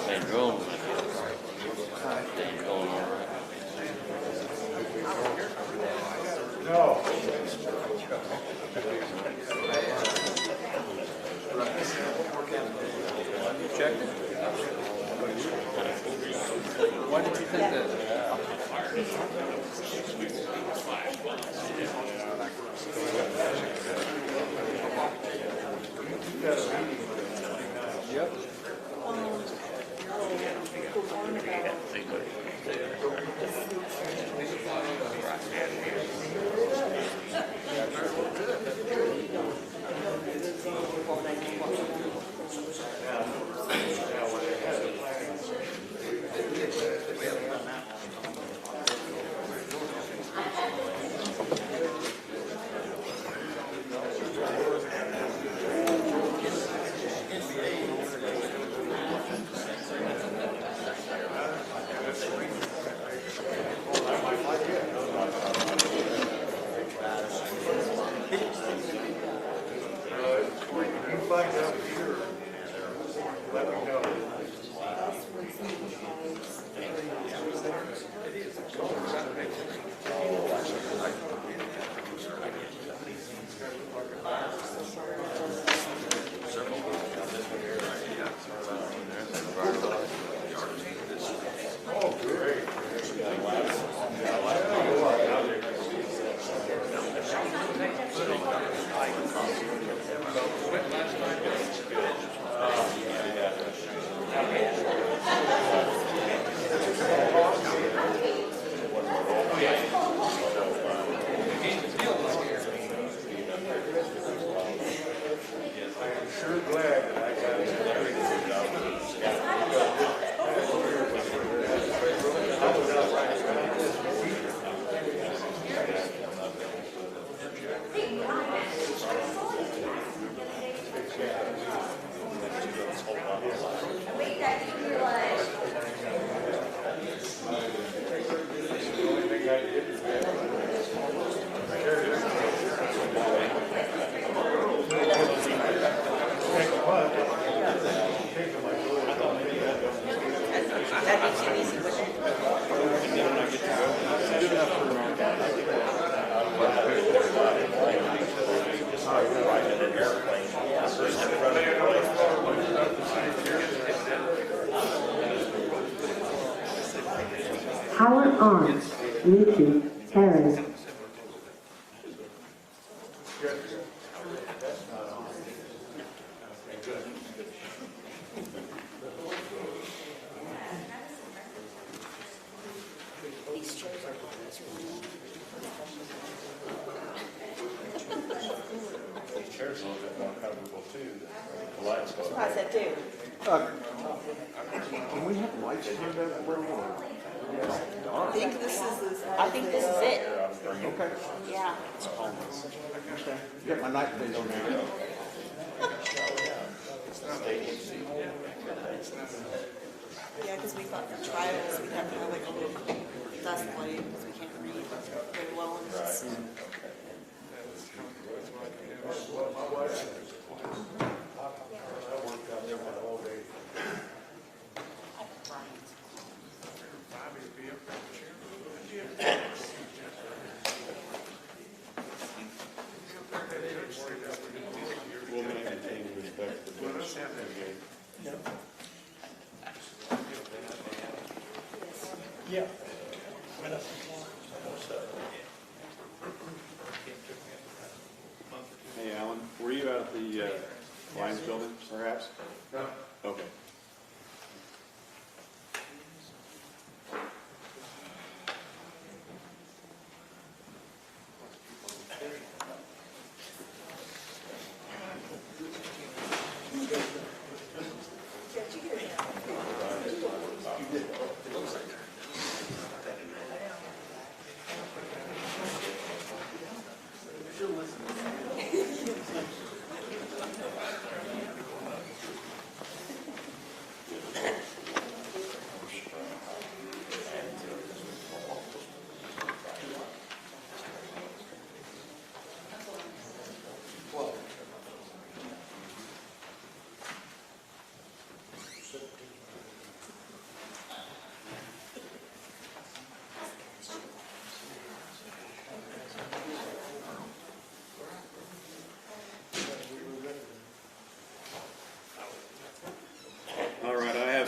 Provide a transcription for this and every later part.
They drove me. They going all right. Checked it? Why did you think that? Yep. Power on. Bluetooth pairing. These chairs are a little bit more comfortable too. The lights go. I said too. Can we have lights turned up where we are? I think this is. I think this is it. Okay. Yeah. Okay. Get my night vision on there. Yeah, because we thought for trials we'd have to have like a little dust light because we can't read very well in this. We'll maintain respect for this. Yeah. Hey, Alan, were you out at the Lions building, perhaps? No. Okay.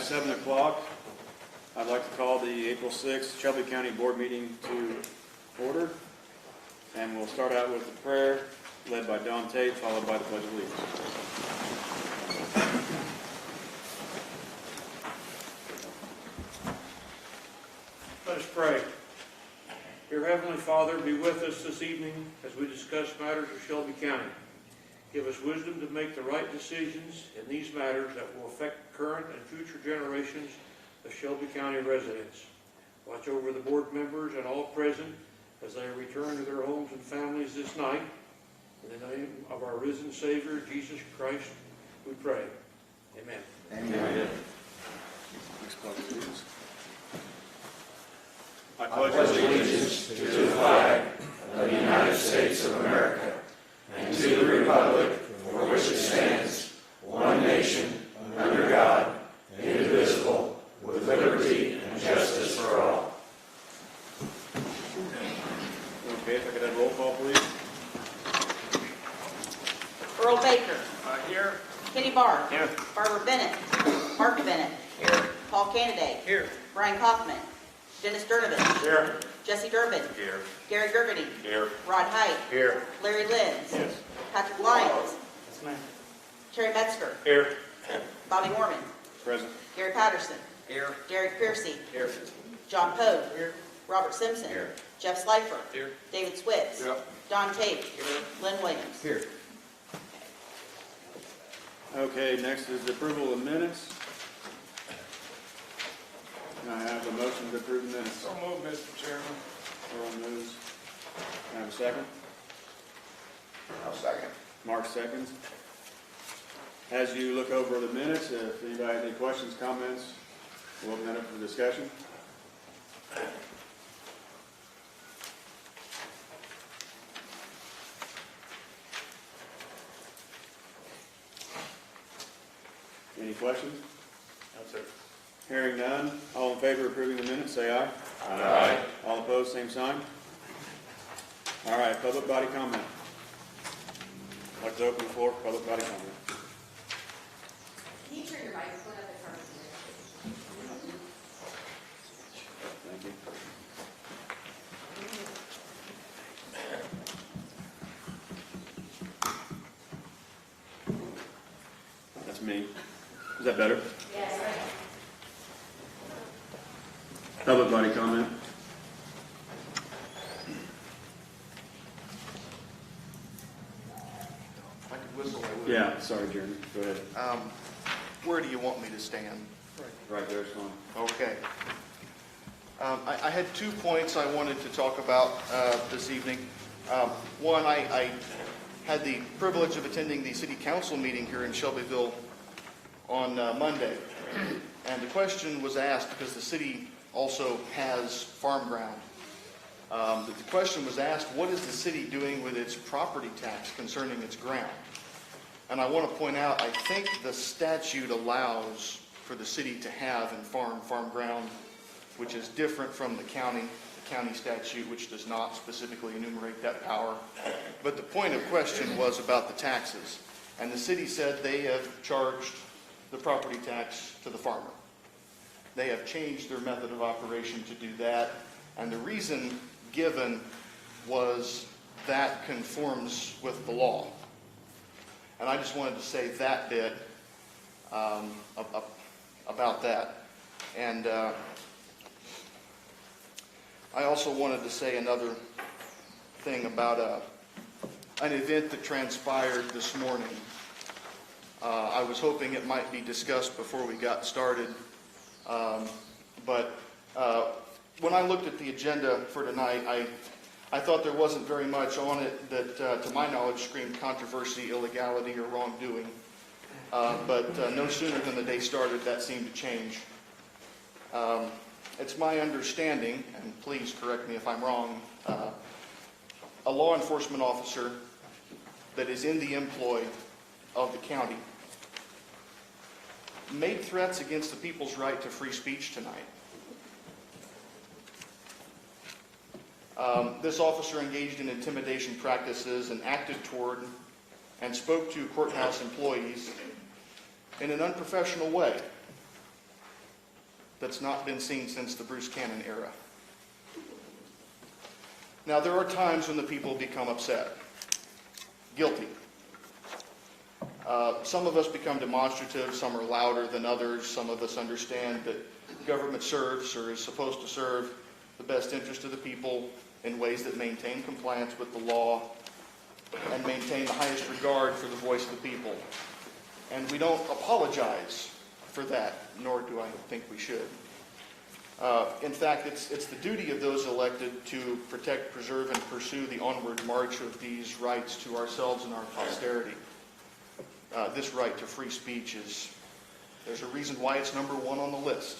7 o'clock. I'd like to call the April 6th Shelby County Board meeting to order. And we'll start out with the prayer led by Don Tate, followed by the Pledge of Allegiance. Let us pray. Dear Heavenly Father, be with us this evening as we discuss matters of Shelby County. Give us wisdom to make the right decisions in these matters that will affect current and future generations of Shelby County residents. Watch over the board members and all present as they return to their homes and families this night. In the name of our risen Savior, Jesus Christ, we pray. Amen. Amen. Next Pledge of Allegiance. I pledge allegiance to the flag of the United States of America and to the republic for which it stands, one nation, under God, indivisible, with liberty and justice for all. Okay, if I could have roll call, please. Earl Baker. Here. Kenny Barr. Here. Barbara Bennett. Mark Bennett. Here. Paul Candidate. Here. Brian Kaufman. Dennis Durnovich. Here. Jesse Durbin. Here. Gary Gergany. Here. Rod Height. Here. Larry Lenz. Yes. Patrick Lyons. Yes, ma'am. Terry Metzger. Here. Bobby Mormon. Present. Gary Patterson. Here. Derek Piercy. Here. John Pogue. Here. Robert Simpson. Here. Jeff Slifer. Here. David Switz. Here. Don Tate. Here. Lynn Williams. Here. Okay, next is the approval of minutes. Can I have a motion to approve the minutes? So moved, Mr. Chairman. Earl moves. Can I have a second? I'll second. Mark seconds. As you look over the minutes, if anybody has any questions, comments, we'll open that up for discussion. Any questions? No, sir. Hearing none, all in favor of approving the minutes, say aye. Aye. All opposed, same sign. All right, public body comment. I'd like to open the floor for public body comment. Can you turn your microphone up at first? Thank you. That's me. Is that better? Yes. Public body comment. If I could whistle, I would. Yeah, sorry, Jeremy. Go ahead. Where do you want me to stand? Right there's one. Okay. I had 2 points I wanted to talk about this evening. One, I had the privilege of attending the city council meeting here in Shelbyville on Monday. And the question was asked, because the city also has farm ground. The question was asked, what is the city doing with its property tax concerning its ground? And I want to point out, I think the statute allows for the city to have and farm ground, which is different from the county statute, which does not specifically enumerate that power. But the point of question was about the taxes. And the city said they have charged the property tax to the farmer. They have changed their method of operation to do that. And the reason given was that conforms with the law. And I just wanted to say that bit about that. And I also wanted to say another thing about an event that transpired this morning. I was hoping it might be discussed before we got started. But when I looked at the agenda for tonight, I thought there wasn't very much on it that, to my knowledge, screamed controversy, illegality, or wrongdoing. But no sooner than the day started, that seemed to change. It's my understanding, and please correct me if I'm wrong, a law enforcement officer that is in the employ of the county made threats against the people's right to free speech tonight. This officer engaged in intimidation practices and acted toward and spoke to courthouse employees in an unprofessional way. that's not been seen since the Bruce Cannon era. Now, there are times when the people become upset, guilty. Some of us become demonstrative, some are louder than others, some of us understand that government serves or is supposed to serve the best interest of the people in ways that maintain compliance with the law and maintain the highest regard for the voice of the people. And we don't apologize for that, nor do I think we should. In fact, it's the duty of those elected to protect, preserve, and pursue the onward march of these rights to ourselves and our posterity. This right to free speech there's a reason why it's number one on the list.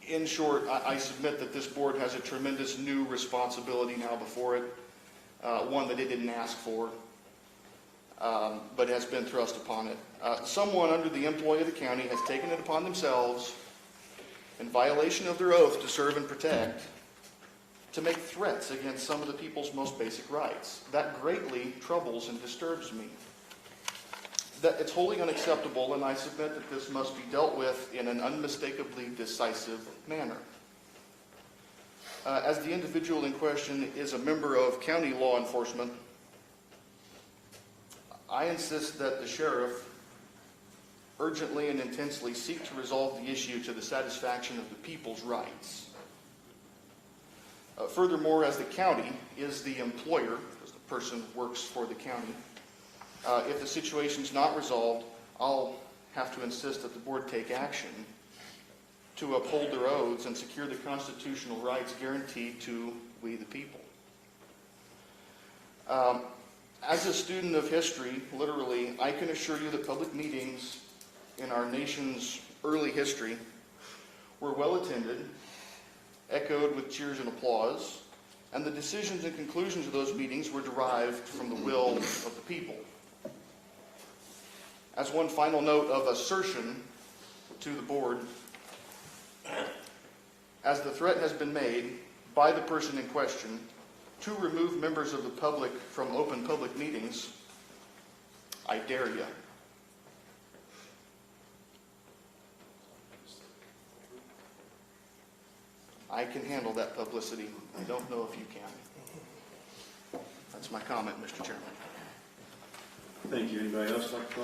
In short, I submit that this board has a tremendous new responsibility now before it, one that it didn't ask for, but has been thrust upon it. Someone under the employ of the county has taken it upon themselves, in violation of their oath to serve and protect, to make threats against some of the people's most basic rights. That greatly troubles and disturbs me. That it's wholly unacceptable, and I submit that this must be dealt with in an unmistakably decisive manner. As the individual in question is a member of county law enforcement, I insist that the sheriff urgently and intensely seek to resolve the issue to the satisfaction of the people's rights. Furthermore, as the county is the employer, as the person works for the county, if the situation is not resolved, I'll have to insist that the board take action to uphold their oaths and secure the constitutional rights guaranteed to we the people. As a student of history, literally, I can assure you that public meetings in our nation's early history were well attended, echoed with cheers and applause, and the decisions and conclusions of those meetings were derived from the will of the people. As one final note of assertion to the board, as the threat has been made by the person in question to remove members of the public from open public meetings, I dare you. I can handle that publicity. I don't know if you can. That's my comment, Mr. Chairman. Thank you. Anybody else like to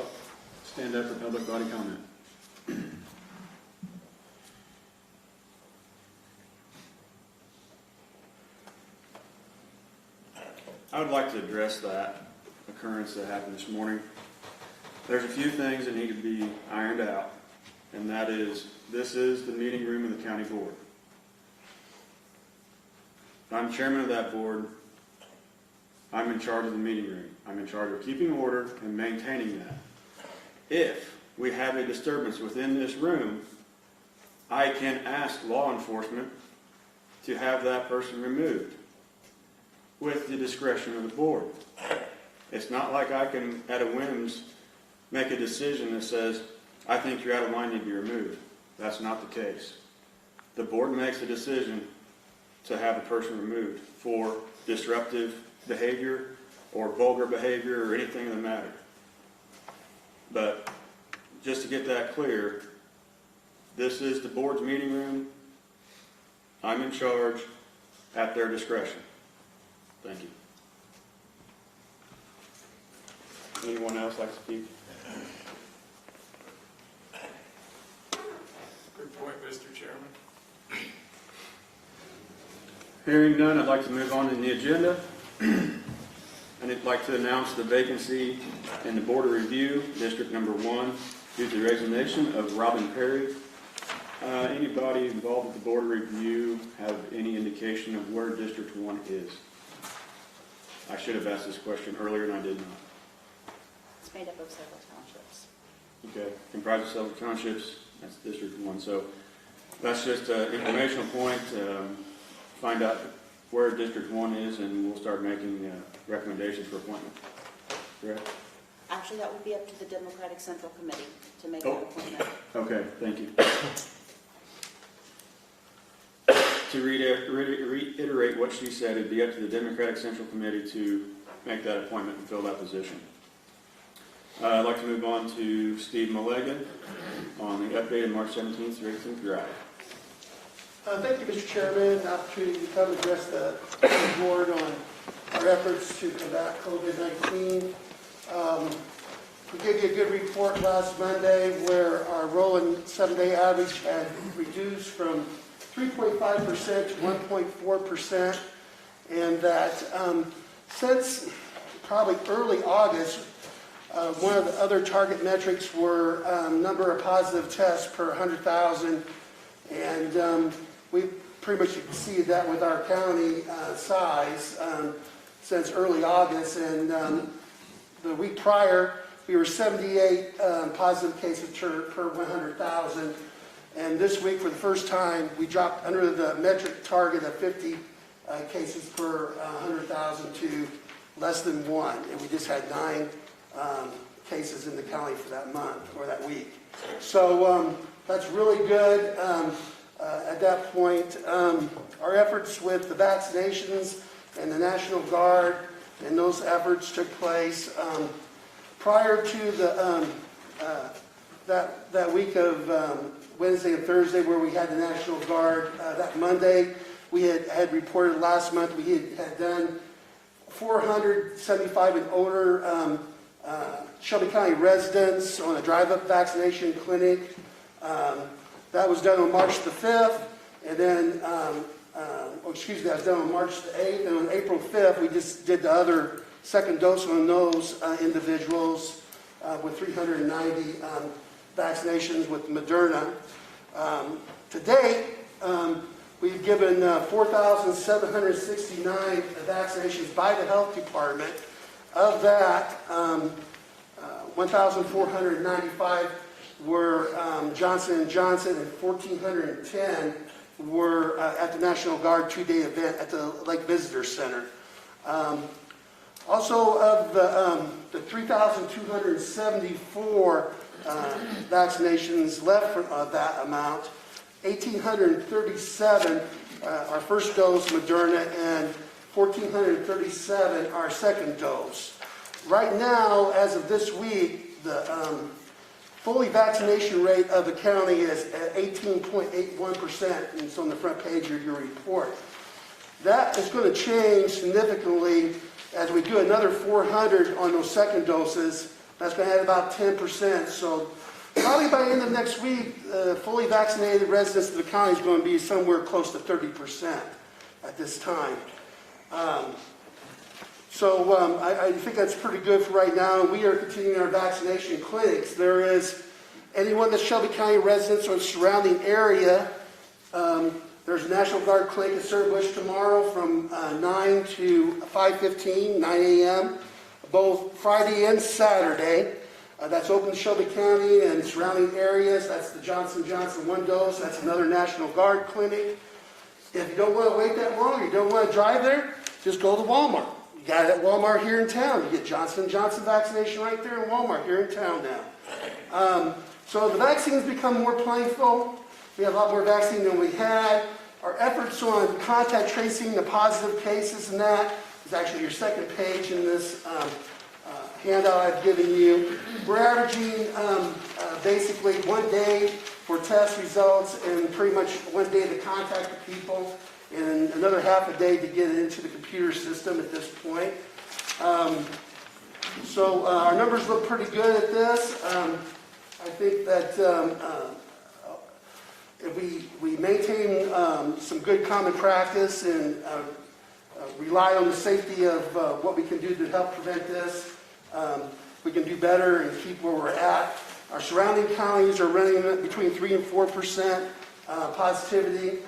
stand up for public body comment? I would like to address that occurrence that happened this morning. There's a few things that need to be ironed out, and that is, this is the meeting room of the county board. I'm chairman of that board. I'm in charge of the meeting room. I'm in charge of keeping order and maintaining that. If we have a disturbance within this room, I can ask law enforcement to have that person removed with the discretion of the board. It's not like I can, at a whims, make a decision that says, I think you're out of line, need to be removed. That's not the case. The board makes a decision to have a person removed for disruptive behavior or vulgar behavior or anything of the matter. But just to get that clear, this is the board's meeting room. I'm in charge at their discretion. Thank you. Anyone else like to speak? Good point, Mr. Chairman. Hearing none, I'd like to move on to the agenda. And I'd like to announce the vacancy in the Board of Review, District Number 1, due to the resignation of Robin Perry. Anybody involved with the Board of Review have any indication of where District 1 is? I should have asked this question earlier and I did not. It's made up of several townships. Okay, comprised of several townships, that's District 1. So that's just an informational point. Find out where District 1 is and we'll start making recommendations for appointment. Correct? Actually, that would be up to the Democratic Central Committee to make that appointment. Okay, thank you. To reiterate what she said, it'd be up to the Democratic Central Committee to make that appointment and fill that position. I'd like to move on to Steve Mulligan on the updated March 17th through 18th drive. Thank you, Mr. Chairman, the opportunity to come address the board on our efforts to combat COVID-19. We gave you a good report last Monday where our rolling 7-day average had reduced from 3.5% to 1.4%, and that since probably early August, one of the other target metrics were number of positive tests per 100,000, and we pretty much exceeded that with our county size since early August, and the week prior we were 78 positive cases per 100,000, and this week for the first time we dropped under the metric target of 50 cases per 100,000 to less than 1, and we just had 9 cases in the county for that month or that week. So that's really good. At that point, our efforts with the vaccinations and the National Guard and those efforts took place prior to the that week of Wednesday and Thursday where we had the National Guard. That Monday, we had reported last month we had done 475 and older Shelby County residents on a drive-up vaccination clinic. That was done on March the 5th, and then, that was done on March the 8th, and on April 5th, we just did the other second dose on those individuals with 390 vaccinations with Moderna. To date, we've given 4,769 vaccinations by the health department. Of that, 1,495 were Johnson & Johnson, and 1,410 were at the National Guard 2-day event at the Lake Visitor Center. Also, of the 3,274 vaccinations left from that amount, 1,837 are first dose Moderna, and 1,437 are second dose. Right now, as of this week, the fully vaccination rate of the county is at 18.81%, and it's on the front page of your report. That is going to change significantly as we do another 400 on those second doses. That's going to add about 10%. So probably by the end of next week, fully vaccinated residents of the county is going to be somewhere close to 30% at this time. I think that's pretty good for right now. We are continuing our vaccination clinics. There is anyone that's Shelby County residents or the surrounding area. There's a National Guard clinic at Sur Bush tomorrow from 9 to 5:15, 9 a.m., both Friday and Saturday. That's open to Shelby County and surrounding areas. That's the Johnson & Johnson 1 dose. That's another National Guard clinic. If you don't want to wait that long, or you don't want to drive there, just go to Walmart. You got it at Walmart here in town. You get Johnson & Johnson vaccination right there in Walmart here in town now. So the vaccines become more plentiful. We have a lot more vaccine than we had. Our efforts on contact tracing the positive cases and that is actually your second page in this handout I've given you. We're averaging basically 1 day for test results and pretty much 1 day to contact the people and another half a day to get it into the computer system at this point. Our numbers look pretty good at this. I think that if we maintain some good common practice and rely on the safety of what we can do to help prevent this, we can do better and keep where we're at. Our surrounding counties are running between 3% and 4% positivity.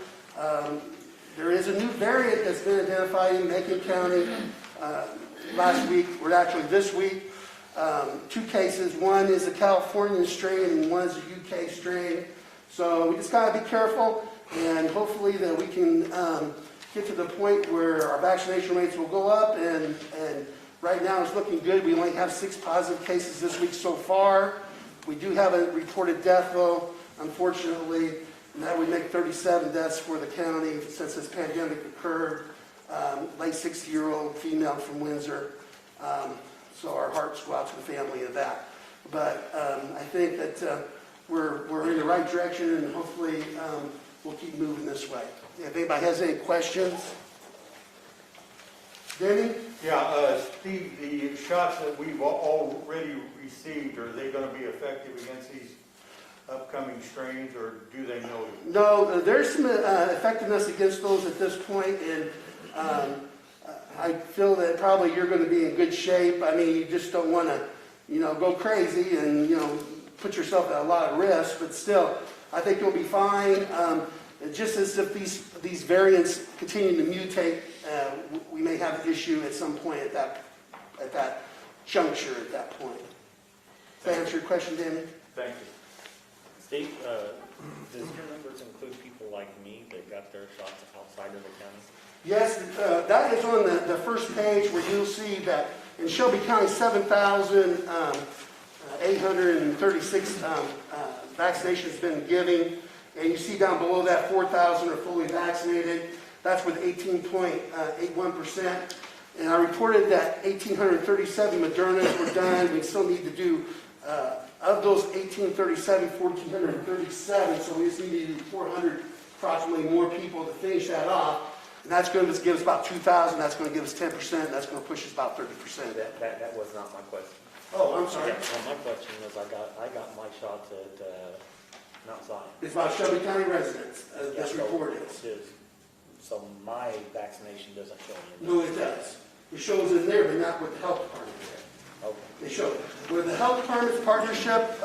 There is a new variant that's been identified in Macon County last week, or actually this week. 2 cases. One is a Californian strain and one is a UK strain. So we just got to be careful, and hopefully that we can get to the point where our vaccination rates will go up, and right now it's looking good. We only have 6 positive cases this week so far. We do have a reported death, though, unfortunately, and that would make 37 deaths for the county since this pandemic occurred. Late 60-year-old female from Windsor. So our hearts go out to the family of that. But I think that we're in the right direction, and hopefully we'll keep moving this way. If anybody has any questions? Denny? Yeah, Steve, the shots that we've already received, are they going to be effective against these upcoming strains, or do they know? No, there's some effectiveness against those at this point, and I feel that probably you're going to be in good shape. I mean, you just don't want to, go crazy and, put yourself at a lot of risk, but still, I think you'll be fine. Just as if these variants continue to mutate, we may have an issue at some point at that juncture at that point. Does that answer your question, Danny? Thank you. Steve, does your numbers include people like me that got their shots outside of the county? Yes, that is on the first page where you'll see that in Shelby County, 7,836 vaccinations been given. And you see down below that 4,000 are fully vaccinated. That's with 18.81%. And I reported that 1,837 Modernas were done. We still need to do, of those 1,837, 1,437. So we just need to do 400, approximately more people to finish that off. And that's going to give us about 2,000. That's going to give us 10%. That's going to push us about 30%. That was not my question. Oh, I'm sorry. Yeah, well, my question was, I got my shots at Mount Zion. It's about Shelby County residents. This report is. So my vaccination doesn't show in. No, it does. It shows in there, but not with the health department there. Okay. They show it. With the health department's partnership,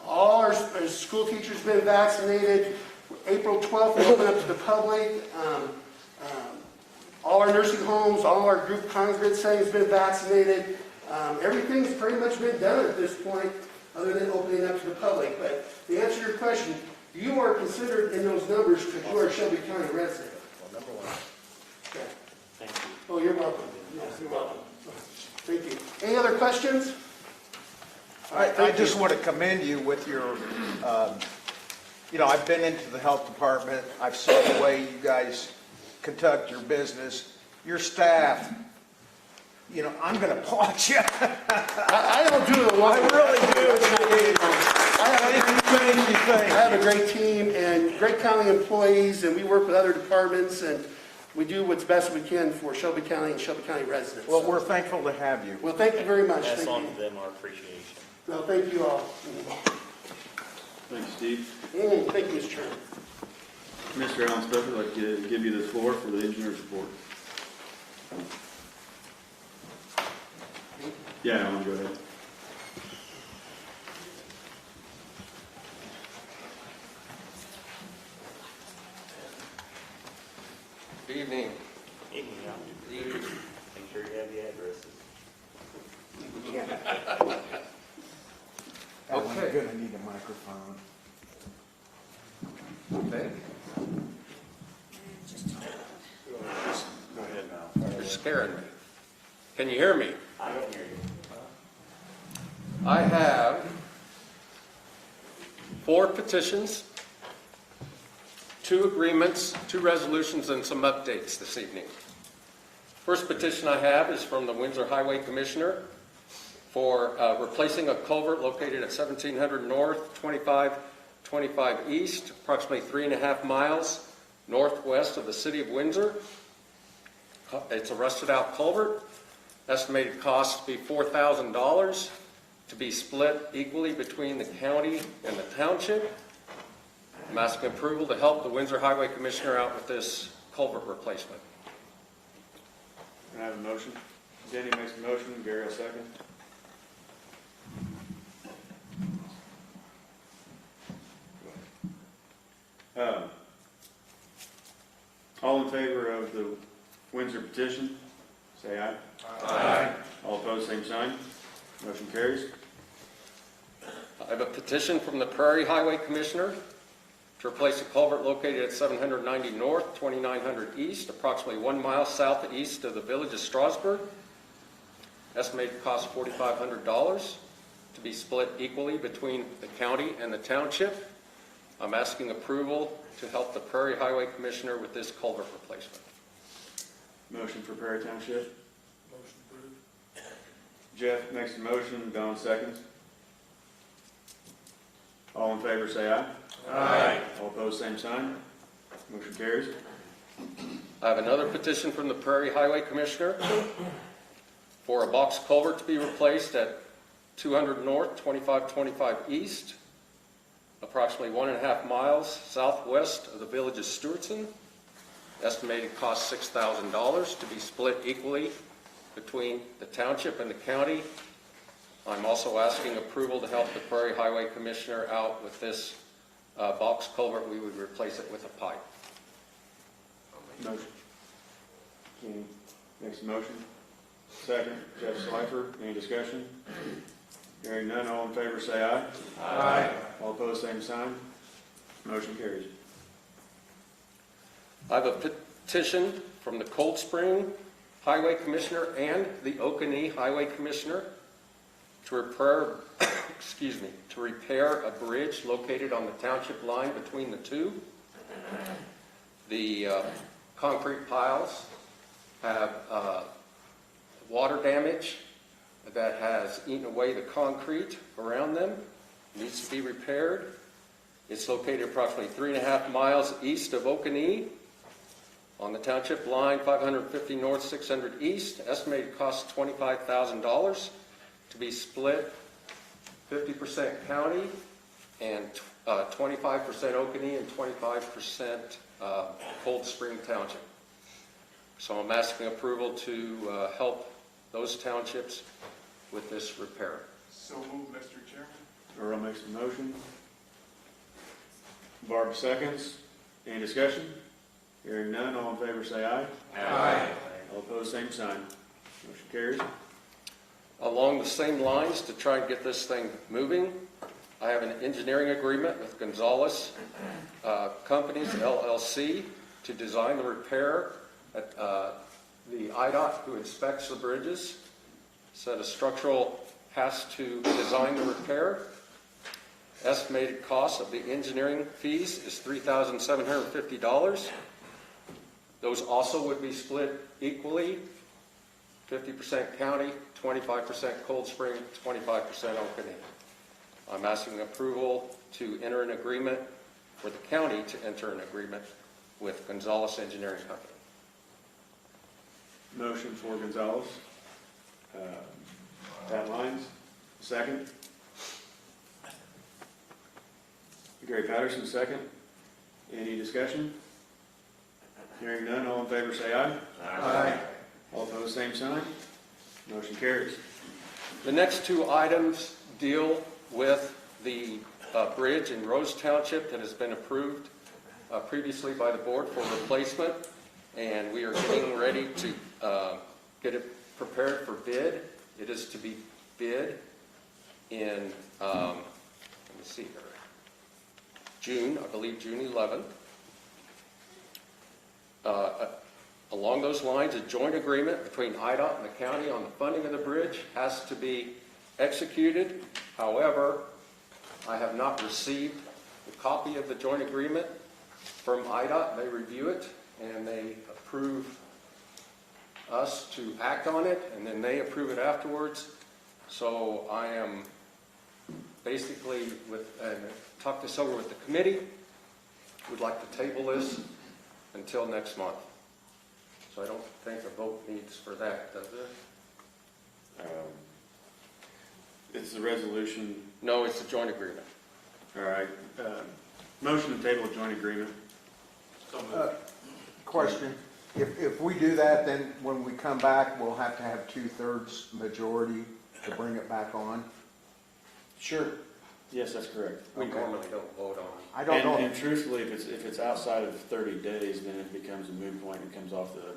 all our school teachers have been vaccinated. April 12th, we open up to the public. All our nursing homes, all our group congregate settings have been vaccinated. Everything's pretty much been done at this point, other than opening up to the public. But to answer your question, you are considered in those numbers because you are a Shelby County resident. Well, number one, Okay. thank you. Oh, you're welcome. Yes, you're welcome. Thank you. Any other questions? All right, I just want to commend you with your, I've been into the health department. I've seen the way you guys conduct your business. Your staff, I'm going to applaud you. I don't do it alone. I really do. I have a great team and great county employees, and we work with other departments, and we do what's best we can for Shelby County and Shelby County residents. Well, we're thankful to have you. Well, thank you very much. Pass Thank on you. to them our appreciation. No, thank you all. Thank you, Steve. Thank you, Mr. Chairman. Mr. Allen Stoker, I'd like to give you the floor for the engineer's report. Yeah, Alan, go ahead. Good evening. Evening, Al. Make sure you have the addresses. I'm going to need a microphone. Okay. Go ahead now. You're scaring me. Can you hear me? I don't hear you. I have 4 petitions, 2 agreements, 2 resolutions, and some updates this evening. First petition I have is from the Windsor Highway Commissioner for replacing a culvert located at 1700 North, 2525 East, approximately 3.5 miles northwest of the city of Windsor. It's a rusted out culvert. Estimated cost to be $4,000 to be split equally between the county and the township. I'm asking approval to help the Windsor Highway Commissioner out with this culvert replacement. Can I have a motion? Danny makes a motion, Gary will second. All in favor of the Windsor petition, say aye. Aye. All opposed, same sign. Motion carries. I have a petition from the Prairie Highway Commissioner to replace a culvert located at 790 North, 2900 East, approximately 1 mile southeast of the village of Strasburg. Estimated cost $4,500 to be split equally between the county and the township. I'm asking approval to help the Prairie Highway Commissioner with this culvert replacement. Motion for Prairie Township. Motion approved. Jeff makes a motion, Don seconds. All in favor, say aye. Aye. All opposed, same sign. Motion carries. I have another petition from the Prairie Highway Commissioner for a box culvert to be replaced at 200 North, 2525 East, approximately 1.5 miles southwest of the village of Stewartson. Estimated cost $6,000 to be split equally between the township and the county. I'm also asking approval to help the Prairie Highway Commissioner out with this box culvert. We would replace it with a pipe. Motion. Kenny makes a motion. Second, Jeff Schleifer. Any discussion? Hearing none, all in favor say aye. Aye. All opposed, same sign. Motion carries. I have a petition from the Cold Spring Highway Commissioner and the Oconee Highway Commissioner to repair, to repair a bridge located on the township line between the two. The concrete piles have water damage that has eaten away the concrete around them. It needs to be repaired. It's located approximately 3.5 miles east of Oconee on the township line, 550 north, 600 east. Estimated cost $25,000 to be split 50% county and 25% Oconee and 25% Cold Spring Township. So I'm asking approval to help those townships with this repair. So moved, Mr. Chairman. Earl makes a motion. Barb seconds. Any discussion? Hearing none, all in favor say aye. Aye. All opposed, same sign. Motion carries. Along the same lines, to try and get this thing moving, I have an engineering agreement with Gonzalez Companies, LLC, to design the repair at the IDOT, who inspects the bridges, said a structural has to design the repair. Estimated cost of the engineering fees is $3,750. Those also would be split equally, 50% county, 25% Cold Spring, 25% Oconee. I'm asking approval to enter an agreement, for the county to enter an agreement with Gonzalez Engineering Company. Motion for Gonzalez. Pat Lyons, second. Gary Patterson, second. Any discussion? Hearing none, all in favor say aye. Aye. All opposed, same sign. Motion carries. The next two items deal with the bridge in Rose Township that has been approved previously by the board for replacement, and we are getting ready to get it prepared for bid. It is to be bid in, let me see here, June, I believe June 11th. Along those lines, a joint agreement between IDOT and the county on the funding of the bridge has to be executed. However, I have not received a copy of the joint agreement from IDOT. They review it and they approve us to act on it, and then they approve it afterwards. So I am basically talk this over with the committee. We'd like to table this until next month. So I don't think a vote needs for that, does it? It's the resolution. No, it's a joint agreement. All right. Motion to table a joint agreement. Question, if we do that, then when we come back, we'll have to have 2/3 majority to bring it back on? Sure. Yes, that's correct. We normally don't vote on it. I don't know. And truthfully, if it's outside of 30 days, then it becomes a moot point and comes off the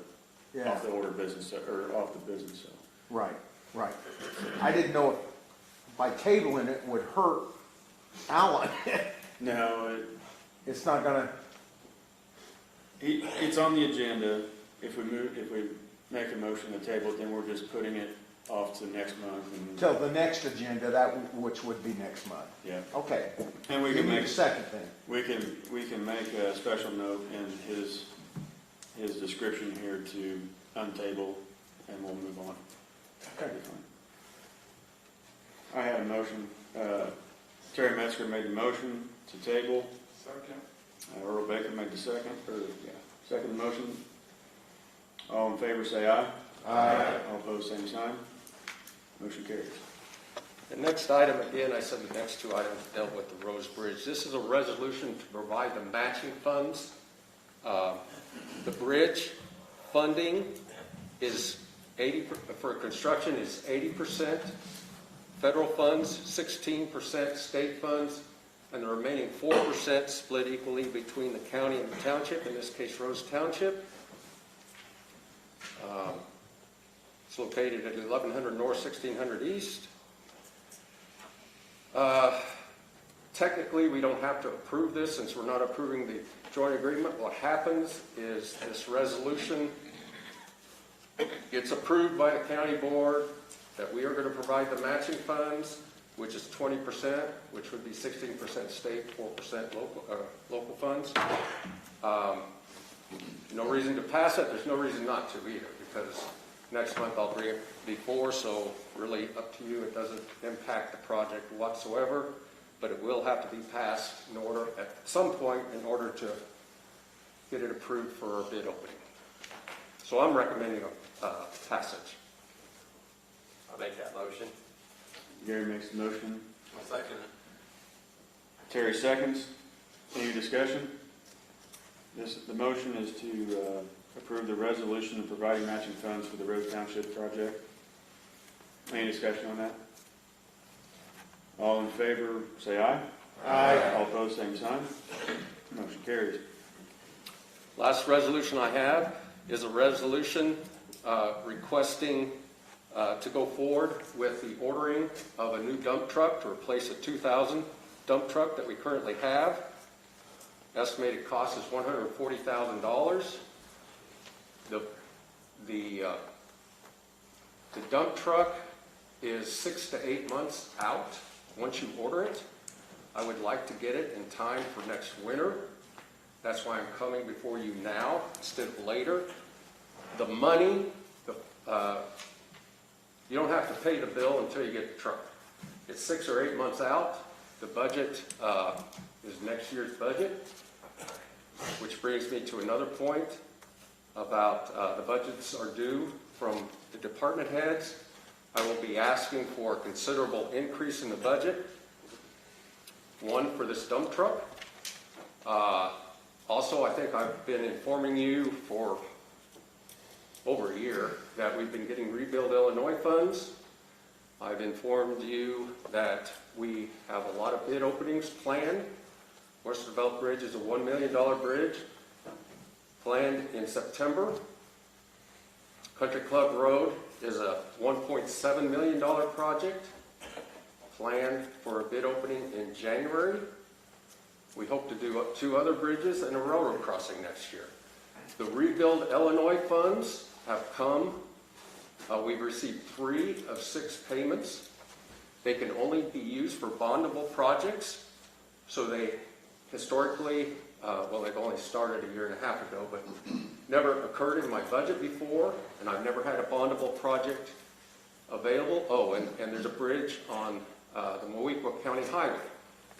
order of business, or off the business. So. Right. I didn't know if by tabling it would hurt Alan. No, It's not gonna, it's on the agenda. If we make a motion to table it, then we're just putting it off to next month. till the next agenda, which would be next month. Yeah. Okay. And we Give can me make the second thing. we can make a special note in his description here to untable, and we'll move on. Okay. I have a motion Terry Metzger made the motion to table. Earl Baker made the second the motion. All in favor say aye. Aye. All opposed, same sign. Motion carries. The next item, again, I said the next two items dealt with the Rose Bridge. This is a resolution to provide the matching funds. The bridge funding is 80%, for construction is 80%, federal funds 16%, state funds, and the remaining 4% split equally between the county and the township, in this case Rose Township. It's located at 1100 North, 1600 East. Technically, we don't have to approve this since we're not approving the joint agreement. What happens is this resolution gets approved by the county board that we are going to provide the matching funds, which is 20%, which would be 16% state, 4% local funds. No reason to pass it. There's no reason not to either, because next month I'll bring it before, so really up to you. It doesn't impact the project whatsoever, but it will have to be passed in order at some point in order to get it approved for a bid opening. So I'm recommending a passage. I'll make that motion. Gary makes the motion. I'll second it. Terry seconds. Any discussion? The motion is to approve the resolution of providing matching funds for the Rose Township project. Any discussion on that? All in favor, say aye. Aye. All opposed, same sign. Motion carries. Last resolution I have is a resolution requesting to go forward with the ordering of a new dump truck to replace a 2000 dump truck that we currently have. Estimated cost is $140,000. The dump truck is 6 to 8 months out once you order it. I would like to get it in time for next winter. That's why I'm coming before you now instead of later. The money, you don't have to pay the bill until you get the truck. It's 6 or 8 months out. The budget is next year's budget, which brings me to another point about the budgets are due from the department heads. I will be asking for a considerable increase in the budget. One, for this dump truck. Also, I think I've been informing you for over a year that we've been getting Rebuild Illinois funds. I've informed you that we have a lot of bid openings planned. Western Belt Bridge is a $1 million bridge planned in September. Country Club Road is a $1.7 million project planned for a bid opening in January. We hope to do 2 other bridges and a railroad crossing next year. The Rebuild Illinois funds have come. We've received 3 of 6 payments. They can only be used for bondable projects. So they historically, they've only started a year and a half ago, but never occurred in my budget before, and I've never had a bondable project available. Oh, and there's a bridge on the Moweaqua County Highway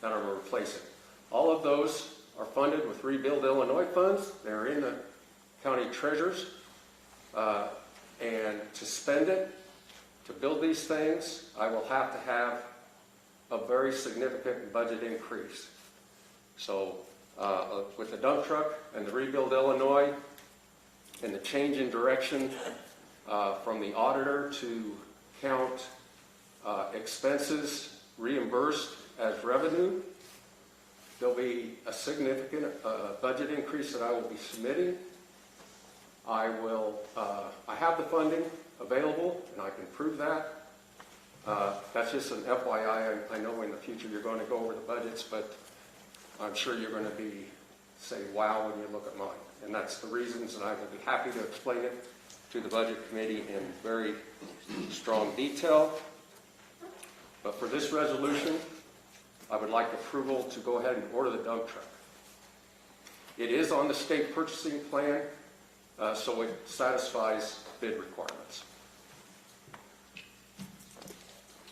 that I'm replacing. All of those are funded with Rebuild Illinois funds. They're in the county treasurers. And to spend it, to build these things, I will have to have a very significant budget increase. So with the dump truck and the Rebuild Illinois and the change in direction from the auditor to count expenses reimbursed as revenue, there'll be a significant budget increase that I will be submitting. I have the funding available, and I can prove that. That's just an FYI. I know in the future you're going to go over the budgets, but I'm sure you're going to say, wow, when you look at mine. And that's the reasons, and I will be happy to explain it to the Budget Committee in very strong detail. But for this resolution, I would like approval to go ahead and order the dump truck. It is on the state purchasing plan, so it satisfies bid requirements.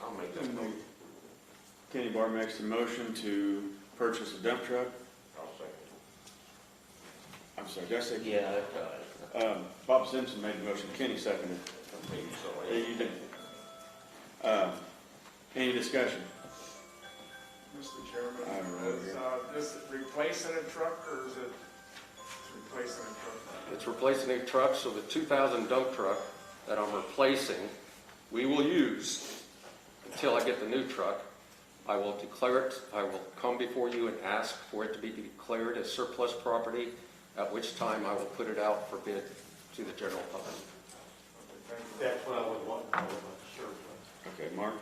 I'll make that motion. Kenny Barr makes the motion to purchase a dump truck. I'll second. I'm sorry, did I say? Yeah, that's all right. Bob Simpson made the motion, Kenny seconded it. Yeah, you did. Any discussion? Mr. I Chairman, don't know is this replacing a truck or is it replacing a truck? It's replacing a truck, so the 2000 dump truck that I'm replacing, we will use until I get the new truck. I will declare it, I will come before you and ask for it to be declared as surplus property, at which time I will put it out for bid to the general public. That's what I would want to know about the surplus. Okay, Mark?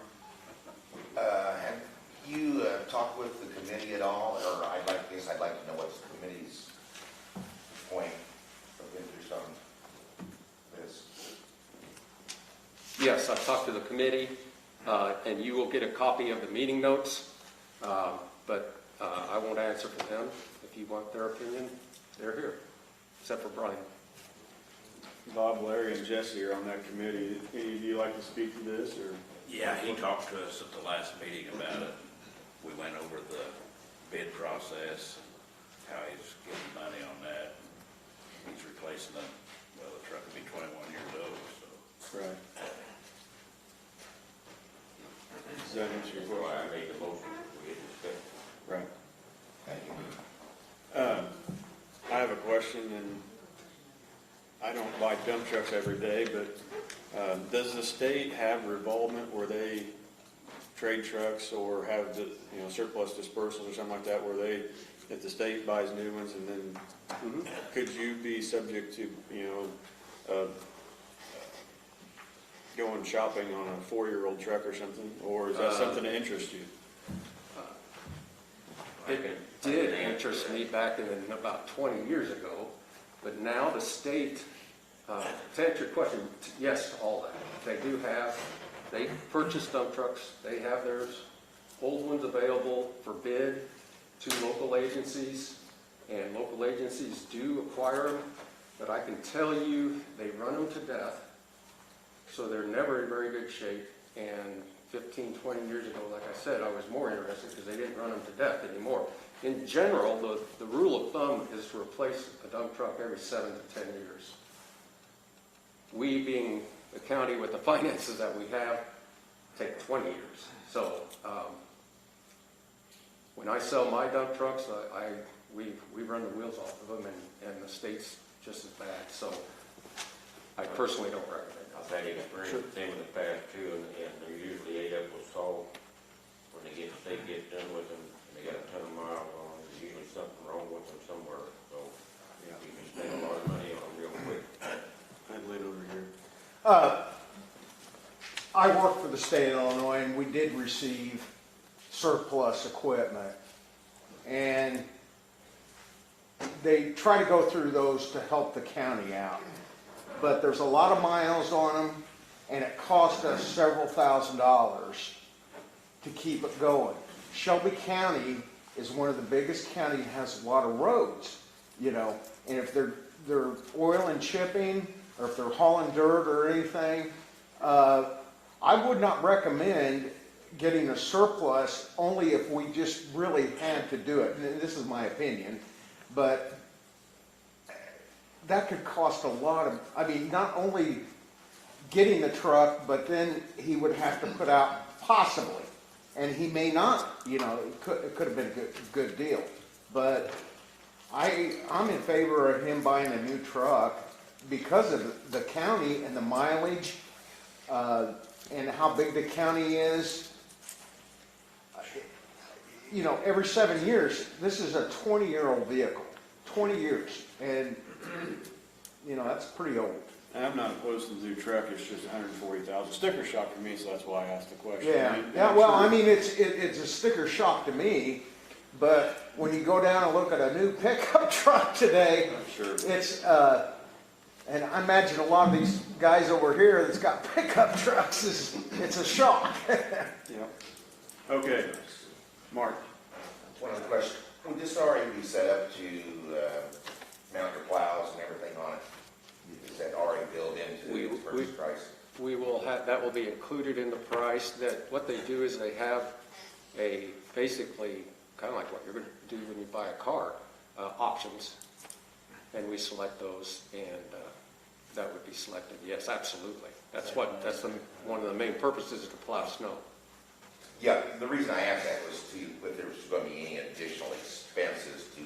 Have you talked with the committee at all, or I'd like to know what's the committee's point of interest on this? Yes, I've talked to the committee, and you will get a copy of the meeting notes, but I won't answer for them. If you want their opinion, they're here, except for Brian. Bob, Larry, and Jesse are on that committee. Any of you like to speak to this, or? Yeah, he talked to us at the last meeting about it. We went over the bid process, how he's getting money on that. He's replacing the truck will be 21 years old, so. Right. Does that answer your question? I made the motion. We get discussed. Right. Thank you. I have a question, and I don't buy dump trucks every day, but does the state have revolvement where they trade trucks or have the surplus dispersals or something like that, where they, if the state buys new ones, and then could you be subject to going shopping on a 4-year-old truck or something, or is that something that interests you? It did interest me back in about 20 years ago, but now the state, to answer your question, yes to all that. They purchase dump trucks, they have theirs, old ones available for bid to local agencies, and local agencies do acquire them, but I can tell you, they run them to death, so they're never in very good shape, and 15, 20 years ago, like I said, I was more interested because they didn't run them to death anymore. In general, the rule of thumb is to replace a dump truck every 7 to 10 years. We, being the county with the finances that we have, take 20 years. So when I sell my dump trucks, we run the wheels off of them, and the state's just as bad. So I personally don't recommend it. I've had experience with them in the past too, and they're usually ate up with salt when the state gets done with them, and they got a ton of miles on them. There's usually something wrong with them somewhere, so you can spend a lot of money on them real quick. I'd lean over here. I work for the state of Illinois, and we did receive surplus equipment. And they try to go through those to help the county out. But there's a lot of miles on them, and it cost us several $1,000s to keep it going. Shelby County is one of the biggest counties, has a lot of roads, and if they're oil and chipping, or if they're hauling dirt or anything, I would not recommend getting a surplus only if we just really had to do it. And this is my opinion, but that could cost a lot of, not only getting the truck, but then he would have to put out possibly, and he may not, it could have been a good deal. But I'm in favor of him buying a new truck because of the county and the mileage, and how big the county is. Every 7 years, this is a 20-year-old vehicle, 20 years, and that's pretty old. And I'm not opposed to the new truck, it's just $140,000. Sticker shock to me, so that's why I asked the question. It's a sticker shock to me, but when you go down and look at a new pickup truck today, Sure. it's, and I imagine a lot of these guys over here that's got pickup trucks, it's a shock. Yeah. Okay, Mark. One other question. Would this already be set up to mount your plows and everything on it? Is that already built into the purchase price? We will have, that will be included in the price. That what they do is they have basically, kind of like what you're going to do when you buy a car, options. And we select those, and that would be selected. Yes, absolutely. That's one of the main purposes is to plow snow. Yeah, the reason I asked that was if there was going to be any additional expenses to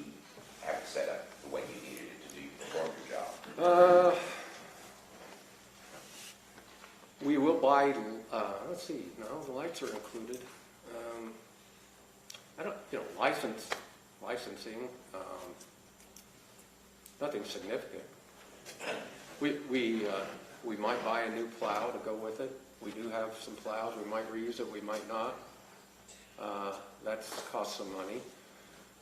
have it set up the way you needed it to perform your job. We will buy, let's see, no, the lights are included. I don't, licensing, nothing significant. We might buy a new plow to go with it. We do have some plows. We might reuse it, we might not. That's cost some money.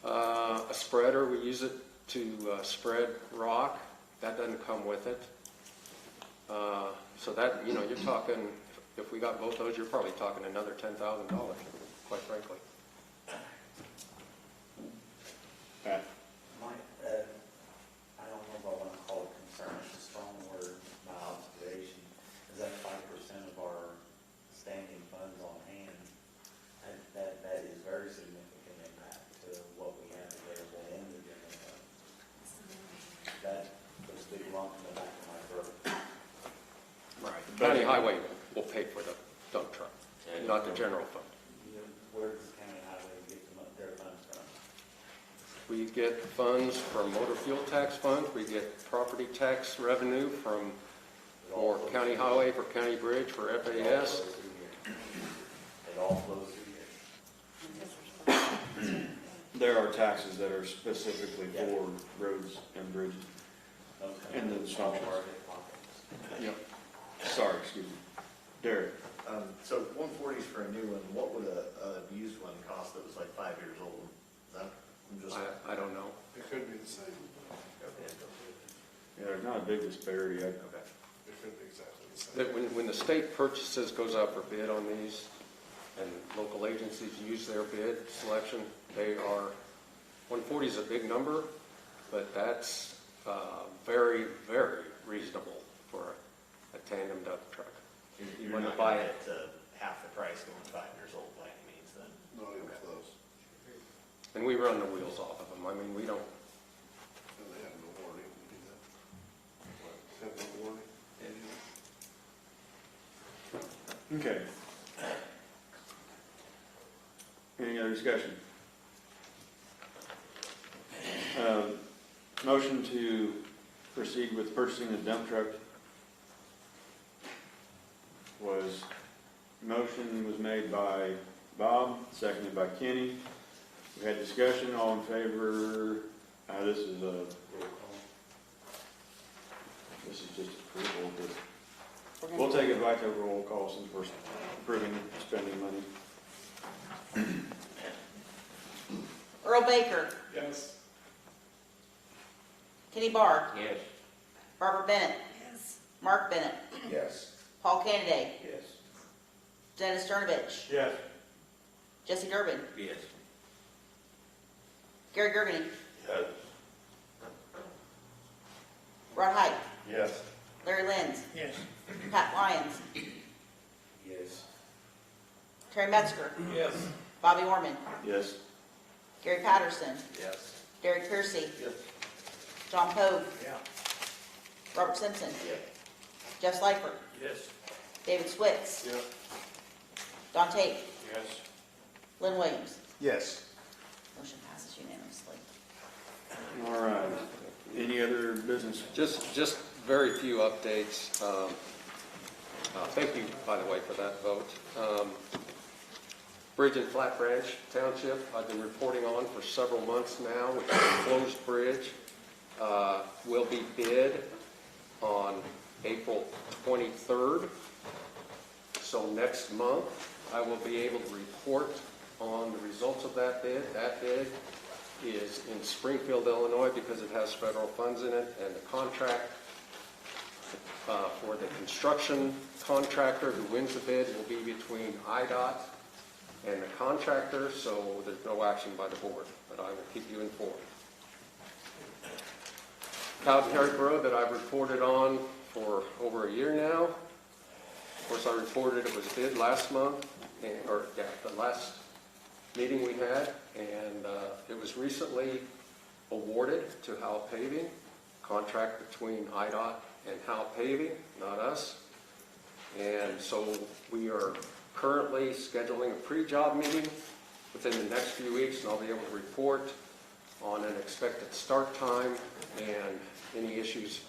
A spreader, we use it to spread rock. That doesn't come with it. So that, you're talking, if we got both those, you're probably talking another $10,000, quite frankly. Pat? I don't know if I want to call it concern, it's a strong word, my observation, is that 5% of our standing funds on hand, that is very significant impact to what we have available in the general fund. That puts a big lump in the back of my throat. Right. County Highway will pay for the dump truck, not the general fund. Where does County Highway get their funds from? We get funds from motor fuel tax funds. We get property tax revenue for county highway, for county bridge, for FAS. It all flows through here. There are taxes that are specifically for roads and bridges. And the functions. Yep. Sorry, excuse me. Derek? So 140 is for a new one. What would a used one cost that was like 5 years old? I don't know. It could be the same. Yeah, there's not a big disparity. It could be exactly the same. When the state purchases goes out for bid on these, and local agencies use their bid selection, 140 is a big number, but that's very, very reasonable for a tandem dump truck. You want to buy it at half the price going 5 years old by any means then? Not even close. And we run the wheels off of them. I mean, we don't. And they have no warranty when you do that. Have no warranty? Okay. Any other discussion? Motion to proceed with purchasing the dump truck motion was made by Bob, seconded by Kenny. We had discussion, all in favor. This is just approval, but we'll take it back to roll call since we're approving spending money. Earl Baker. Yes. Kenny Barr. Yes. Barbara Bennett. Yes. Mark Bennett. Yes. Paul Kennedy. Yes. Dennis Sternovich. Yes. Jesse Durbin. Yes. Gary Gergany. Yes. Rod Height. Yes. Larry Lenz. Yes. Pat Lyons. Yes. Terry Metzger. Yes. Bobby Orman. Yes. Gary Patterson. Yes. Derek Piercy. Yes. John Pogue. Yeah. Robert Simpson. Yes. Jeff Slifer. Yes. David Switz. Yes. Don Tate. Yes. Lynn Williams. Yes. Motion passes unanimously. All right. Any other business? Just very few updates. Thank you, by the way, for that vote. Bridge in Flat Branch Township, I've been reporting on for several months now, which is a closed bridge. Will be bid on April 23rd. So next month, I will be able to report on the results of that bid. That bid is in Springfield, Illinois, because it has federal funds in it, and the contract for the construction contractor who wins the bid will be between IDOT and the contractor, so there's no action by the board, but I will keep you informed. Cowden-Harry Road that I've reported on for over a year now. Of course, I reported it was bid last month, the last meeting we had, and it was recently awarded to Howell Paving, contract between IDOT and Howell Paving, not us. And so we are currently scheduling a pre-job meeting within the next few weeks, and I'll be able to report on an expected start time and any issues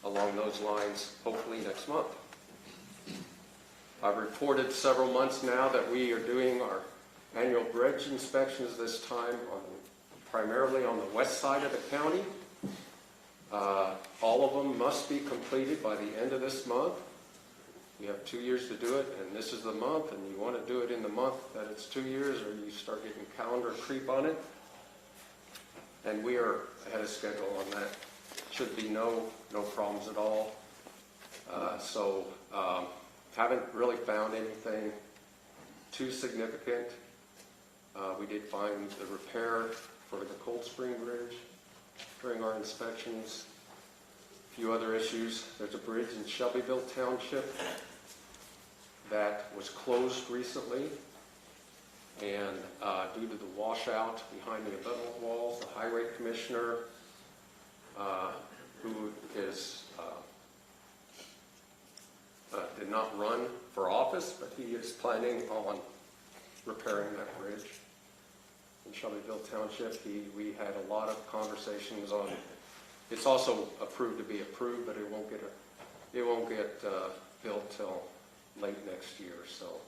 along those lines, hopefully next month. I've reported several months now that we are doing our annual bridge inspections this time primarily on the west side of the county. All of them must be completed by the end of this month. You have 2 years to do it, and this is the month, and you want to do it in the month that it's 2 years, or you start getting calendar creep on it. And we are ahead of schedule on that. Should be no problems at all. Haven't really found anything too significant. We did find the repair for the Cold Spring Bridge during our inspections. A few other issues. There's a bridge in Shelbyville Township that was closed recently, and due to the washout behind the abutment walls, the highway commissioner, who is did not run for office, but he is planning on repairing that bridge in Shelbyville Township. We had a lot of conversations on it. It's also approved to be approved, but it won't get built till late next year. So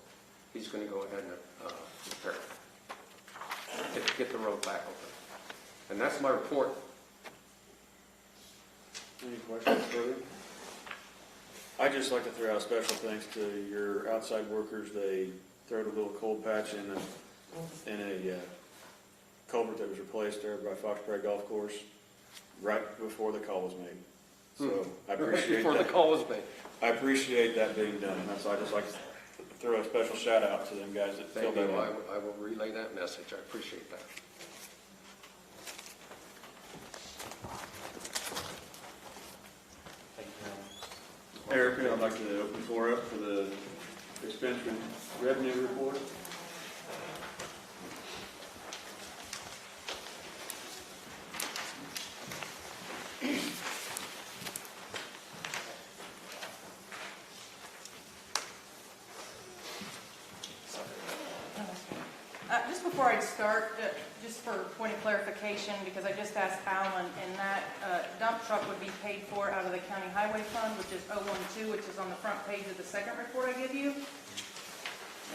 he's going to go ahead and repair it, get the road back open. And that's my report. Any questions further? I'd just like to throw out special thanks to your outside workers. They throwed a little cold patch in a culvert that was replaced there by Fox Prairie Golf Course right before the call was made. So I appreciate before that. The call was made. I appreciate that being done. And that's why I just like to throw a special shout out to them guys that filled Thank that you. in. I will relay that message. I appreciate that. Erica, I'd like to open the floor up for the expense and revenue report. Just before I start, just for point of clarification, because I just asked Alan, and that dump truck would be paid for out of the county highway fund, which is 012, which is on the front page of the second report I give you.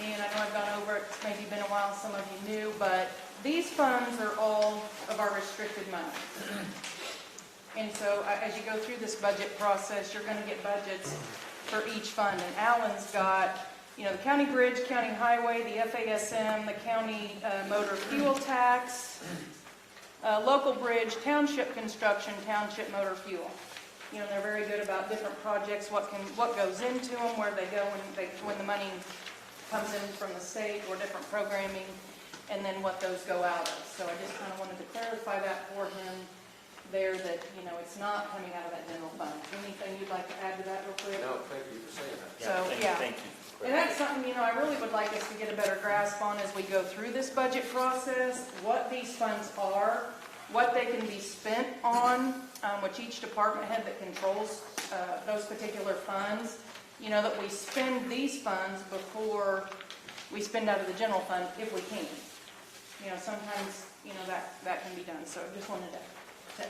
And I know I've gone over it, it's maybe been a while, some of you knew, but these funds are all of our restricted money. And so as you go through this budget process, you're going to get budgets for each fund. And Alan's got, you know, the county bridge, county highway, the FASM, the county motor fuel tax, local bridge, township construction, township motor fuel. You know, they're very good about different projects, what goes into them, where they go when the money comes in from the state or different programming, and then what those go out of. So I just kind of wanted to clarify that for him there, that, you know, it's not coming out of that general fund. Anything you'd like to add to that real quick? No, thank you for saying that. So, Thank you. and that's something, you know, I really would like us to get a better grasp on as we go through this budget process, what these funds are, what they can be spent on, which each department head that controls those particular funds, you know, that we spend these funds before we spend out of the general fund if we can. You know, sometimes, you know, that can be done. So I just wanted to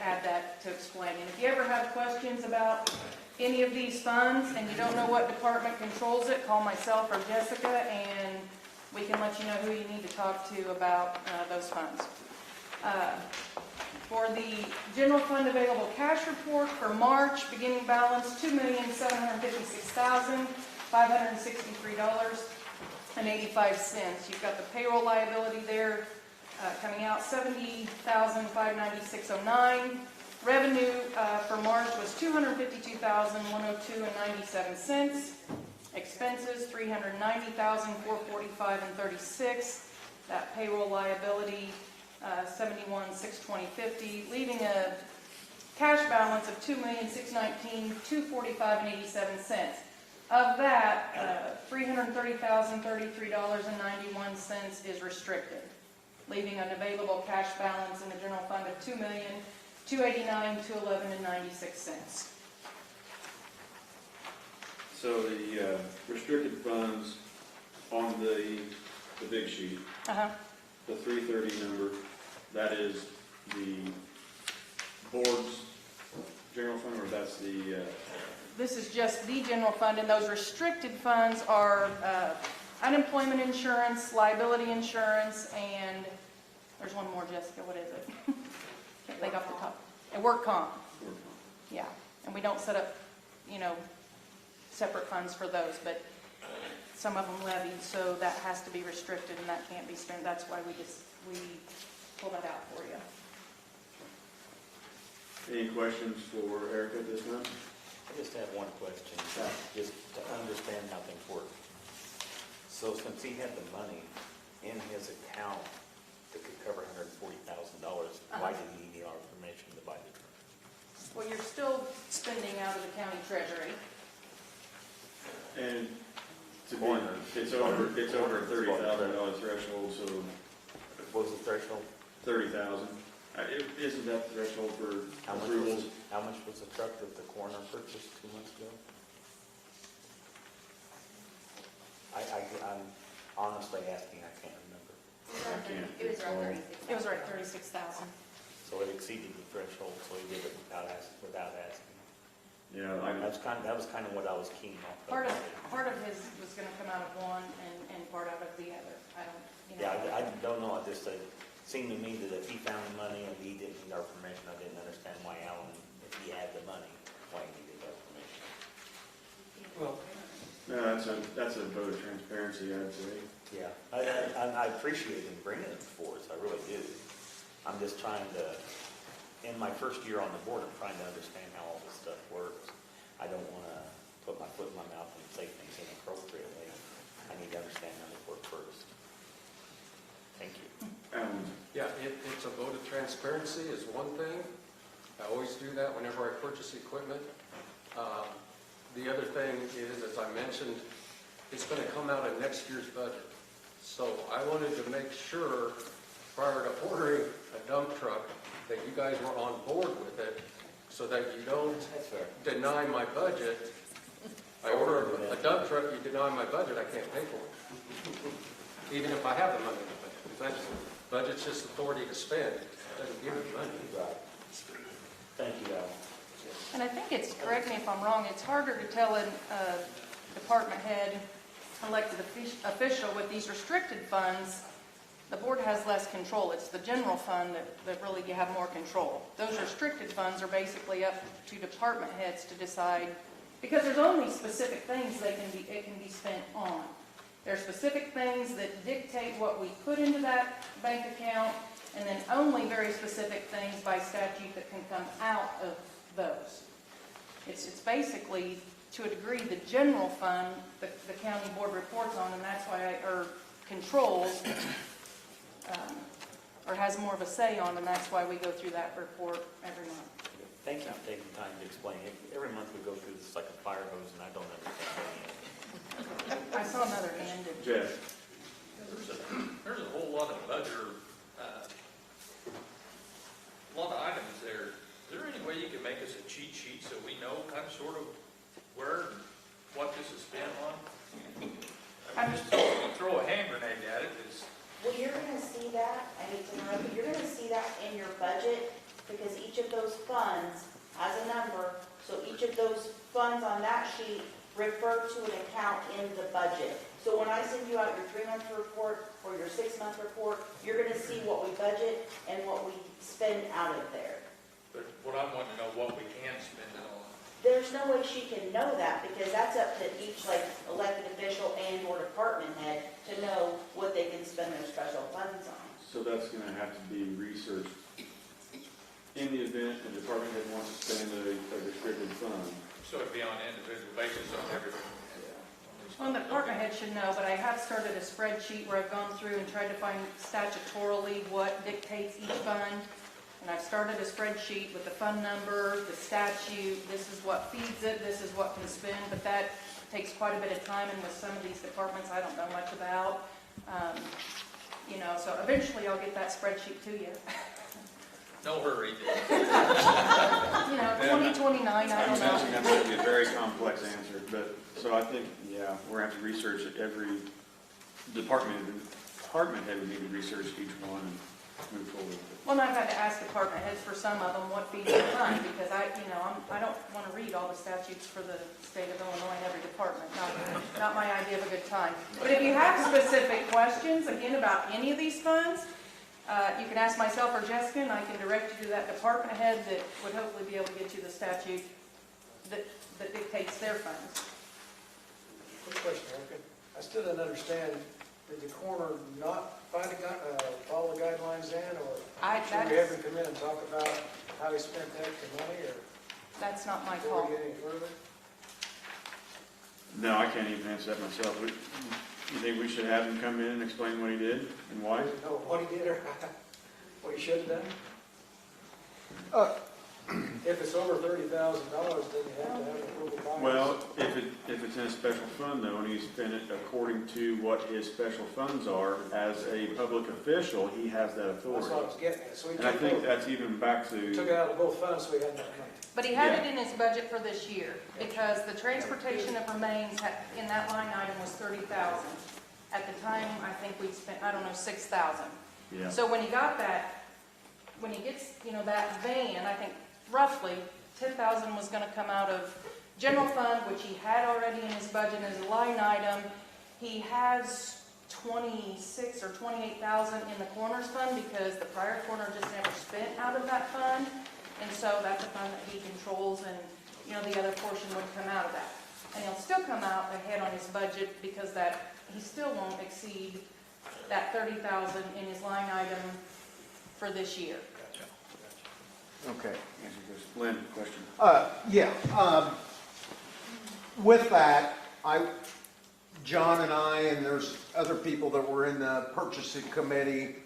add that to explain. And if you ever have questions about any of these funds and you don't know what department controls it, call myself or Jessica, and we can let you know who you need to talk to about those funds. For the general fund available cash report for March, beginning balance $2,756,563.85. You've got the payroll liability there coming out $70,596.09. Revenue for March was $252,102.97. Expenses $390,445.36. That payroll liability $71,620.50, leaving a cash balance of $2,619,245.87. Of that, $330,033.91 is restricted. leaving an available cash balance in the general fund of $2,289,211.96. So the restricted funds on the big sheet, the 330 number, that is the board's general fund, or that's the... This is just the general fund, and those restricted funds are unemployment insurance, liability insurance, and there's one more, Jessica, what is it? Can't think off the top. And work comp. Yeah, and we don't set up, separate funds for those, but some of them levied, so that has to be restricted and that can't be spent. That's why we pull that out for you. Any questions for Eric at this time? I just have one question, just to understand how things work. So since he had the money in his account that could cover $140,000, why did he need our permission to buy the truck? Well, you're still spending out of the county treasury. And to be, it's over a $30,000 threshold, so. What was the threshold? 30,000. Isn't that the threshold for approvals? How much was the truck that the coroner purchased 2 months ago? I'm honestly asking, I can't remember. It was right 36,000. So it exceeded the threshold, so he did it without asking. Yeah, that was kind of what I was keen on. Part of his was going to come out of one and part out of the other. I don't know. It seemed to me that if he found the money and he didn't need our permission, I didn't understand why Alan, if he had the money, why he needed our permission. Well, no, that's a vote of transparency, I'd say. Yeah, I appreciate him bringing it before us. I really do. I'm just trying to, in my first year on the board, I'm trying to understand how all this stuff works. I don't want to put my foot in my mouth and say things inappropriately. I need to understand how they work first. Thank you. Yeah, it's a vote of transparency is one thing. I always do that whenever I purchase equipment. The other thing is, as I mentioned, it's going to come out of next year's budget. So I wanted to make sure, prior to ordering a dump truck, that you guys were on board with it, so that you don't deny my budget. I order a dump truck, you deny my budget, I can't pay for it. Even if I have the money in the budget. Budget's just authority to spend. It doesn't give it money. Right. Thank you, Al. And I think it's, correct me if I'm wrong, it's harder to tell a department head, elected official with these restricted funds, the board has less control. It's the general fund that really you have more control. Those restricted funds are basically up to department heads to decide, because there's only specific things it can be spent on. There are specific things that dictate what we put into that bank account, and then only very specific things by statute that can come out of those. It's basically, to a degree, the general fund the county board reports on, and that's why controls or has more of a say on, and that's why we go through that report every month. Thank you for taking time to explain it. Every month we go through this like a fire hose, and I don't understand any of it. I saw another hand. Jeff. There's a whole lot of budget, a lot of items there. Is there any way you can make us a cheat sheet so we know kind of sort of where and what this is spent on? I mean, just throw a hand grenade at it. Well, you're going to see that, I hate to interrupt, but you're going to see that in your budget, because each of those funds has a number, so each of those funds on that sheet refer to an account in the budget. So when I send you out your 3-month report or your 6-month report, you're going to see what we budget and what we spend out of there. But what I want to know, what we can spend it on. There's no way she can know that, because that's up to each elected official and or department head to know what they can spend their special funds on. So that's going to have to be researched in the event the department head wants to spend a restricted fund. So it'd be on an individual basis on everything. Well, the department head should know, but I have started a spreadsheet where I've gone through and tried to find statutorily what dictates each fund. And I've started a spreadsheet with the fund number, the statute, this is what feeds it, this is what can spend, but that takes quite a bit of time, and with some of these departments I don't know much about. you know, so eventually I'll get that spreadsheet to you. No hurry. You know, 2029, I I'm don't sensing that's know. going to be a very complex answer, but, so I think, yeah, we're going to have to research it. Every department head would need to research each one and move forward with it. Well, and I've had to ask department heads for some of them what fees they fund, because I don't want to read all the statutes for the state of Illinois in every department. Not my idea of a good time. But if you have specific questions, again, about any of these funds, you can ask myself or Jessica, and I can direct you to that department head that would hopefully be able to get you the statute that dictates their funds. Quick question, Erica. I still didn't understand, did the coroner not follow the guidelines then, or should we have him come in and talk about how he spent the extra money, or? That's not my before call. we get any further? No, I can't even answer that myself. You think we should have him come in and explain what he did and why? No, what he did or what he should have done? If it's over $30,000, then you have to have an approval by. Well, if it's in a special fund though, and he spent it according to what his special funds are, as a public official, he has that authority. That's what I was getting at. So he And I took think both- that's even back to. took it out of both funds, so he had that money. But he had it in his budget for this year, because the transportation of remains in that line item was $30,000. At the time, I think we spent, I don't know, $6,000. Yeah. So when he got that, when he gets, you know, that van, I think roughly $10,000 was gonna come out of general fund, which he had already in his budget as a line item. He has 26 or 28,000 in the coroner's fund, because the prior coroner just never spent out of that fund. And so that's a fund that he controls, and, you know, the other portion would come out of that. And he'll still come out ahead on his budget, because that, he still won't exceed that $30,000 in his line item for this year. Okay. Lynn, question? Yeah. With that, John and I, and there's other people that were in the purchasing committee,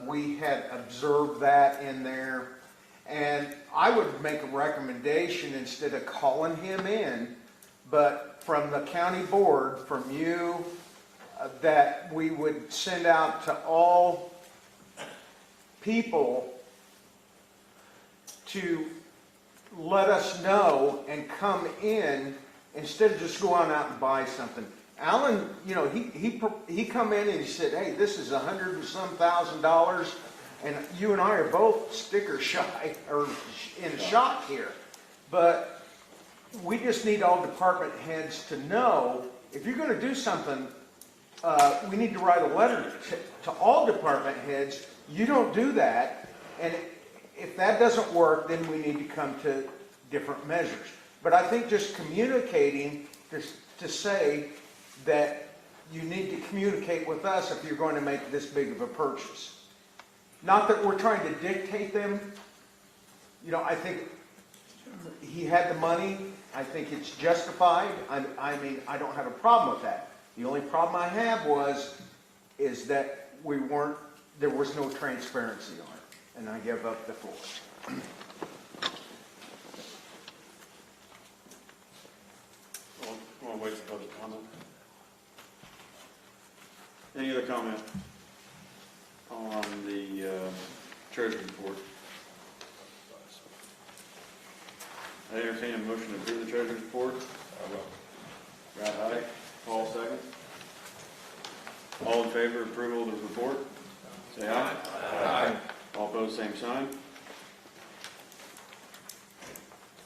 we had observed that in there. And I would make a recommendation, instead of calling him in, but from the county board, from you, that we would send out to all people to let us know and come in, instead of just going out and buy something. Alan, you know, he come in and he said, hey, this is $100 and some thousand, and you and I are both sticker shy, or in shock here. But we just need all department heads to know, if you're going to do something, we need to write a letter to all department heads. You don't do that, and if that doesn't work, then we need to come to different measures. But I think just communicating to say that you need to communicate with us if you're going to make this big of a purchase. Not that we're trying to dictate them. You know, I think he had the money. I think it's justified. I mean, I don't have a problem with that. The only problem I have is that there was no transparency on it. And I give up the floor. Want to wait for public comment? Any other comment on the treasurer's report? I entertain a motion to approve the treasurer's report. I will. Right, aye. Paul, second. All in favor of approval of the report? Say aye. Aye. All opposed, same sign.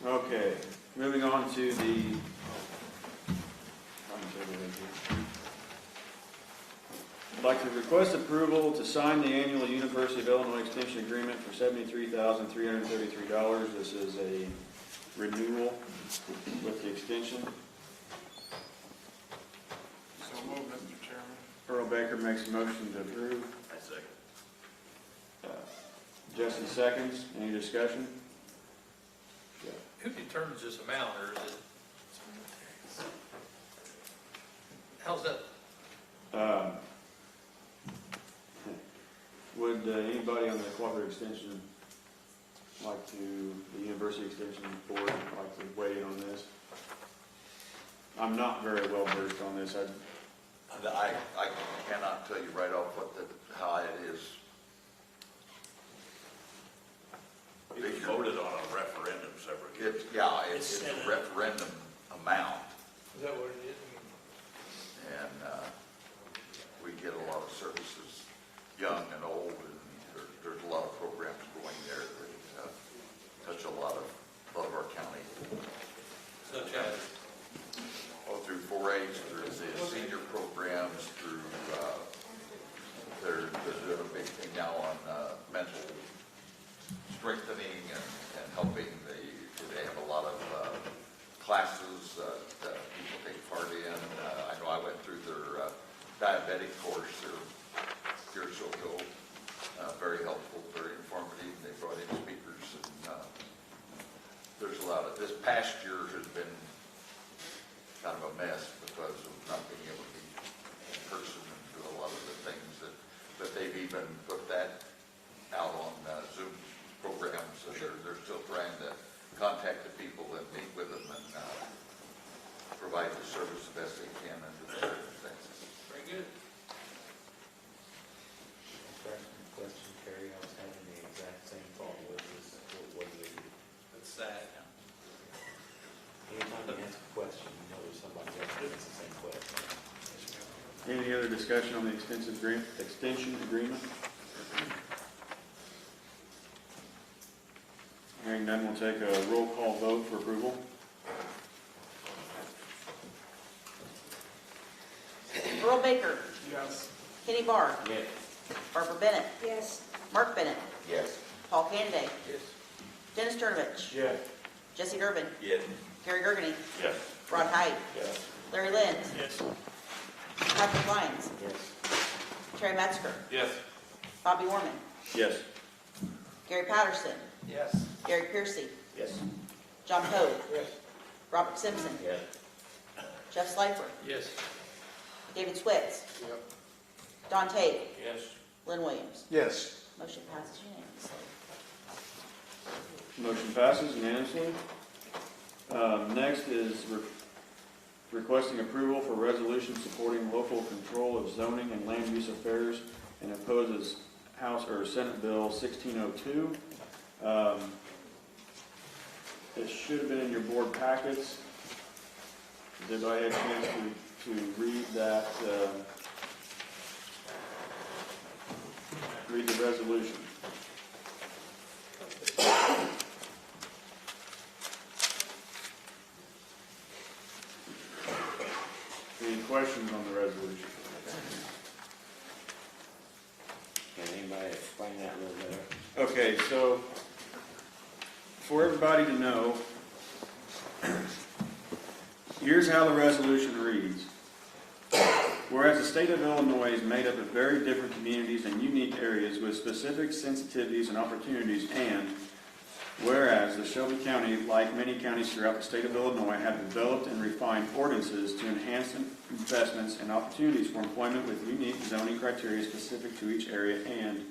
Okay, moving on to the I'd like to request approval to sign the annual University of Illinois Extension Agreement for $73,333. This is a renewal with the extension. So moved, Mr. Chairman. Earl Baker makes a motion to approve. I second. Justin seconds. Any discussion? Who determines this amount, or is it? How's that? Would anybody on the cooperative extension the University Extension Board like to weigh in on this? I'm not very well versed on this. I cannot tell you right off how it is. It was voted on a referendum several years. It's a referendum amount, Is that what it is? and we get a lot of services, young and old, and there's a lot of programs going there that touch a lot of our county. Such as? Through 4-H, through the senior programs, through, they're doing a big thing now on mental strengthening and helping. They have a lot of classes that people take part in. I know I went through their diabetic course a year or so ago. Very helpful, very informative. They brought in speakers, and there's a lot of, this past year has been kind of a mess because of not being able to be in person and do a lot of the things but they've even put that out on Zoom programs, so they're still trying to contact the people and meet with them and provide the service the best they can under the circumstances. Very good. Question, Terry, I was having the exact same thought with this, what do they do? That's sad. Anytime you ask a question, you know there's somebody else that asks the same question. Any other discussion on the extension agreement? Hearing none, we'll take a roll call vote for approval. Earl Baker. Yes. Kenny Barr. Yes. Barbara Bennett. Yes. Mark Bennett. Yes. Paul Canady. Yes. Dennis Turnovich. Yes. Jesse Durbin. Yes. Gary Gergany. Yes. Rod Height. Yes. Larry Lynn. Yes. Patrick Lyons. Yes. Terry Metzger. Yes. Bobby Warman. Yes. Gary Patterson. Yes. Gary Piercy. Yes. John Poe. Yes. Robert Simpson. Yes. Jeff Slifer. Yes. David Switz. Yep. Don Tate. Yes. Lynn Williams. Yes. Motion passes unanimously. Motion passes unanimously. Next is requesting approval for resolution supporting local control of zoning and land use affairs and opposes House or Senate Bill 1602. It should have been in your board packets. Did I have a chance to read that, read the resolution? Any questions on the resolution? Can anybody explain that a little better? Okay, so for everybody to know, here's how the resolution reads. Whereas the state of Illinois is made up of very different communities and unique areas with specific sensitivities and opportunities, and whereas the Shelby County, like many counties throughout the state of Illinois, have developed and refined ordinances to enhance investments and opportunities for employment with unique zoning criteria specific to each area, and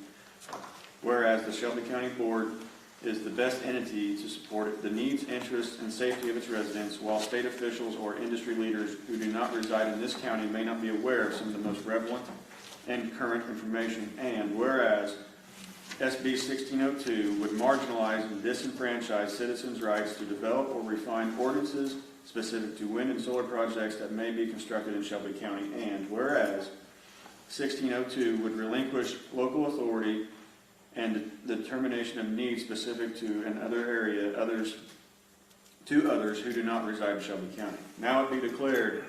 whereas the Shelby County Board is the best entity to support the needs, interests, and safety of its residents, while state officials or industry leaders who do not reside in this county may not be aware of some of the most relevant and current information, and whereas SB 1602 would marginalize and disenfranchise citizens' rights to develop or refine ordinances specific to wind and solar projects that may be constructed in Shelby County, and whereas 1602 would relinquish local authority and the determination of needs specific to an other area, others who do not reside in Shelby County. Now it be declared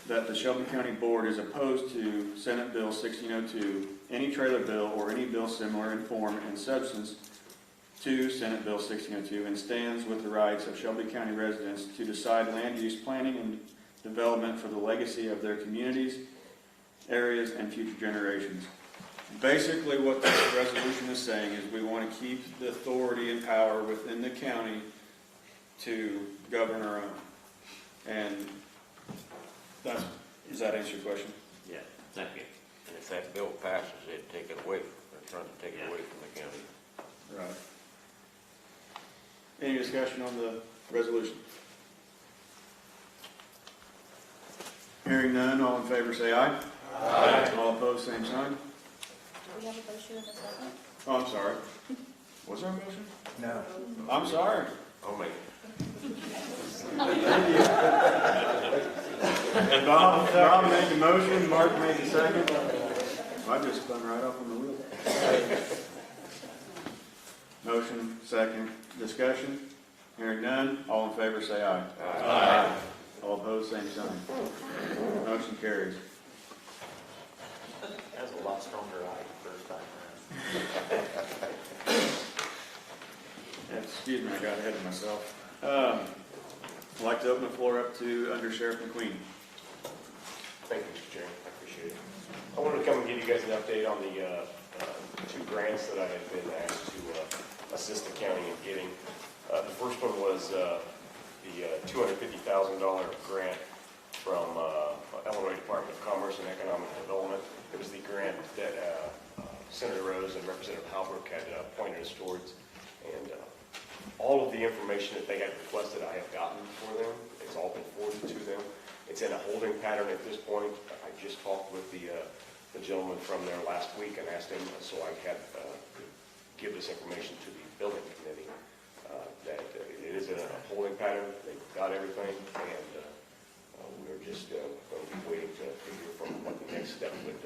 that the Shelby County Board is opposed to Senate Bill 1602, any trailer bill or any bill similar in form and substance to Senate Bill 1602, and stands with the rights of Shelby County residents to decide land use planning and development for the legacy of their communities, areas, and future generations. Basically what this resolution is saying is we want to keep the authority and power within the county to govern our own. And does that answer your question? Yeah, thank you. And if that bill passes, it'd take it away, they're trying to take it away from the county. Right. Any discussion on the resolution? Hearing none, all in favor say aye. Aye. All opposed, same sign. Do we have a motion in a second? Oh, I'm sorry. Was there a motion? No. I'm sorry. I'll make it. And Bob made the motion, Mark made the second. I just spun right off on the wheel. Motion, second, discussion. Hearing none, all in favor say aye. Aye. All opposed, same sign. Motion carries. That was a lot stronger eye the first time around. Excuse me, I got ahead of myself. I'd like to open the floor up to Under Sheriff McQueen. Thank you, Mr. Chairman. I appreciate it. I wanted to come and give you guys an update on the two grants that I had been asked to assist the county in getting. The first one was the $250,000 grant from Illinois Department of Commerce and Economic Development. It was the grant that Senator Rose and Representative Halbrook had pointed us towards. And all of the information that they had requested, I have gotten for them. It's all been forwarded to them. It's in a holding pattern at this point. I just talked with the gentleman from there last week and asked him, so I had give this information to the building committee, that it is in a holding pattern. They've got everything, and we're just going to be waiting to hear from what the next step would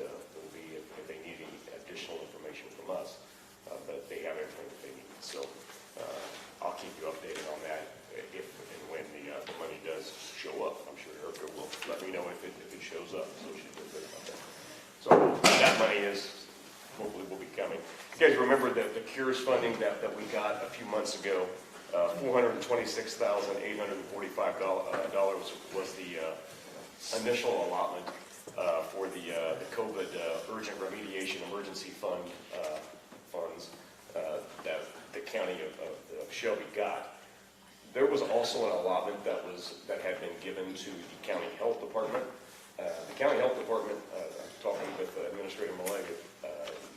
be if they need any additional information from us. But they have everything that they need. So I'll keep you updated on that if and when the money does show up. I'm sure Erica will let me know if it shows up. So she's been good about that. So that money is hopefully will be coming. You guys remember the CURES funding that we got a few months ago? $426,845 was the initial allotment for the COVID Urgent Remediation Emergency Fund funds that the county of Shelby got. There was also an allotment that had been given to the county health department. The county health department, talking with Administrator Malega,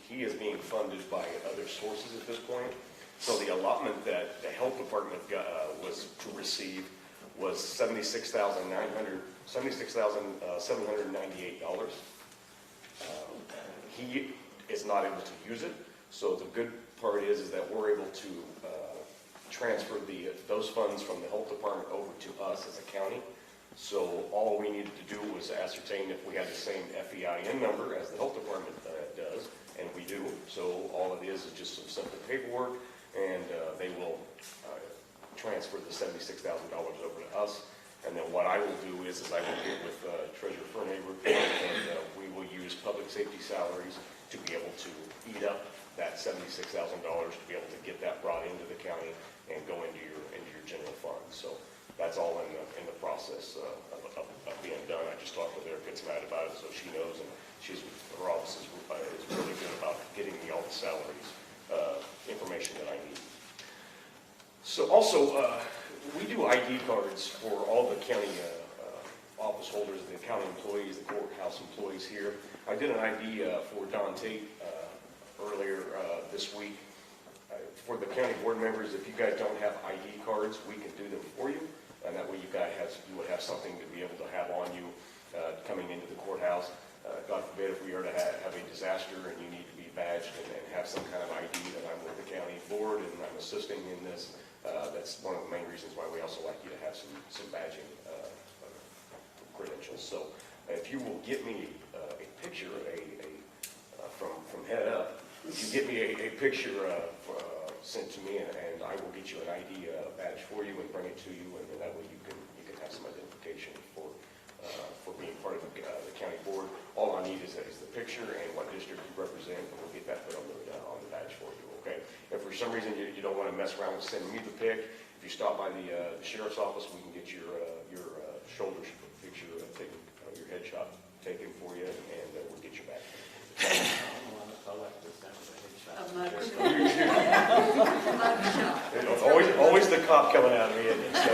he is being funded by other sources at this point. So the allotment that the health department was to receive was $76,798. He is not able to use it. So the good part is that we're able to transfer those funds from the health department over to us as a county. So all we needed to do was ascertain if we had the same FEIN number as the health department does, and we do. So all it is just some simple paperwork, and they will transfer the $76,000 over to us. And then what I will do is I will get with Treasurer Fernhaber, and we will use public safety salaries to be able to eat up that $76,000 to be able to get that brought into the county and go into your general fund. So that's all in the process of being done. I just talked with Erica tonight about it, so she knows, and her office is really good about getting me all the salaries information that I need. So also, we do ID cards for all the county office holders, the county employees, the courthouse employees here. I did an ID for Don Tate earlier this week. For the county board members, if you guys don't have ID cards, we can do them for you. And that way you would have something to be able to have on you coming into the courthouse. God forbid if we are to have a disaster and you need to be badged and have some kind of ID that I'm with the county board and I'm assisting in this. That's one of the main reasons why we also like you to have some badging credentials. So if you will get me a picture from head up, if you get me a picture sent to me, and I will get you an ID badge for you and bring it to you, and that way you can have some identification for being part of the county board. All I need is the picture and what district you represent, and we'll get that put on the badge for you. Okay. If for some reason you don't want to mess around with sending me the pic, if you stop by the sheriff's office, we can get your shoulder picture taken, your headshot taken for you, and we'll get you back. Always the cop coming out of me. So,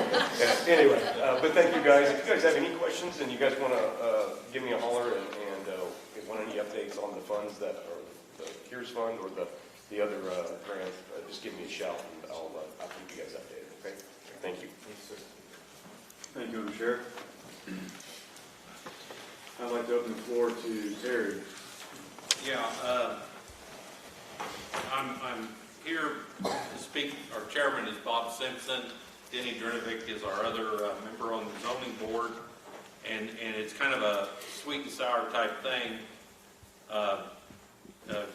anyway, but thank you guys. If you guys have any questions and you guys want to give me a holler and want any updates on the funds that are the CURES fund or the other grant, just give me a shout and I'll keep you guys updated. Okay? Thank you. Thank you, Mr. Sheriff. like to open the floor to Terry. Yeah, I'm here to speak. Our chairman is Bob Simpson. Denny Drinovic is our other member on the zoning board. And it's kind of a sweet and sour type thing.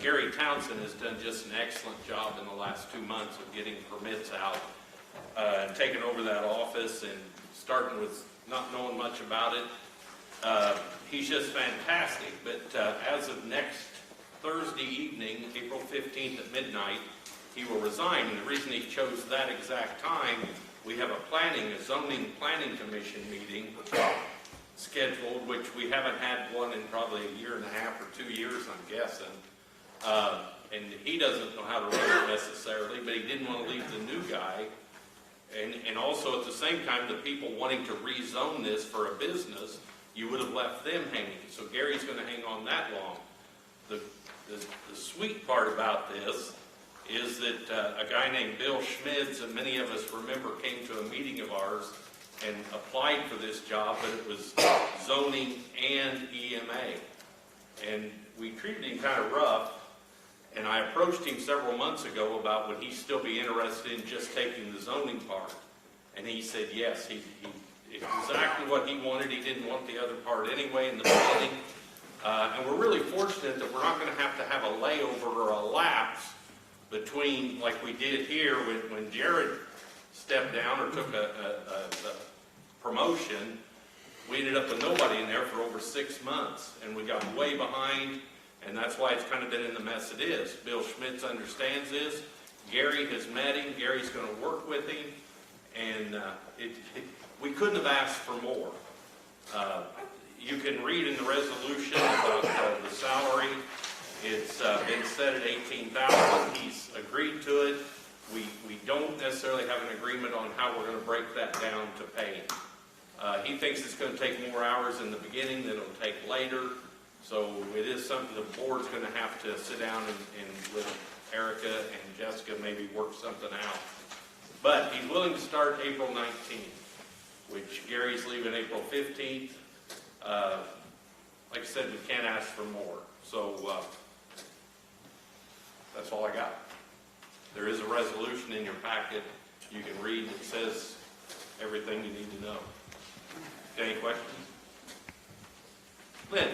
Gary Townsend has done just an excellent job in the last 2 months of getting permits out and taking over that office and starting with not knowing much about it. He's just fantastic, but as of next Thursday evening, April 15th at midnight, he will resign. And the reason he chose that exact time, we have a zoning planning commission meeting scheduled, which we haven't had one in probably a year and a half or 2 years, I'm guessing. And he doesn't know how to run it necessarily, but he didn't want to leave the new guy. And also at the same time, the people wanting to rezone this for a business, you would have left them hanging. So Gary's going to hang on that long. The sweet part about this is that a guy named Bill Schmitz, and many of us remember, came to a meeting of ours and applied for this job, but it was zoning and EMA. And we treated him kind of rough, and I approached him several months ago about would he still be interested in just taking the zoning part. And he said yes, it's exactly what he wanted. He didn't want the other part anyway in the beginning. And we're really fortunate that we're not going to have a layover or a lapse between, like we did here when Jared stepped down or took a promotion. We ended up with nobody in there for over 6 months, and we got way behind, and that's why it's kind of been in the mess it is. Bill Schmitz understands this. Gary has met him. Gary's going to work with him, and we couldn't have asked for more. You can read in the resolution about the salary. It's been set at $18,000. He's agreed to it. We don't necessarily have an agreement on how we're going to break that down to pay him. He thinks it's going to take more hours in the beginning than it'll take later. So it is something the board's going to have to sit down and with Erica and Jessica maybe work something out. But he's willing to start April 19th, which Gary's leaving April 15th. Like I said, we can't ask for more. So that's all I got. There is a resolution in your packet you can read that says everything you need to know. Any questions? Lynn?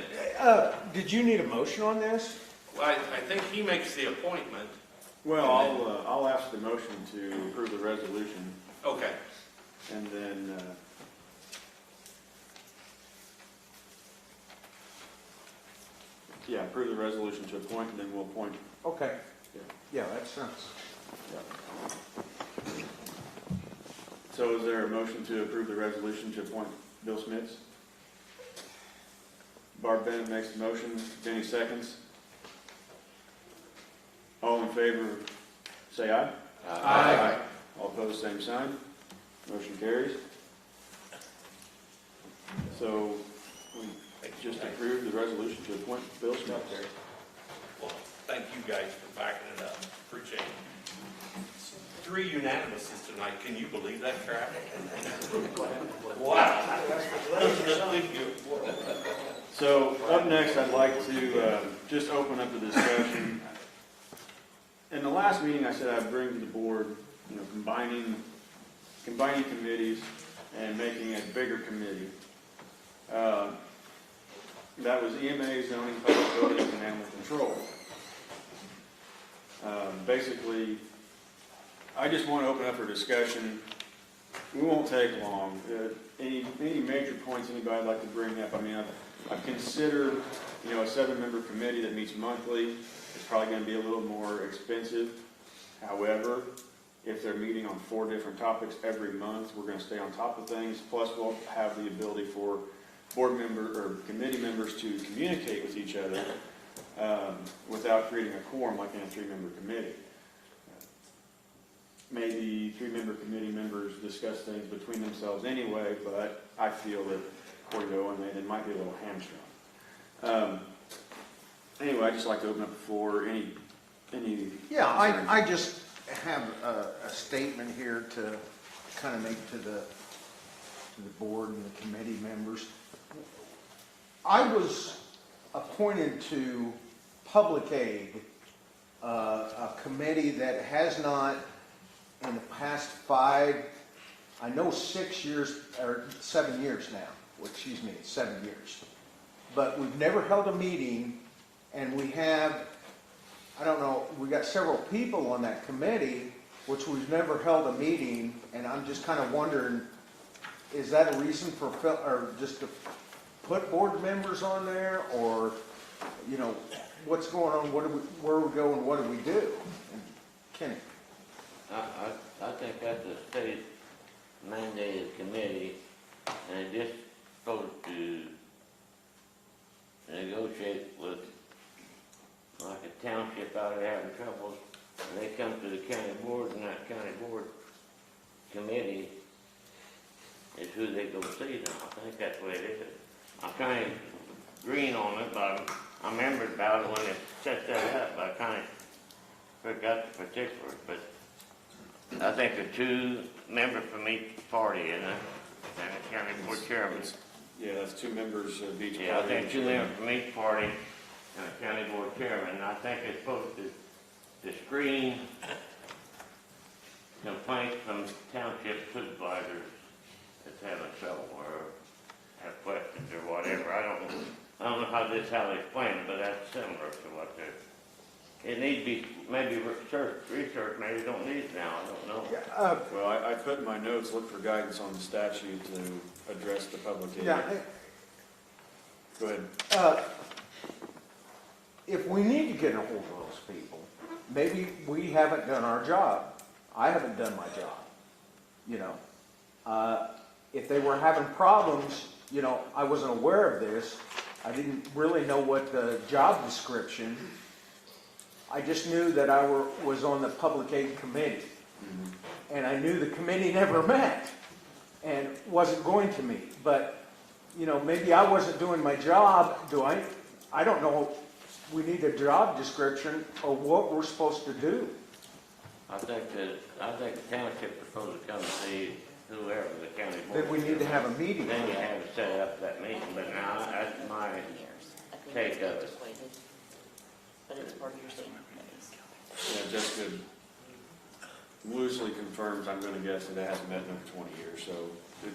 Did you need a motion on this? Well, I think he makes the appointment. Well, I'll ask the motion to approve the resolution. Okay. And then, approve the resolution to appoint, and then we'll appoint. Okay. Yeah, that sounds. Yeah. So is there a motion to approve the resolution to appoint Bill Schmitz? Barb Bennett makes the motion. Denny seconds. All in favor, say aye. Aye. All opposed, same sign. Motion carries. So we just approved the resolution to appoint Bill Schmitz. Well, thank you guys for backing it up. Appreciate it. 3 unanimouses tonight. Can you believe that crap? Wow. So up next, I'd like to just open up the discussion. In the last meeting, I said I'd bring to the board, combining committees and making a bigger committee. That was EMA, zoning, public buildings, and animal control. Basically, I just want to open up for discussion. We won't take long. Any major points anybody would like to bring up? I mean, I've considered, a 7-member committee that meets monthly. It's probably going to be a little more expensive. However, if they're meeting on 4 different topics every month, we're going to stay on top of things. Plus, we'll have the ability for board members or committee members to communicate with each other without creating a quorum like in a 3-member committee. Maybe 3-member committee members discuss things between themselves anyway, but I feel that, according to Owen, they might be a little hamstrung. Anyway, I'd just like to open up the floor. Any Yeah, I just have a statement here to kind of make to the board and the committee members. I was appointed to public aid, a committee that has not, in the past 6 years, or 7 years now, excuse me, 7 years. But we've never held a meeting, and we have, I don't know, we got several people on that committee, which we've never held a meeting, and I'm just kind of wondering, is that a reason for, or just to put board members on there, or, you know, what's going on, where we go, and what do we do? And Kenny? I think that's a state mandated committee, and it's just supposed to negotiate with, like a township out there having troubles, and they come to the county board, and that county board committee is who they go see now. I think that's the way it is. I'm kind of green on it, but I remembered about it when they set that up. I kind of forgot the particulars, but I think the 2 members from each party, and the county board chairman. Yeah, that's 2 members of each party. Yeah, I think 2 members from each party and the county board chairman. I think it's supposed to screen complaints from township supervisors that's having trouble or have questions or whatever. I don't know how they explain it, but that's similar to what they're. It needs to be maybe research, maybe don't need it now, I don't know. Well, I put in my notes, look for guidance on the statute to address the public aid. Yeah. Go ahead. If we need to get a hold of those people, maybe we haven't done our job. I haven't done my job, you know. If they were having problems, you know, I wasn't aware of this. I didn't really know what the job description. I just knew that I was on the public aid committee. And I knew the committee never met and wasn't going to meet. But, you know, maybe I wasn't doing my job. I don't know. We need a job description or what we're supposed to do. I think the township is supposed to come see whoever the county board. Then we need to have a meeting. Then you have to set up that meeting, but now that's my take of it. But it's part of your standing committees. Yeah, Jessica loosely confirms, I'm going to guess, that it hasn't met in over 20 years, so it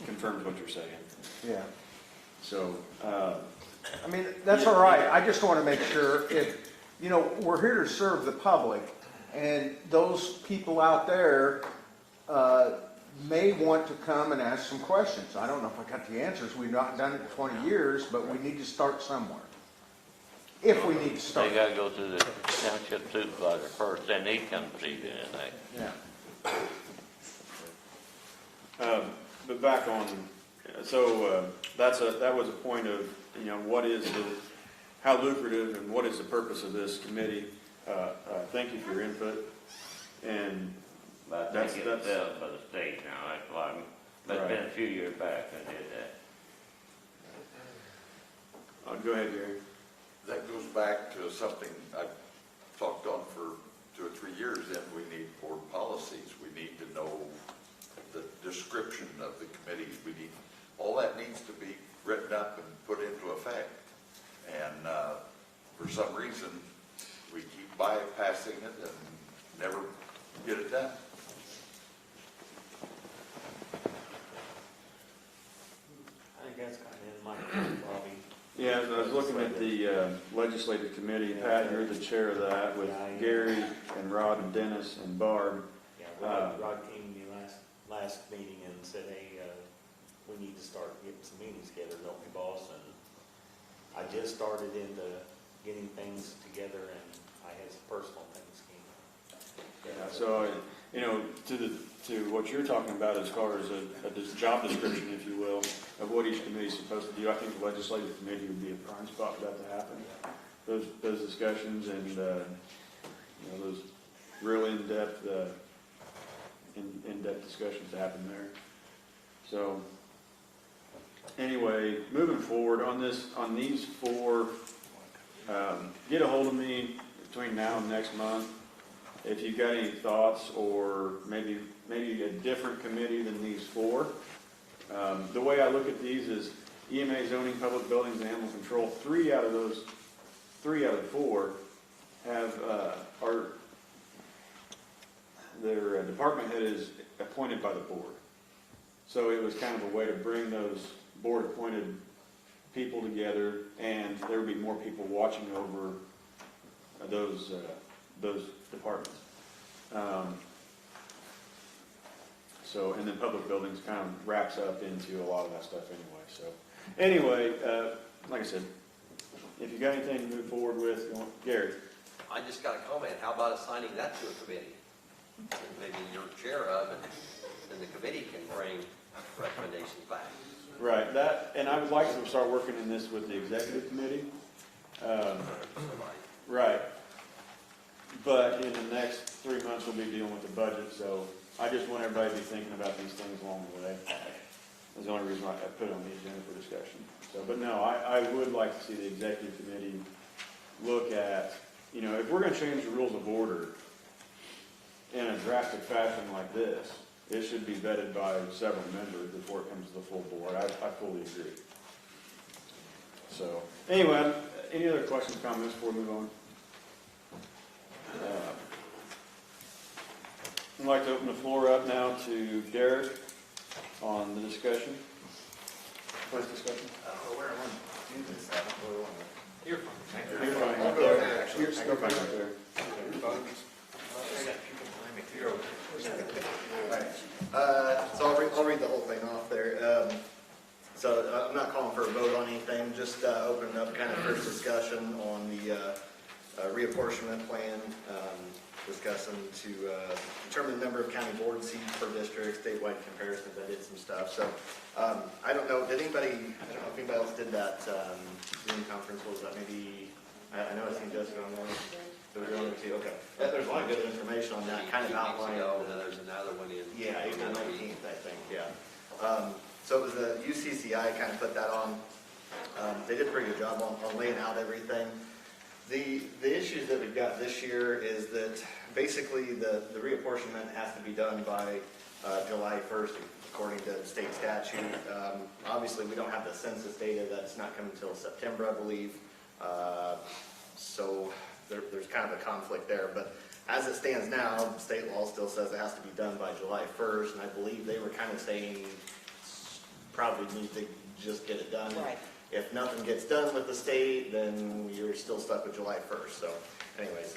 confirms what you're saying. Yeah. So, I mean, that's all right. I just want to make sure if, you know, we're here to serve the public, and those people out there may want to come and ask some questions. I don't know if I got the answers. We've not done it in 20 years, but we need to start somewhere. If we need to start. They gotta go through the township supervisor first, then he comes see you, anything. Yeah. But back on, so that was a point of, you know, how lucrative and what is the purpose of this committee. Thank you for your input. And But I think it's set up by the state now, that's why, that's been a few years back I did that. Go ahead, Gary. That goes back to something I've talked on for 2 or 3 years, and we need board policies. We need to know the description of the committees. All that needs to be written up and put into effect. And for some reason, we keep bypassing it and never get it done. I think that's kind of in my, Bobby. Yeah, I was looking at the legislative committee. Pat, you're the chair of that with Gary and Rod and Dennis and Barb. Yeah, Rod came to me last meeting and said, hey, we need to start getting some meetings together, don't we, boss? And I just started into getting things together, and I had some personal things came up. Yeah, so, you know, to what you're talking about as far as a job description, if you will, of what each committee is supposed to do, I think the legislative committee would be a prime spot for that to happen. Those discussions and, you know, those real in-depth discussions to happen there. So, anyway, moving forward on these 4, get a hold of me between now and next month. If you've got any thoughts, or maybe a different committee than these 4. The way I look at these is, EMA, zoning, public buildings, and animal control. 3 out of the 4 have, their department head is appointed by the board. So it was kind of a way to bring those board-appointed people together, and there would be more people watching over those departments. So, and then public buildings kind of wraps up into a lot of that stuff anyway. So, anyway, like I said, if you got anything to move forward with, Gary. I just got a comment. How about assigning that to a committee? Maybe you're chair of, and then the committee can bring recommendations back. Right, that, and I would like to start working in this with the executive committee. Right. But in the next 3 months, we'll be dealing with the budget, so I just want everybody to be thinking about these things along the way. That's the only reason why I put it on the agenda for discussion. So, but no, I would like to see the executive committee look at, you know, if we're going to change the rules of order in a drastic fashion like this, it should be vetted by several members before it comes to the full board. I fully agree. So, anyway, any other questions, comments before we move on? I'd like to open the floor up now to Derek on the discussion. First discussion. Where I want to do this, I don't really want to. You're fine. You're fine. I'll go over there, actually. You're fine right there. So I'll read the whole thing off there. So I'm not calling for a vote on anything, just opening up kind of first discussion on the reapportionment plan, discussing to determine the number of county board seats per district, statewide comparisons. I did some stuff. So I don't know, did anybody, I don't know if anybody else did that Zoom conference. Was that maybe, I know I've seen Jessica on there. So we're going to, okay. There's a lot of good information on that, kind of outlining. There's another one in. Yeah, April 19th, I think, yeah. So it was the UCCI kind of put that on. They did a pretty good job on laying out everything. The issues that we've got this year is that basically the reapportionment has to be done by July 1st, according to state statute. Obviously, we don't have the census data. That's not coming until September, I believe. So there's kind of a conflict there. But as it stands now, state law still says it has to be done by July 1st, and I believe they were kind of saying probably need to just get it done. Right. If nothing gets done with the state, then you're still stuck with July 1st. So anyways,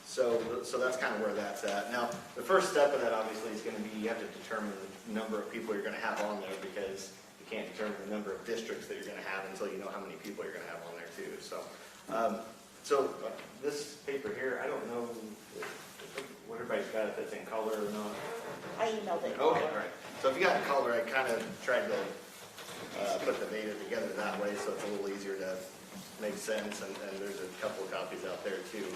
so that's kind of where that's at. Now, the first step of that obviously is going to be you have to determine the number of people you're going to have on there, because you can't determine the number of districts that you're going to have until you know how many people you're going to have on there too. So, this paper here, I don't know what everybody's got, if it's in color or not. I emailed it. Okay, all right. So if you got in color, I kind of tried to put the data together that way so it's a little easier to make sense, and there's a couple of copies out there too.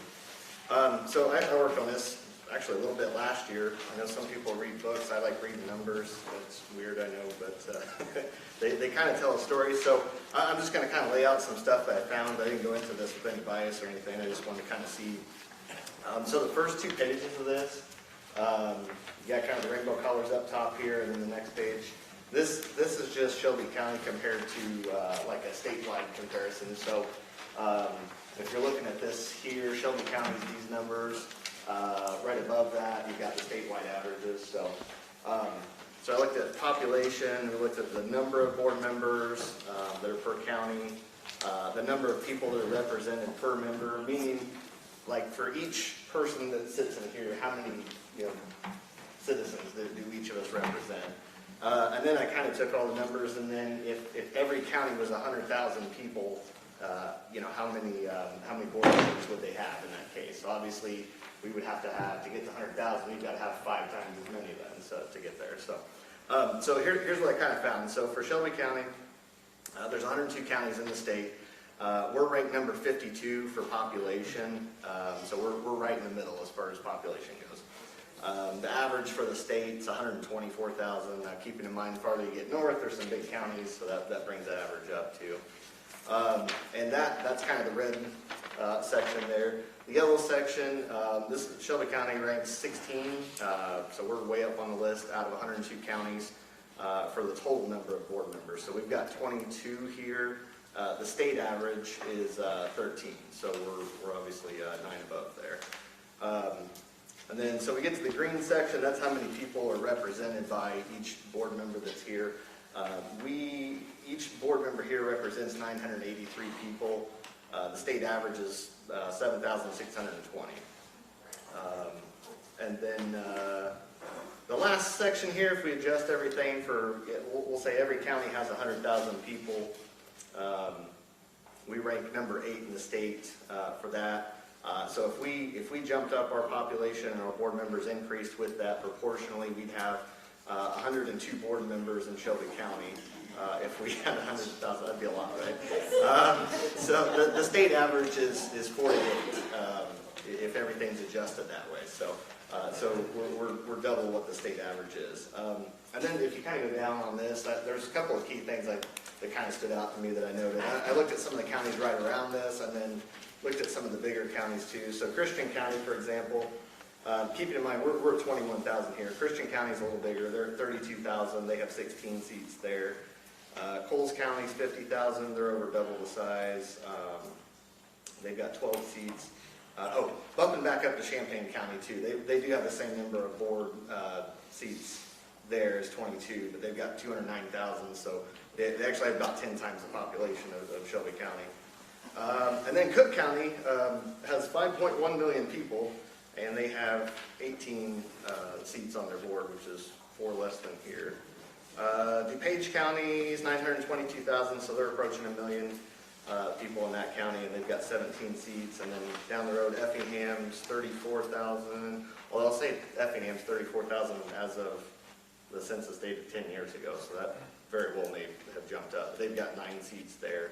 So I worked on this actually a little bit last year. I know some people read books. I like reading numbers. That's weird, I know, but they kind of tell a story. So I'm just going to kind of lay out some stuff that I found. I didn't go into this with any bias or anything. I just wanted to kind of see. So the first 2 pages of this, you got kind of the rainbow colors up top here, and then the next page. This is just Shelby County compared to like a statewide comparison. So if you're looking at this here, Shelby County's these numbers. Right above that, you've got the statewide averages. So I looked at population, we looked at the number of board members that are per county, the number of people that are represented per member, meaning like for each person that sits in here, how many citizens do each of us represent? And then I kind of took all the numbers, and then if every county was 100,000 people, how many board members would they have in that case? So obviously, we would have to get to 100,000, we've got to have 5 times as many then to get there. So here's what I kind of found. So for Shelby County, there's 102 counties in the state. We're ranked number 52 for population, so we're right in the middle as far as population goes. The average for the state is 124,000. Now, keeping in mind, the farther you get north, there's some big counties, so that brings that average up too. And that's kind of the red section there. The yellow section, this Shelby County ranks 16, so we're way up on the list out of 102 counties. for the total number of board members. So we've got 22 here. The state average is 13, so we're obviously 9 above there. And then, so we get to the green section, that's how many people are represented by each board member that's here. Each board member here represents 983 people. The state average is 7,620. And then the last section here, if we adjust everything for, we'll say every county has 100,000 people. We rank number 8 in the state for that. So if we jumped up our population and our board members increased with that proportionally, we'd have 102 board members in Shelby County. If we had 100,000, that'd be a lot, right? So the state average is 48 if everything's adjusted that way. So we're double what the state average is. And then if you kind of go down on this, there's a couple of key things that kind of stood out to me that I noted. I looked at some of the counties right around this, and then looked at some of the bigger counties too. So Christian County, for example, keeping in mind we're 21,000 here. Christian County is a little bigger. They're 32,000. They have 16 seats there. Coles County is 50,000. They're over double the size. They've got 12 seats. Bumping back up to Champaign County too. They do have the same number of board seats there as 22, but they've got 209,000. So they actually have about 10 times the population of Shelby County. And then Cook County has 5.1 million people, and they have 18 seats on their board, which is 4 less than here. DuPage County is 922,000, so they're approaching 1 million people in that county, and they've got 17 seats. And then down the road, Effingham's 34,000. Well, I'll say Effingham's 34,000 as of the census data 10 years ago, so that very well may have jumped up. They've got 9 seats there.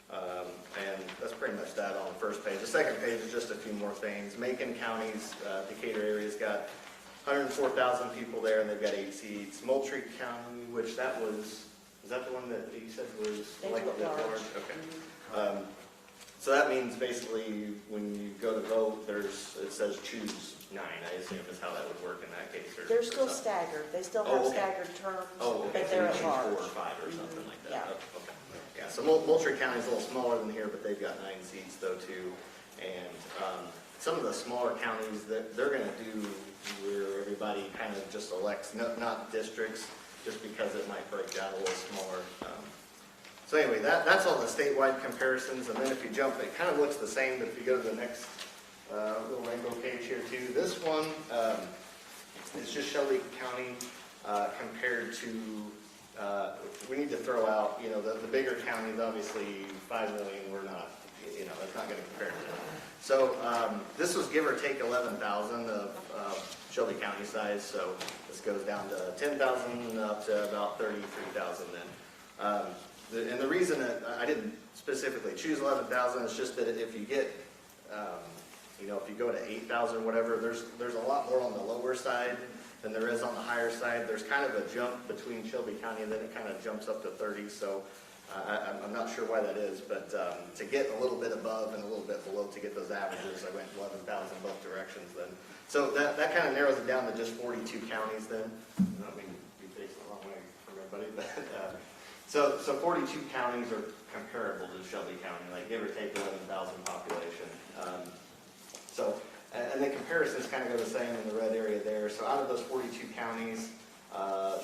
And that's pretty much that on the first page. The second page is just a few more things. Macon County's Decatur area's got 104,000 people there, and they've got 8 seats. Moultrie County, which is that the one that you said was elected at large? Okay. So that means basically when you go to vote, it says choose 9, I assume is how that would work in that case. They're still staggered. They still have staggered terms, but they're at large. 4 or 5 or something like that. Yeah. Okay. Yeah, so Moultrie County is a little smaller than here, but they've got 9 seats though too. And some of the smaller counties, they're going to do where everybody kind of just elects, not districts, just because it might break down a little smaller. So anyway, that's all the statewide comparisons. And then if you jump, it kind of looks the same, but if you go to the next little rainbow page here too, this one is just Shelby County compared to, we need to throw out, the bigger counties, obviously 5 million, we're not, that's not going to compare to that. So this was give or take 11,000 of Shelby County size, so this goes down to 10,000 up to about 33,000 then. And the reason that I didn't specifically choose 11,000 is just that if you get, if you go to 8,000 or whatever, there's a lot more on the lower side than there is on the higher side. There's kind of a jump between Shelby County, and then it kind of jumps up to 30. So I'm not sure why that is, but to get a little bit above and a little bit below to get those averages, I went 11,000 both directions then. So that kind of narrows it down to just 42 counties then. I mean, we face it the wrong way for everybody, but so 42 counties are comparable to Shelby County, like give or take 11,000 population. And the comparisons kind of go the same in the red area there. So out of those 42 counties,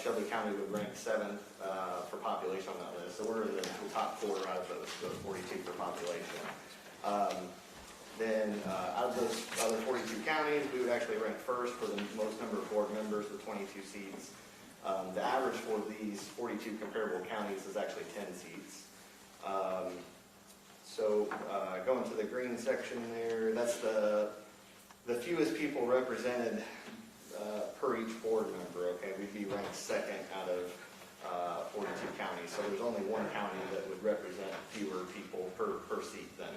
Shelby County would rank 7th for population on that list. So we're in the top quarter out of those 42 for population. Then out of those other 42 counties, we would actually rank first for the most number of board members with 22 seats. The average for these 42 comparable counties is actually 10 seats. So going to the green section there, that's the fewest people represented per each board member. Okay, we'd be ranked 2nd out of 42 counties. So there's only one county that would represent fewer people per seat than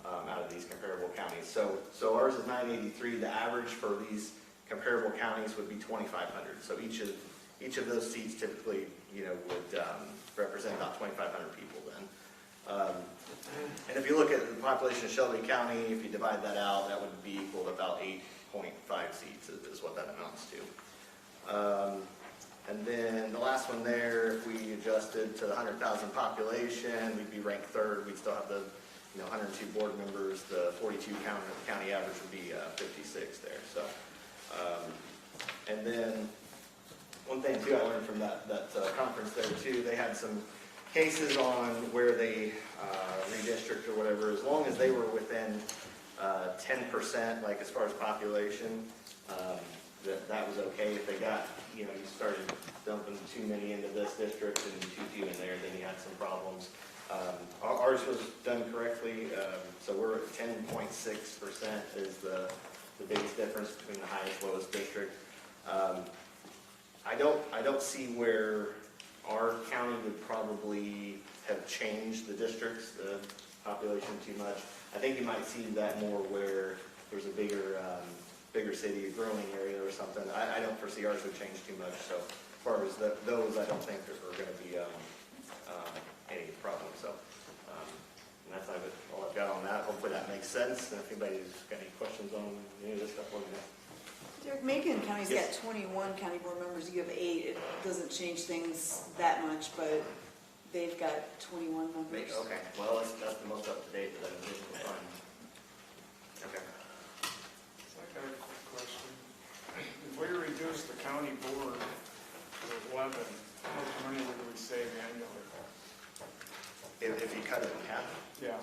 out of these comparable counties. So ours is 983. The average for these comparable counties would be 2,500. So each of those seats typically, would represent about 2,500 people then. And if you look at the population of Shelby County, if you divide that out, that would be equal to about 8.5 seats is what that amounts to. And then the last one there, if we adjusted to the 100,000 population, we'd be ranked third. We'd still have the 102 board members. The 42 county average would be 56 there. So, and then one thing too, I learned from that conference there too. They had some cases on where they redistrict or whatever. As long as they were within 10%, like as far as population, that was okay. If they got, you started dumping too many into this district and too few in there, then you had some problems. Ours was done correctly, so we're at 10.6% is the biggest difference between the highest and lowest district. I don't see where our county would probably have changed the districts, the population too much. I think you might see that more where there's a bigger city, a growing area or something. I don't foresee ours would change too much. So as far as those, I don't think there are going to be any problem. So and that's all I've got on that. Hopefully that makes sense. And if anybody's got any questions on any of this stuff, let me know. Derek, Macon County's Yes. got 21 county board members. You have 8. It doesn't change things that much, but they've got 21 members. Okay. Well, that's the most up to date that I've been able to find. Okay. So I got a quick question. If we reduce the county board to 11, how much money would we save annually? If you cut it in half? Yeah.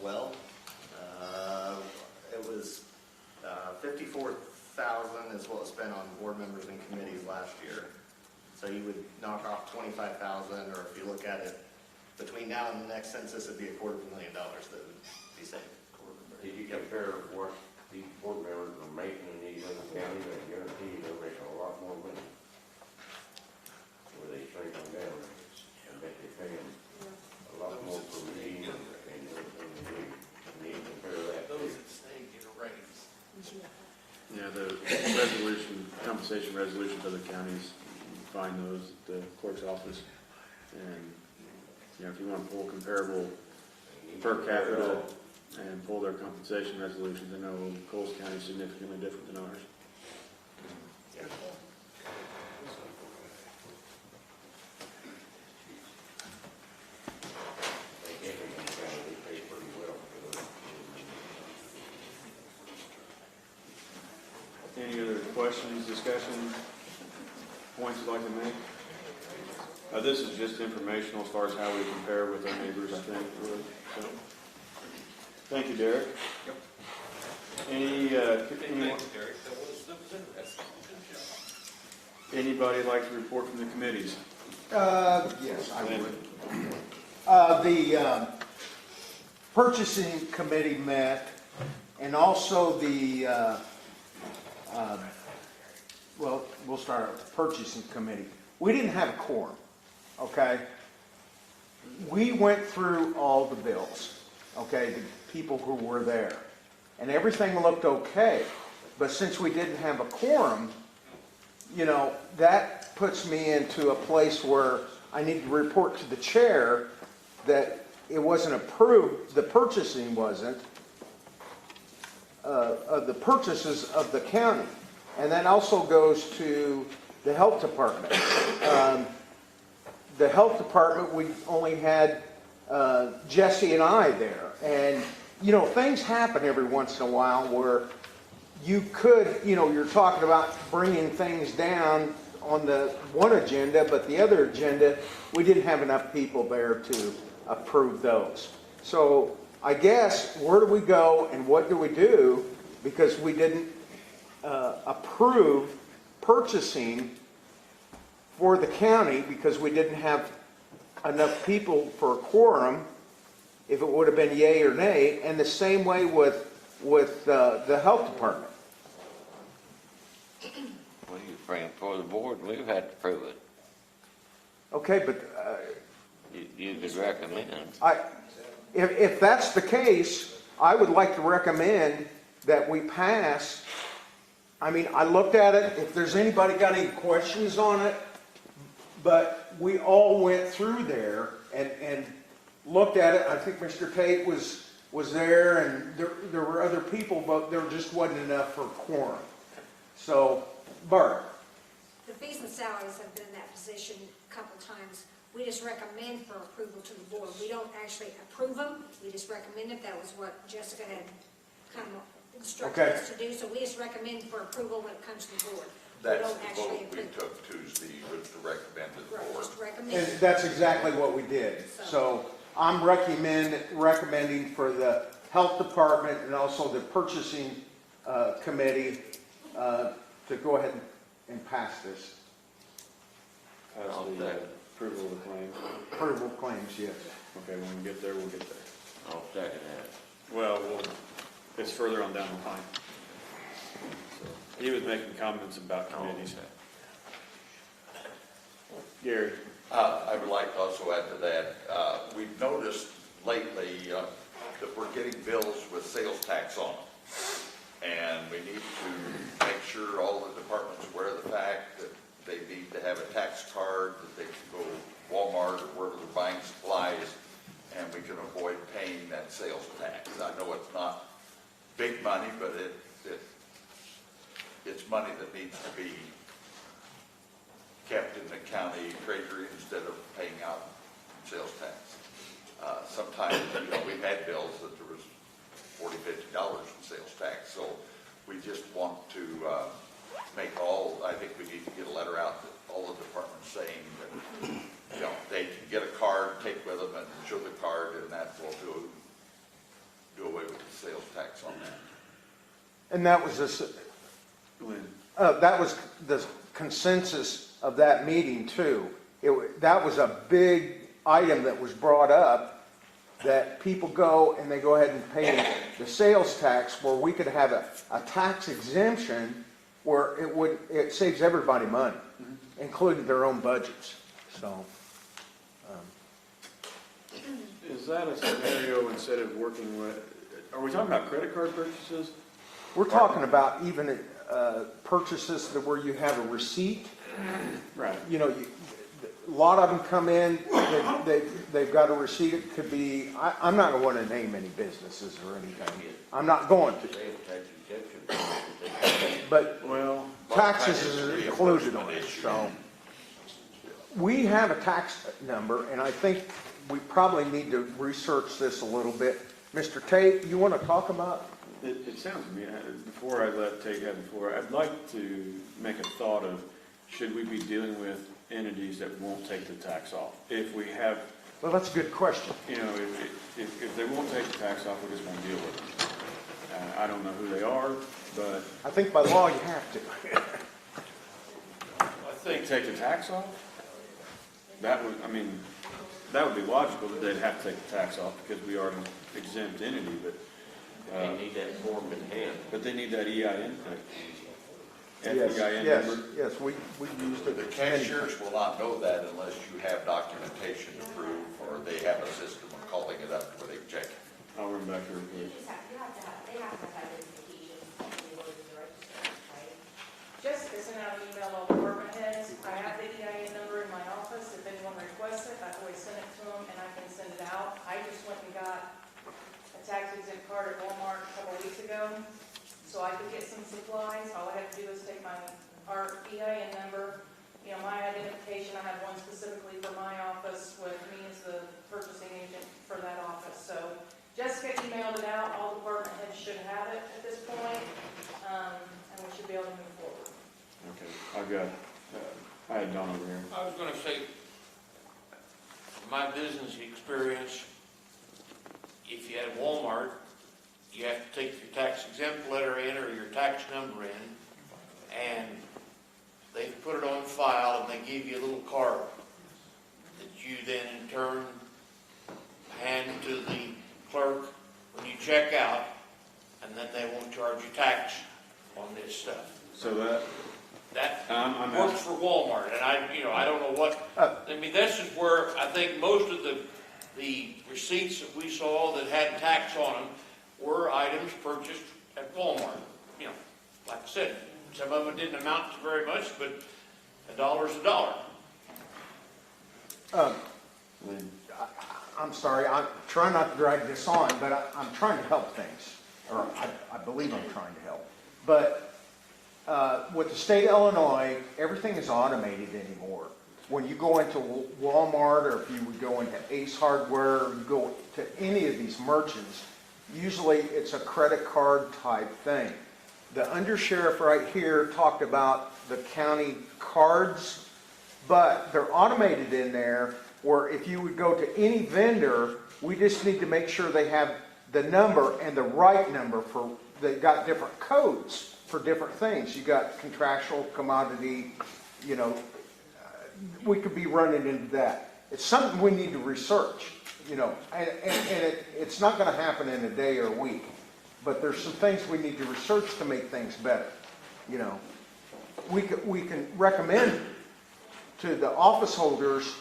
Well, it was 54,000 is what was spent on board members and committees last year. So you would knock off 25,000, or if you look at it between now and the next census, it'd be $250,000 that would be saved. Did you compare what these board members are making in these other counties? I guarantee you they're making a lot more money. Where they shrink them down, I bet they pay them a lot more per meeting and you need to compare that. Those that stay get a raise. Yeah, the resolution, compensation resolution for the counties, you can find those at the clerk's office. And, if you want to pull comparable per capita and pull their compensation resolutions, I know Coles County is significantly different than ours. Any other questions, discussion, points you'd like to make? This is just informational as far as how we compare with our neighbors, I think. So, thank you, Derek. Yep. Any, Thanks, Derek. That was interesting. anybody like to report from the committees? Yes, I would. The purchasing committee met, and also the, well, we'll start with the purchasing committee. We didn't have a quorum, okay? We went through all the bills, okay, the people who were there, and everything looked okay. But since we didn't have a quorum, that puts me into a place where I need to report to the chair that it wasn't approved, the purchasing wasn't, of the purchases of the county. And that also goes to the health department. The health department, we only had Jesse and I there. And, things happen every once in a while where you could, you're talking about bringing things down on the one agenda, but the other agenda, we didn't have enough people there to approve those. So I guess, where do we go and what do we do? Because we didn't approve purchasing for the county because we didn't have enough people for a quorum, if it would have been yay or nay, and the same way with the health department. Well, you bring it for the board, we've had to prove it. Okay, but You could recommend. If that's the case, I would like to recommend that we pass. I mean, I looked at it, if there's anybody got any questions on it, but we all went through there and looked at it. I think Mr. Tate was there, and there were other people, but there just wasn't enough for quorum. So, Bart. the fees and salaries have been in that position a couple times. We just recommend for approval to the board. We don't actually approve them, we just recommend it. That was what Jessica had kind of instructed us to do, so we just recommend for approval when it comes to the board. We That's don't the actually vote we approve. took Tuesday, was to recommend to the Right, board. just recommend. And that's exactly what we did. So I'm recommending for the health department and also the purchasing committee to go ahead and pass this. Pass the approval of the claims. Approval of claims, yes. Okay, when we get there, we'll get there. I'll second that. Well, it's further on down the line. So, he was making comments about committees. Gary? I would like to also add to that, we've noticed lately that we're getting bills with sales tax on them. And we need to make sure all the departments are aware of the fact that they need to have a tax card, that they can go to Walmart or wherever they're buying supplies, and we can avoid paying that sales tax. I know it's not big money, but it's money that needs to be kept in the county treasury instead of paying out sales tax. Sometimes, we've had bills that there was $40, $50 in sales tax, so we just want to make I think we need to get a letter out to all the departments saying that, they can get a card, take with them and show the card, and that will do away with the sales tax on that. And that was that was the consensus of that meeting too. That was a big item that was brought up, that people go and they go ahead and pay the sales tax, where we could have a tax exemption where it saves everybody money, including their own budgets. So. Is that a scenario instead of working with, are we talking about credit card purchases? We're talking about even purchases where you have a receipt. Right. A lot of them come in, they've got a receipt. It could be, I'm not going to want to name any businesses or anything. I'm not going to. But taxes is included on it. So we have a tax number, and I think we probably need to research this a little bit. Mr. Tate, you want to talk about? It sounds to me, before I let Tate have the floor, I'd like to make a thought of, should we be dealing with entities that won't take the tax off? If we have... Well, that's a good question. If they won't take the tax off, we just won't deal with them. I don't know who they are, but... I think by law you have to. I think take the tax off? That would be logical that they'd have to take the tax off because we are an exempt entity, but... They need that form in hand. But they need that EIN thing. Yes, we used it. The cashiers will not know that unless you have documentation to prove, or they have a system of calling it up where they check it. I'll run back here. They have to have identification in order to register, right? Jessica sent out an email to all department heads. I have the EIN number in my office. If anyone requests it, I always send it to them and I can send it out. I just went and got a tax exempt card at Walmart a couple weeks ago so I could get some supplies. All I had to do was take our EIN number, my identification. I have one specifically for my office with me as the purchasing agent for that office. So Jessica emailed it out. All department heads should have it at this point, and we should be able to move forward. Okay, I had Don over here. I was gonna say, my business experience, if you had Walmart, you have to take your tax exempt letter in or your tax number in, and they put it on file and they give you a little card that you then in turn hand to the clerk when you check out, and then they won't charge you tax on this stuff. So that works for Walmart, and I don't know what, this is where I think most of the receipts that we saw that had tax on them were items purchased at Walmart. Like I said, some of them didn't amount to very much, but a dollar's a dollar. I'm sorry, I'm trying not to drag this on, but I'm trying to help things, or I believe I'm trying to help. But with the state of Illinois, everything is automated anymore. When you go into Walmart, or if you would go into Ace Hardware, or you go to any of these merchants, usually it's a credit card type thing. The undersheriff right here talked about the county cards, but they're automated in there where if you would go to any vendor, we just need to make sure they have the number and the right number for, they got different codes for different things. You got contractual, commodity, you know, we could be running into that. It's something we need to research, you know, and it's not going to happen in a day or a week, but there's some things we need to research to make things better, you know. We can recommend to the office holders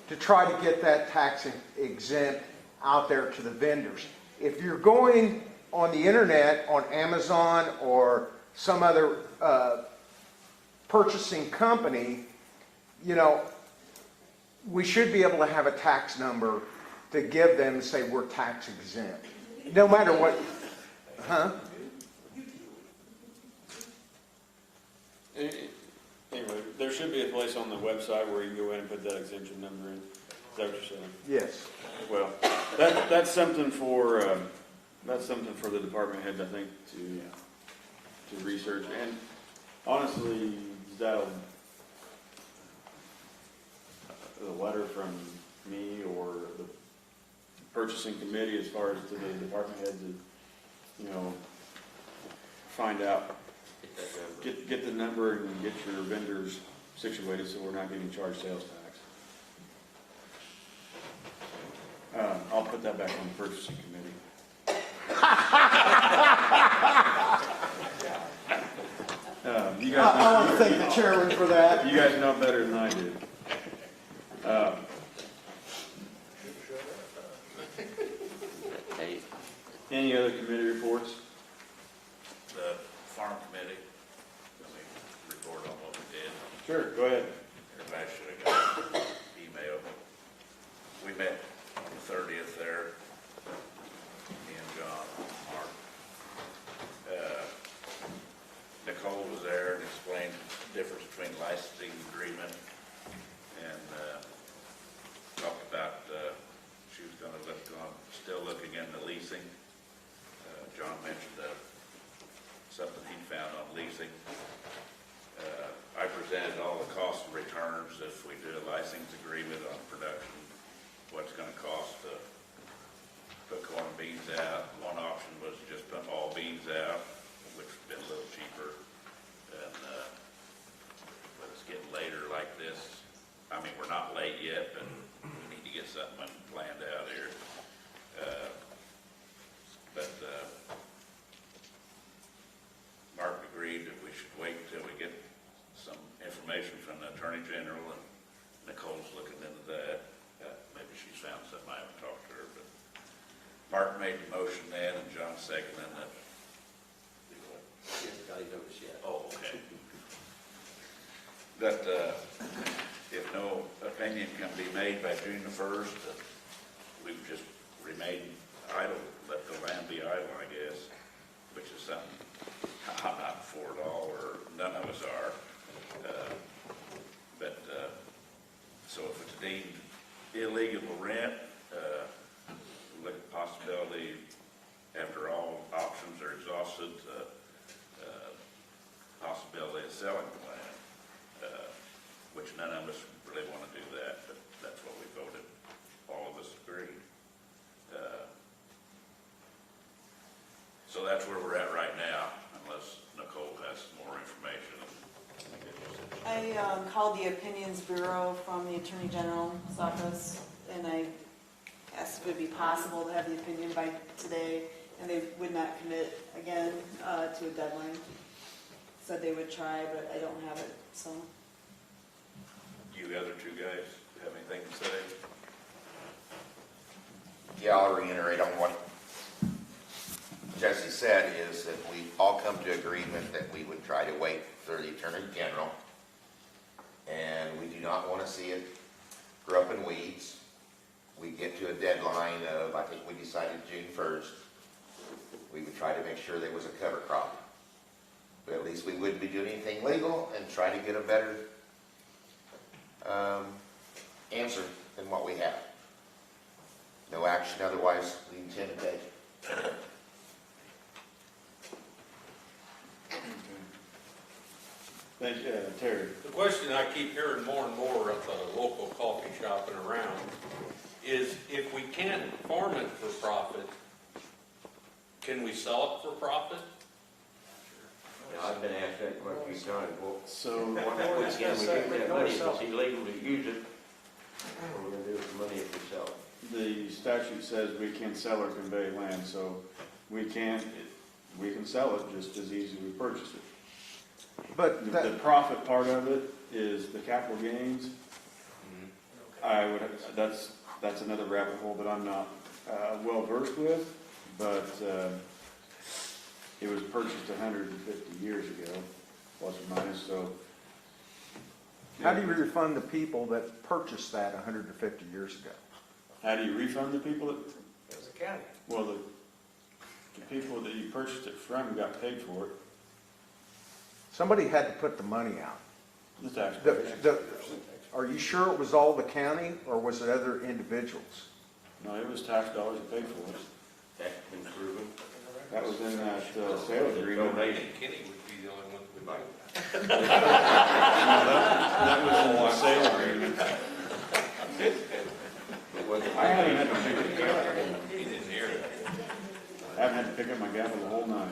to try to get that tax exempt out there to the vendors. If you're going on the internet, on Amazon or some other purchasing company, you know, we should be able to have a tax number to give them and say we're tax exempt. No matter what, huh? Anyway, there should be a place on the website where you can go in and put that exemption number in. Is that what you're saying? Yes. Well, that's something for the department heads, I think, to research. And honestly, that'll the letter from me or the purchasing committee, as far as to the department heads, you know, find out, get the number and get your vendors situated so we're not getting charged sales tax. I'll put that back on the purchasing committee. You guys I want to thank the chairman for that. You guys know better than I do. Any other committee reports? The farm committee, let me report on what we did. Sure, go ahead. Everybody should have got an email. We met on the 30th there, me and John, Mark. Nicole was there and explained the difference between licensing agreement and talked about she was going to look on, still looking into leasing. John mentioned something he found on leasing. I presented all the cost of returns if we do a license agreement on production, what's going to cost to put corn and beans out. One option was just put all beans out, which would have been a little cheaper. And but it's getting later like this. I mean, we're not late yet, but we need to get something planned out here. Mark agreed that we should wait until we get some information from the Attorney General, and Nicole's looking into that. Maybe she's found something. I haven't talked to her, but Mark made the motion then, and John seconded it. She hasn't got it over yet. Oh, okay. That if no opinion can be made by June the 1st, we've just remained idle, let the land be idle, I guess, which is something I'm not for at all, or none of us are. So if it's deemed illegal to rent, look at the possibility, after all options are exhausted, possibility of selling the land, which none of us really want to do that, but that's what we voted. All of us agreed. So that's where we're at right now, unless Nicole has some more information. I called the Opinions Bureau from the Attorney General's office, and I asked if it would be possible to have the opinion by today, and they would not commit again to a deadline. Said they would try, but I don't have it, so. You other two guys have anything to say? Yeah, I'll reiterate on what Jesse said, is that we all come to agreement that we would try to wait for the Attorney General, and we do not want to see it grow up in weeds. We get to a deadline of, I think we decided June 1st. We would try to make sure there was a cover crop But at least we wouldn't be doing anything legal and try to get a better answer than what we have. No action otherwise, we intend to take. Thank you, Terry. The question I keep hearing more and more at the local coffee shop and around is, if we can't farm it for profit, can we sell it for profit? Yeah, I've been asked that quite a few times. Well, So, what can we get that money if it's illegal to use it? What are we gonna do with the money if we sell it? the statute says we can sell or convey land, so we can sell it just as easy as we purchase it. But The profit part of it is the capital gains. That's another rabbit hole that I'm not well versed with, but it was purchased 150 years ago, plus or minus, so. how do you refund the people that purchased that 150 years ago? How do you refund the people that, As a county. well, the people that you purchased it from got paid for it, Somebody had to put the money out. the taxpayers. Are you sure it was all the county, or was it other individuals? No, it was tax dollars that paid for it. That's been proven. That was in that sale agreement. I think Kenny would be the only one who would buy it. That was in the sale agreement. I haven't had to pick it. He didn't hear it. I haven't had to pick up my gavel the whole night.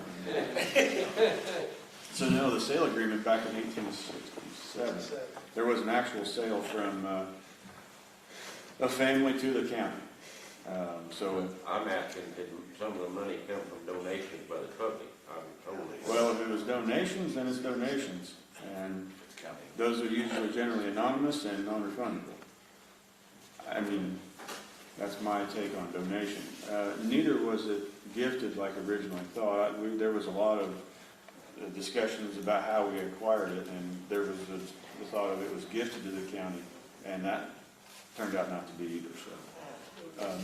So no, the sale agreement back in 1867, there was an actual sale from a family to the county. So, I'm asking, did some of the money come from donations by the public? I'm totally. well, if it was donations, then it's donations. And those are usually generally anonymous and non-refundable. I mean, that's my take on donation. Neither was it gifted like originally thought. There was a lot of discussions about how we acquired it, and there was the thought of it was gifted to the county, and that turned out not to be either. So,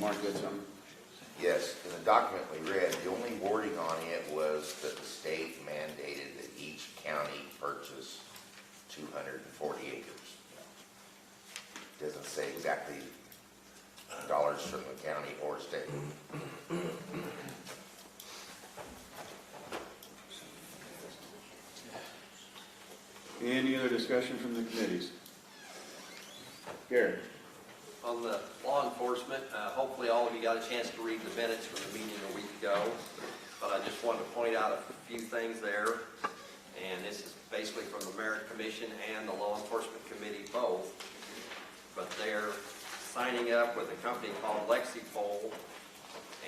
Mark, you had something? Yes, in the document we read, the only wording on it was that the state mandated that each county purchase 240 acres. Doesn't say exactly dollars from the county or state. Any other discussion from the committees? Gary? On the law enforcement, hopefully all of you got a chance to read the minutes from the meeting a week ago, but I just wanted to point out a few things there, and this is basically from the Merit Commission and the Law Enforcement Committee both, but they're signing up with a company called Lexipol,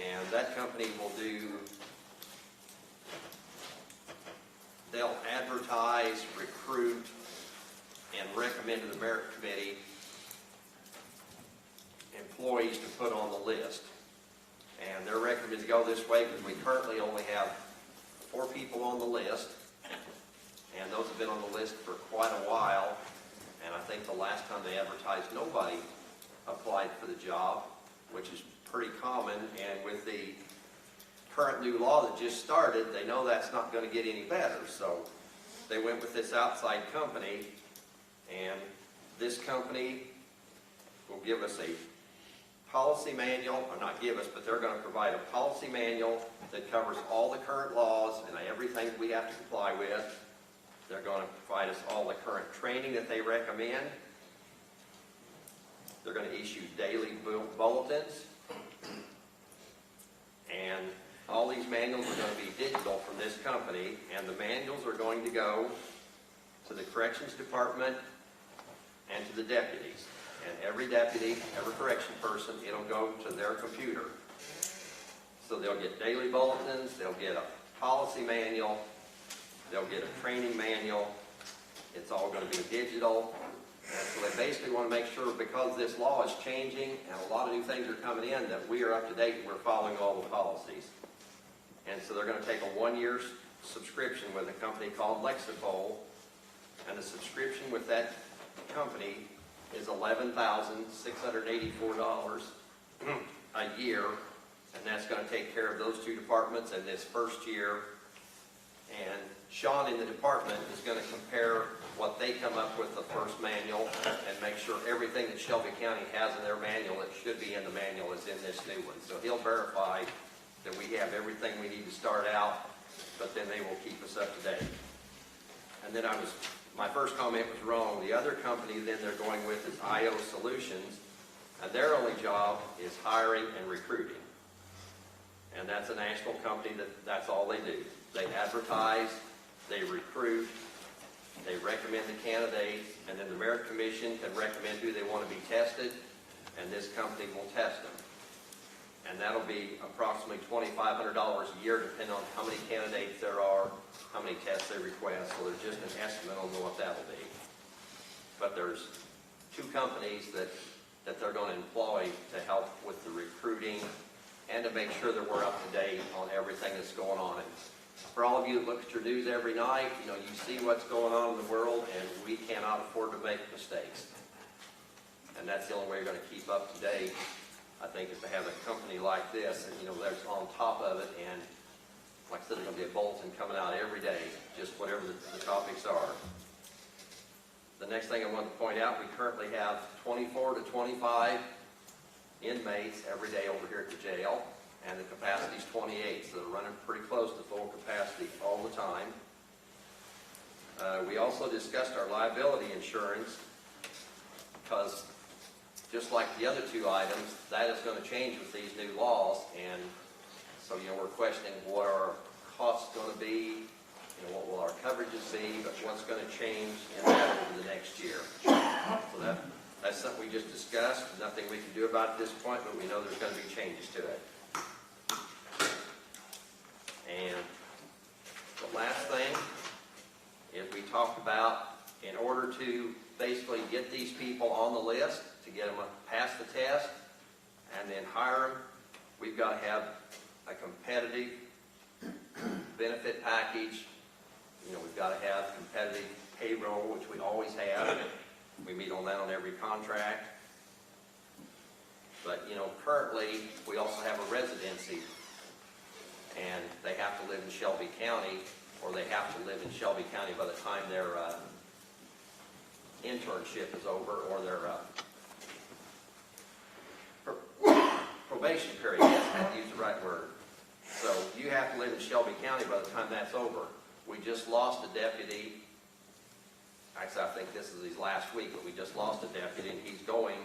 and that company will they'll advertise, recruit, and recommend to the Merit Committee employees to put on the list. And they're recommended to go this way because we currently only have 4 people on the list, and those have been on the list for quite a while, and I think the last time they advertised, nobody applied for the job, which is pretty common, and with the current new law that just started, they know that's not going to get any better, so they went with this outside company, and this company will give us a policy manual, or not give us, but they're going to provide a policy manual that covers all the current laws and everything we have to comply with. They're going to provide us all the current training that they recommend. They're going to issue daily bulletins. And all these manuals are going to be digital from this company, and the manuals are going to go to the corrections department and to the deputies. And every deputy, every correction person, it'll go to their computer. So they'll get daily bulletins, they'll get a policy manual, they'll get a training manual. It's all going to be digital. And so they basically want to make sure, because this law is changing and a lot of new things are coming in, that we are up to date and we're following all the policies. And so they're going to take a 1-year subscription with a company called Lexipol, and the subscription with that company is $11,684 a year, and that's going to take care of those 2 departments in this first year. And Sean in the department is going to compare what they come up with the first manual and make sure everything that Shelby County has in their manual that should be in the manual is in this new one. So he'll verify that we have everything we need to start out, but then they will keep us up to date. And then my first comment was wrong. The other company then they're going with is IO Solutions, and their only job is hiring and recruiting. And that's a national company that's all they do. They advertise, they recruit, they recommend the candidates, and then the Merit Commission can recommend who they want to be tested, and this company will test them. And that'll be approximately $2,500 a year, depending on how many candidates there are, how many tests they request. So there's just an estimate on what that'll be. But there's two companies that they're going to employ to help with the recruiting and to make sure that we're up to date on everything that's going on. And for all of you that look at your news every night, you see what's going on in the world, and we cannot afford to make mistakes. And that's the only way you're going to keep up to date, I think, is to have a company like this, and that's on top of it. And like I said, there's going to be a bulletin coming out every day, just whatever the topics are. The next thing I want to point out, we currently have 24 to 25 inmates every day over here at the jail, and the capacity is 28, so they're running pretty close to full capacity all the time. We also discussed our liability insurance, because just like the other two items, that is going to change with these new laws, and so we're questioning what our costs going to be, what will our coverages be, but what's going to change in that over the next year. So that's something we just discussed. Nothing we can do about it at this point, but we know there's going to be changes to it. And the last thing is we talked about, in order to basically get these people on the list, to get them past the test, and then hire them, we've got to have a competitive benefit package. We've got to have competitive payroll, which we always have. We meet on that on every contract. But, currently, we also have a residency, and they have to live in Shelby County, or they have to live in Shelby County by the time their internship is over, or their probation period. Yes, I have to use the right word. So you have to live in Shelby County by the time that's over. We just lost a deputy. Actually, I think this is his last week, but we just lost a deputy, and he's going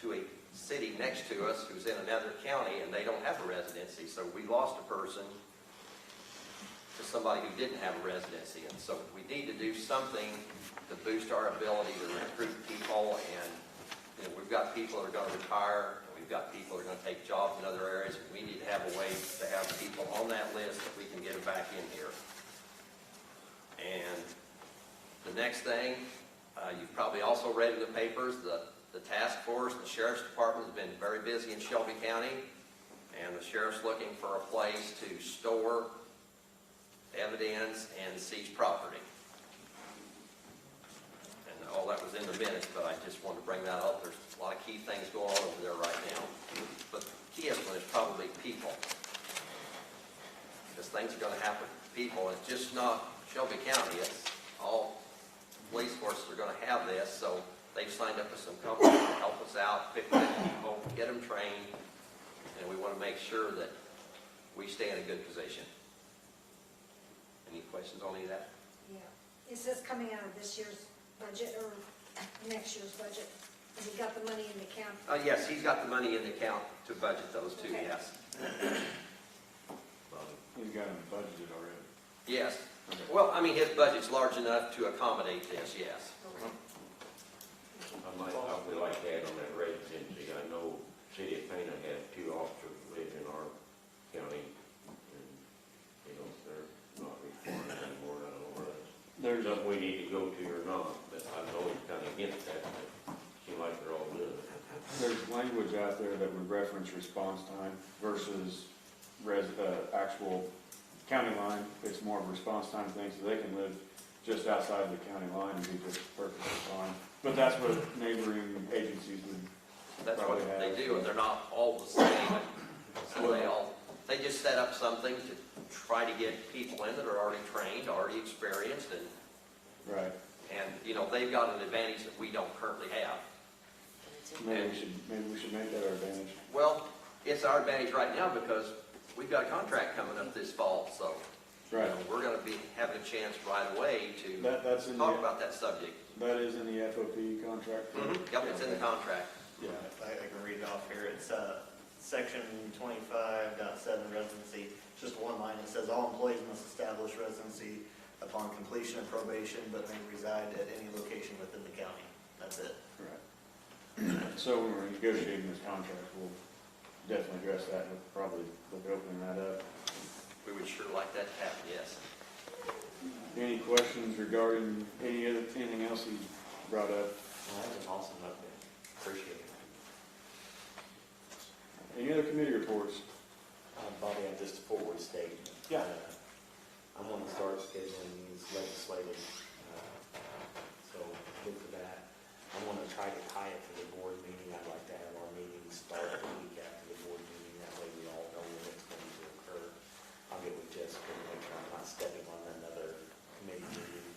to a city next to us who's in another county, and they don't have a residency. So we lost a person to somebody who didn't have a residency. And so we need to do something to boost our ability to recruit people. And we've got people that are going to retire. We've got people that are going to take jobs in other areas. We need to have a way to have people on that list that we can get them back in here. And the next thing, you've probably also read in the papers, the task force, the sheriff's department has been very busy in Shelby County, and the sheriff's looking for a place to store evidence and seize property. And all that was in the minutes, but I just wanted to bring that up. There's a lot of key things going on over there right now. But the keyest one is probably people. Because things are going to happen to people. It's just not Shelby County. It's all police forces are going to have this, so they've signed up with some companies to help us out, pick good people, get them trained, and we want to make sure that we stay in a good position. Any questions on any of that? Yeah. Is this coming out of this year's budget or next year's budget? Has he got the money in the account? Yes, he's got the money in the account to budget those two, Okay. yes. He's got them budgeted already. Yes. Well, his budget's large enough to accommodate this, yes. I would like to add on that residency. I know City of Pana has 2 officers who live in our county, and, they're not required anymore. I don't know whether that's something we need to go to or not, but I know it's kind of against that, but it seems like they're all doing it. There's language out there that would reference response time versus actual county line. It's more of a response time thing, so they can live just outside the county line and be just perfectly fine. But that's what neighboring agencies would That's probably what have. they do, and they're not all the same. So they they just set up something to try to get people in that are already trained, already experienced, and, Right. they've got an advantage that we don't currently have. Maybe we should make that our advantage. Well, it's our advantage right now because we've got a contract coming up this fall, so. Right. We're gonna be having a chance right away to That's in talk about that subject. That is in the FOP contract? Yep, it's in the contract. Yeah. I can read it off here. It's section 25.7 residency. It's just one line. It says all employees must establish residency upon completion of probation, but may reside at any location within the county. That's it. Right. So when we're negotiating this contract, we'll definitely address that. We'll probably look at opening that up. We would sure like that to happen, yes. Any questions regarding anything else he brought up? Well, that was an awesome update. Appreciate it. Any other committee reports? Bobby, I'm just a forward statement. Yeah. I'm going to start scheduling these legislative, so look for that. I'm going to try to tie it to the board meeting. I'd like to have our meeting start the week after the board meeting. That way we all know when it's going to occur. I'll get with Jessica to make sure I'm not stepping on another committee meeting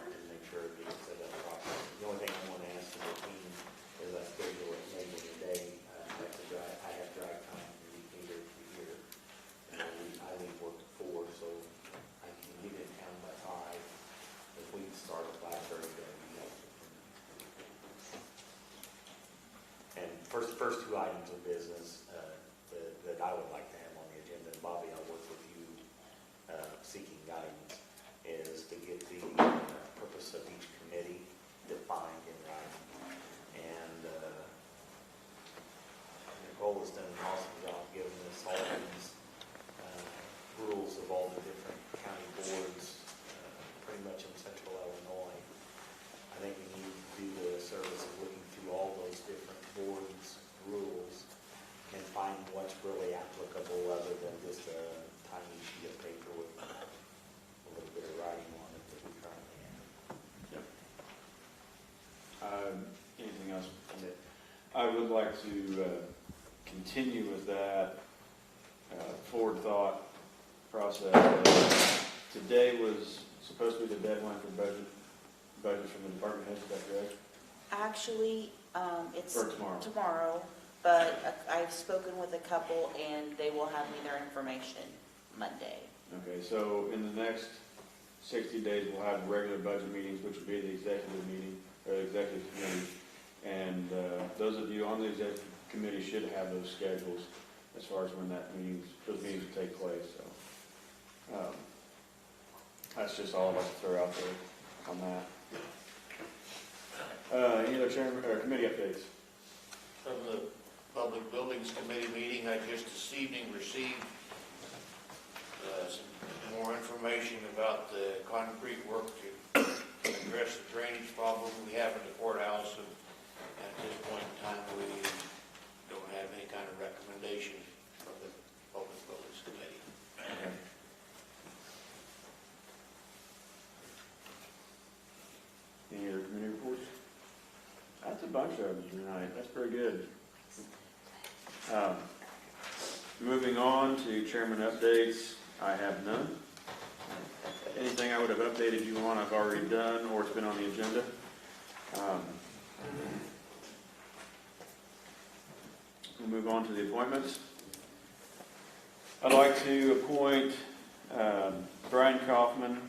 and make sure it gets set up properly. The only thing I want to ask of the team is I schedule it late in the day. I have drive time from here to here. And I leave work at 4, so I can get in town by 5. If we can start at 5:30, that'd be helpful. And first two items of business that I would like to have on the agenda, and Bobby, I'll work with you seeking guidance, is to get the purpose of each committee defined in writing. And Nicole has done an awesome job giving us all these rules of all the different county boards, pretty much in central Illinois. I think we need to do the service of looking through all those different boards' rules and find what's really applicable other than just a tiny sheet of paper with a little bit of writing on it that we currently have. Yep. Anything else? I would like to continue with that forward thought process. Today was supposed to be the deadline for budgets from the department heads, is that correct? Actually, it's Or tomorrow. but I've spoken with a couple and they will have me their information Monday. Okay, so in the next 60 days, we'll have regular budget meetings, which will be the executive meeting, or the executive committee. And those of you on the executive committee should have those schedules as far as when those meetings will take place. So that's just all I'd like to throw out there on that. Any other committee updates? From the Public Buildings Committee meeting, I just this evening received some more information about the concrete work to address the drainage problem we have at the courthouse. And at this point in time, we don't have any kind of recommendation from the Public Buildings Committee. Okay. Any other committee reports? That's a bunch of them tonight. That's pretty good. Moving on to chairman updates, I have none. Anything I would have updated you on, I've already done, or it's been on the agenda. We'll move on to the appointments. I'd like to appoint Brian Kaufman,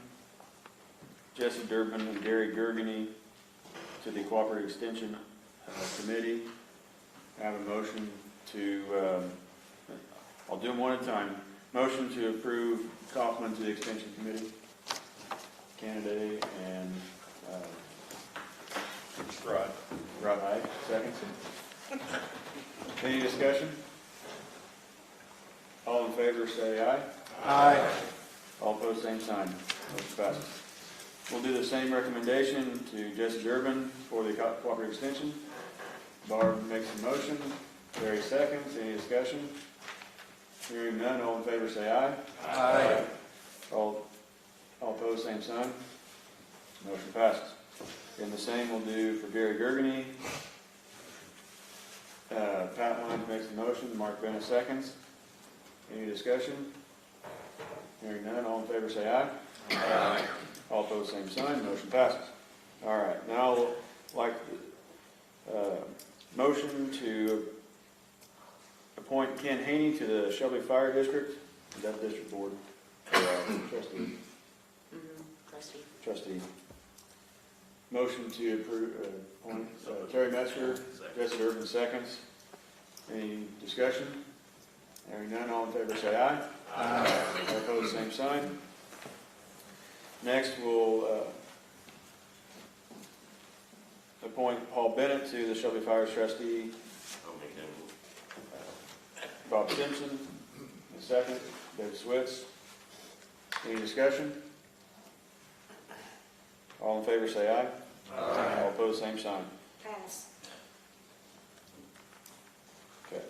Jesse Durbin, and Gary Gergeny to the Cooperative Extension Committee. I have a motion to, I'll do them one at a time. Motion to approve Kaufman to the Extension Committee candidate and Rod Hyde, second. Any discussion? All in favor say aye. Aye. All opposed, same sign. Motion passes. We'll do the same recommendation to Jesse Durbin for the Cooperative Extension. Barb makes a motion. Barry seconds. Any discussion? Hearing none, all in favor say aye. Aye. All opposed, same sign. Motion passes. And the same we'll do for Gary Gergeny. Pat Lyons makes the motion. Mark Bennett seconds. Any discussion? Hearing none, all in favor say aye. Aye. All opposed, same sign, motion passes. All right, now I'd like motion to appoint Ken Haney to the Shelby Fire District. Is that district board? Trustee. Trustee. Motion to approve, appoint Terry Metzger, Jesse Durbin seconds. Any discussion? Hearing none, all in favor say aye. Aye. All opposed, same sign. Next, we'll appoint Paul Bennett to the Shelby Fire Trustee. I'll make that move. Bob Simpson, a second. David Switz. Any discussion? All in favor say aye. Aye. All opposed, same sign. Pass. Okay.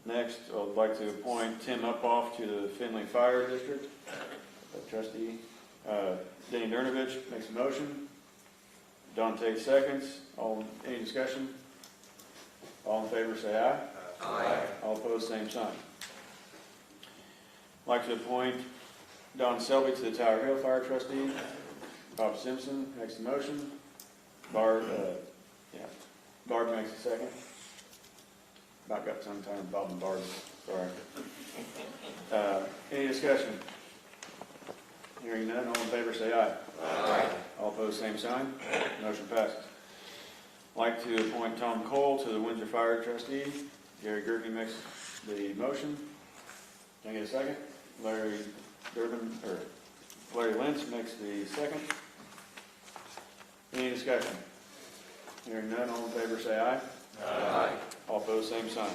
Next, I'd like to appoint Tim Upoff to the Finley Fire District. Trustee. Denny Durnovich makes a motion. Don Tate seconds. Any discussion? All in favor say aye. Aye. All opposed, same sign. I'd like to appoint Don Selby to the Tower Hill Fire Trustee. Bob Simpson makes a motion. Barb makes a second. About got tongue tied with Bob and Barb. Sorry. Any discussion? Hearing none, all in favor say aye. Aye. All opposed, same sign. Motion passes. I'd like to appoint Tom Cole to the Windsor Fire Trustee. Gary Gerke makes the motion. Can I get a second? Larry Lentz makes the second. Any discussion? Hearing none, all in favor say aye. Aye. All opposed, same sign.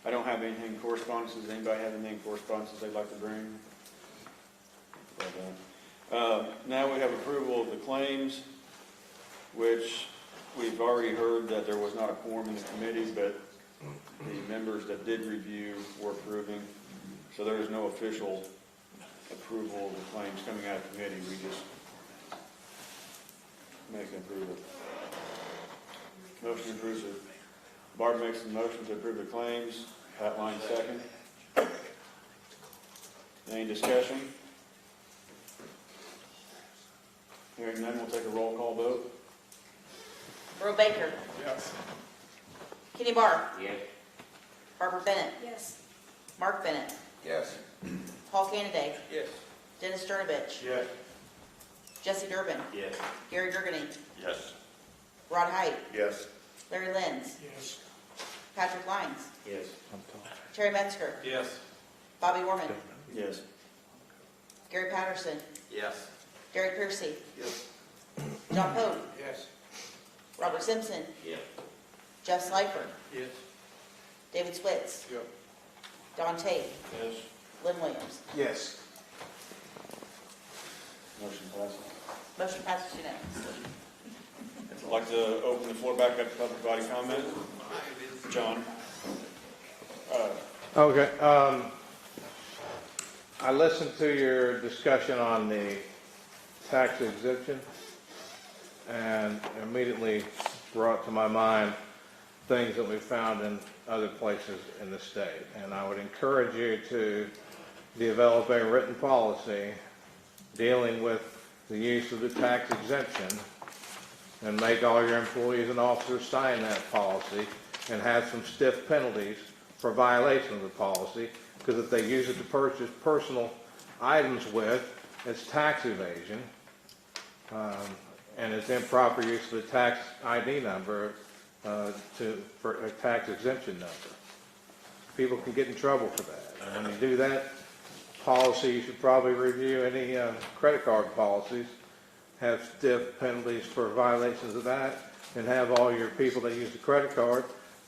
I don't have anything correspondences. Anybody have anything correspondences they'd like to bring? Now we have approval of the claims, which we've already heard that there was not a quorum in the committee, but the members that did review were approving. So there is no official approval of the claims coming out of committee. We just make an approval. Motion approves it. Barb makes the motion to approve the claims. Pat Line second. Any discussion? Hearing none, we'll take a roll call vote. Earl Baker. Yes. Kenny Barr. Yes. Barbara Bennett. Yes. Mark Bennett. Yes. Paul Canaday. Yes. Dennis Durnovich. Yes. Jesse Durbin. Yes. Gary Gergany. Yes. Rod Height. Yes. Larry Lenz. Yes. Patrick Lyons. Yes. Terry Metzger. Yes. Bobby Warman. Yes. Gary Patterson. Yes. Derek Piercy. Yes. John Pope. Yes. Robert Simpson. Yes. Jeff Slifer. Yes. David Switz. Yep. Don Tate. Yes. Lynn Williams. Yes. Motion passes. Motion passes unanimously. I'd like to open the floor back up to public body comment. John. Okay. I listened to your discussion on the tax exemption and immediately brought to my mind things that we found in other places in the state. And I would encourage you to develop a written policy dealing with the use of the tax exemption and make all your employees and officers sign that policy and have some stiff penalties for violation of the policy, because if they use it to purchase personal items with, it's tax evasion, and it's improper use of the tax ID number for a tax exemption number. People can get in trouble for that. And when you do that policy, you should probably review any credit card policies, have stiff penalties for violations of that, and have all your people that use the credit card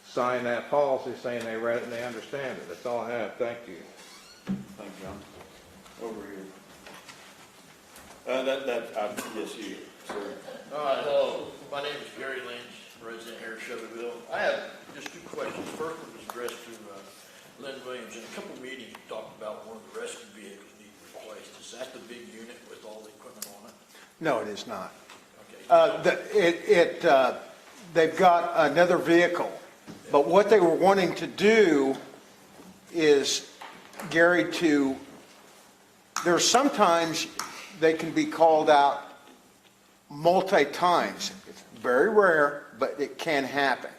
sign that policy saying they read it and they understand it. That's all I have. Thank you. Thank you, John. Over here. Yes, you, sir. All right, hello. My name is Gary Lynch, resident here in Shelbyville. I have just two questions. First one was addressed to Lynn Williams. In a couple of meetings, you talked about one of the rescue vehicles needing replaced. Is that the big unit with all the equipment on it? No, it is not. Okay. they've got another vehicle. But what they were wanting to do is, Gary, there's sometimes they can be called out multi-times. It's very rare, but it can happen.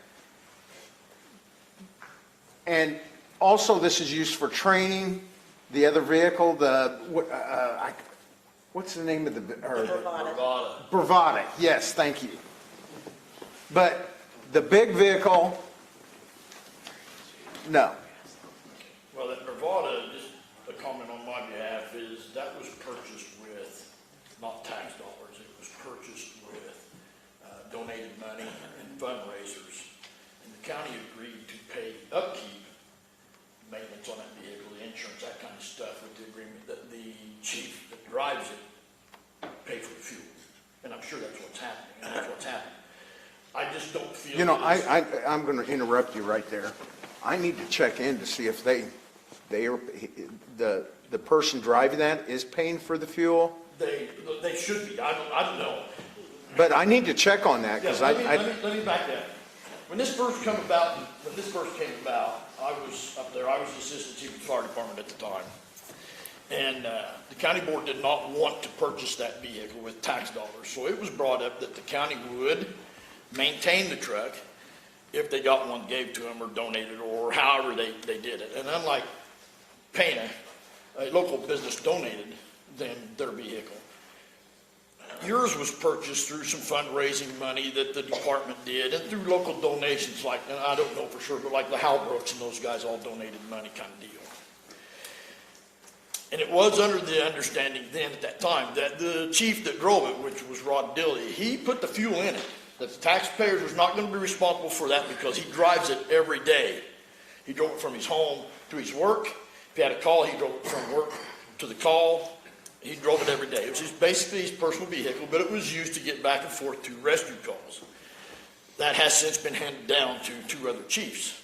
And also this is used for training. The other vehicle, what's the name of the? Bravada. Bravada, yes, thank you. But the big vehicle, no. Well, that Bravada, just a comment on my behalf, is that was purchased with not tax dollars. It was purchased with donated money and fundraisers. And the county agreed to pay upkeep, maintenance on that vehicle, the insurance, that kind of stuff, with the agreement that the chief that drives it pay for the fuel. And I'm sure that's what's happening, and that's what's happening. I just don't feel. You know, I'm going to interrupt you right there. I need to check in to see if the person driving that is paying for the fuel. They should be. I don't know. But I need to check on that because let me back that. When this first came about, I was up there. I was the assistant chief of the fire department at the time, and the county board did not want to purchase that vehicle with tax dollars. So it was brought up that the county would maintain the truck if they got one gave to them or donated or however they did it. And unlike Pana, a local business donated them their vehicle. Yours was purchased through some fundraising money that the department did and through local donations, like, and I don't know for sure, but like the Halbrooks and those guys all donated money kind of deal. And it was under the understanding then at that time that the chief that drove it, which was Rod Dilley, he put the fuel in it. That the taxpayers was not going to be responsible for that because he drives it every day. He drove it from his home to his work. If he had a call, he drove it from work to the call. He drove it every day. It was basically his personal vehicle, but it was used to get back and forth to rescue calls. That has since been handed down to two other chiefs.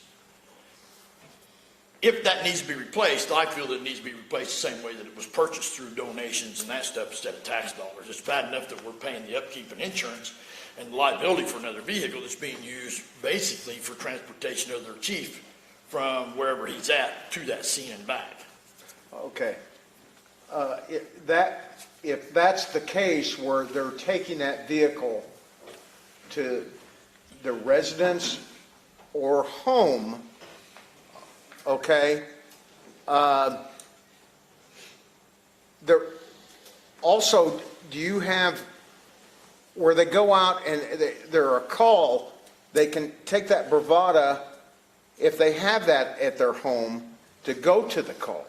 If that needs to be replaced, I feel that it needs to be replaced the same way that it was purchased through donations and that stuff instead of tax dollars. It's bad enough that we're paying the upkeep and insurance and liability for another vehicle that's being used basically for transportation of their chief from wherever he's at to that scene and back. Okay. If that's the case where they're taking that vehicle to the residence or home, okay, there also, do you have where they go out and they're a call, they can take that Bravada if they have that at their home to go to the call,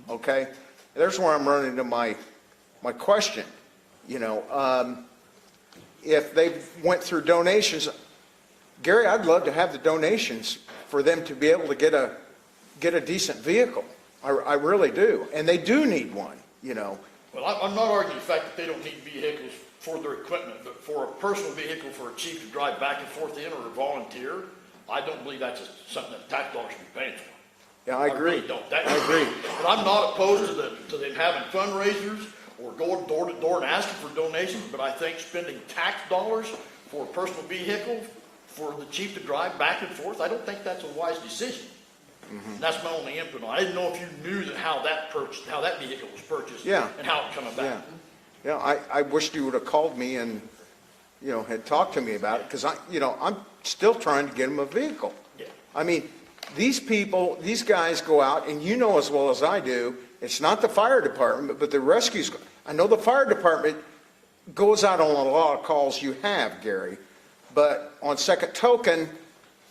okay? There's where I'm running into my question. You know, if they went through donations, Gary, I'd love to have the donations for them to be able to get a decent vehicle. I really do, and they do need one. You know. Well, I'm not arguing the fact that they don't need vehicles for their equipment, but for a personal vehicle for a chief to drive back and forth in or a volunteer, I don't believe that's something that tax dollars should be paying for. Yeah, I agree. I really don't. I agree. But I'm not opposed to them having fundraisers or going door to door and asking for donations, but I think spending tax dollars for a personal vehicle for the chief to drive back and forth, I don't think that's a wise decision. Mm-hmm. That's my only input on it. I didn't know if you knew that how that vehicle was purchased, yeah, and how it come about. Yeah, I wished you would have called me and, you know, had talked to me about it, because I'm still trying to get them a vehicle. Yeah. I mean, these people, these guys go out, and you know as well as I do, it's not the fire department, but the rescues. I know the fire department goes out on a lot of calls you have, Gary, but on second token,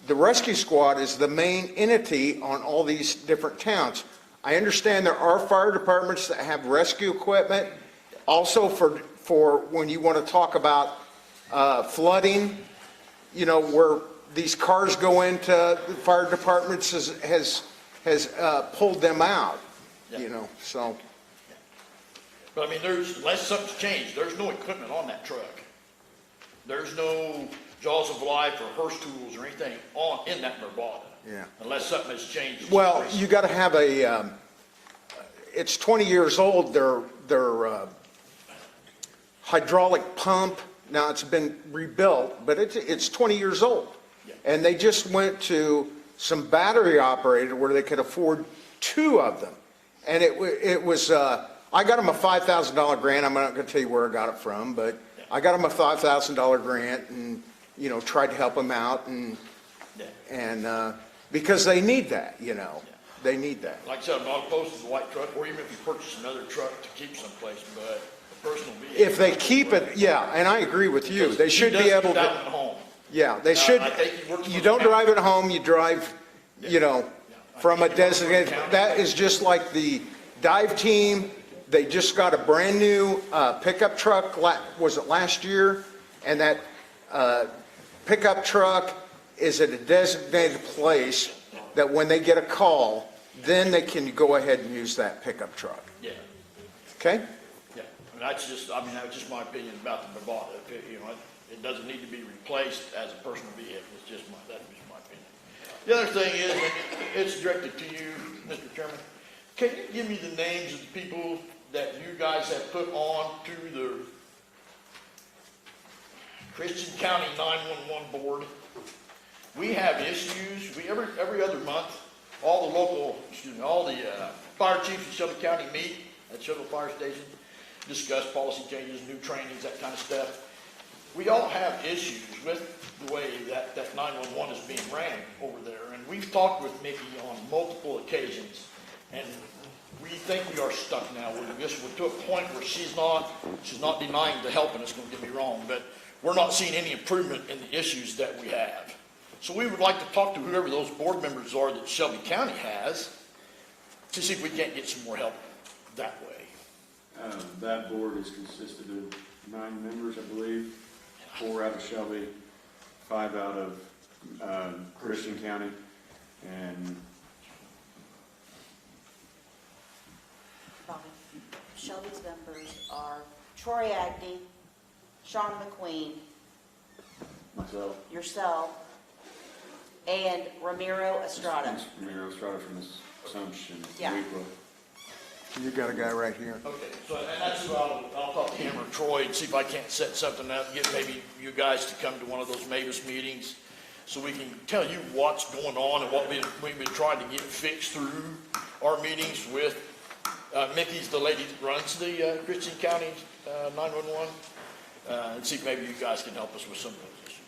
the rescue squad is the main entity on all these different towns. I understand there are fire departments that have rescue equipment. Also for when you want to talk about flooding, you know, where these cars go into the fire departments has pulled them out, you know, so. But I mean, unless something's changed, there's no equipment on that truck. There's no Jaws of Life or Hearst tools or anything in that Bravada. Yeah. Unless something has changed. Well, you got to have it's 20 years old. Their hydraulic pump Now, it's been rebuilt, but it's 20 years old. And they just went to some battery operated where they could afford 2 of them. And it was, I got them a $5,000 grant. I'm not going to tell you where I got it from, but I got them a $5,000 grant and, you know, tried to help them out and because they need that, you know. They need that. Like I said, I'm not opposed to the white truck, or even if you purchase another truck to keep someplace, but a personal vehicle. If they keep it, yeah, and I agree with you. They should be able to. Down at home. Yeah, they should. I think he works for You the don't county. drive it home, you drive, you know, from a designated, that is just like the dive team. They just got a brand new pickup truck, was it last year? And that pickup truck is at a designated place that when they get a call, then they can go ahead and use that pickup truck. Yeah, Okay? yeah. And that's just my opinion about the Bravada. You know, it doesn't need to be replaced as a personal vehicle. That's just my opinion. The other thing is, and it's directed to you, Mr. Chairman. Can you give me the names of the people that you guys have put on to the Christian County 911 board? We have issues. Every other month, all the fire chiefs in Shelby County meet at Shelby Fire Station, discuss policy changes, new trainings, that kind of stuff. We all have issues with the way that 911 is being ran over there, and we've talked with Mickey on multiple occasions, and we think we are stuck now. We're to a point where she's not denying the help, and it's going to get me wrong, but we're not seeing any improvement in the issues that we have. So we would like to talk to whoever those board members are that Shelby County has to see if we can't get some more help that way. That board is consisted of 9 members, I believe, 4 out of Shelby, 5 out of Christian County, and Shelby's members are Troy Agnew, Sean McQueen, myself. yourself, and Ramiro Estrada. Ramiro Estrada from Assumption. Yeah. You got a guy right here. Okay, so and that's who I'll talk to him or Troy and see if I can't set something up, get maybe you guys to come to one of those Mavis meetings so we can tell you what's going on and what we've been trying to get fixed through our meetings with Mickey's the lady that runs the Christian County 911, and see if maybe you guys can help us with some of those issues.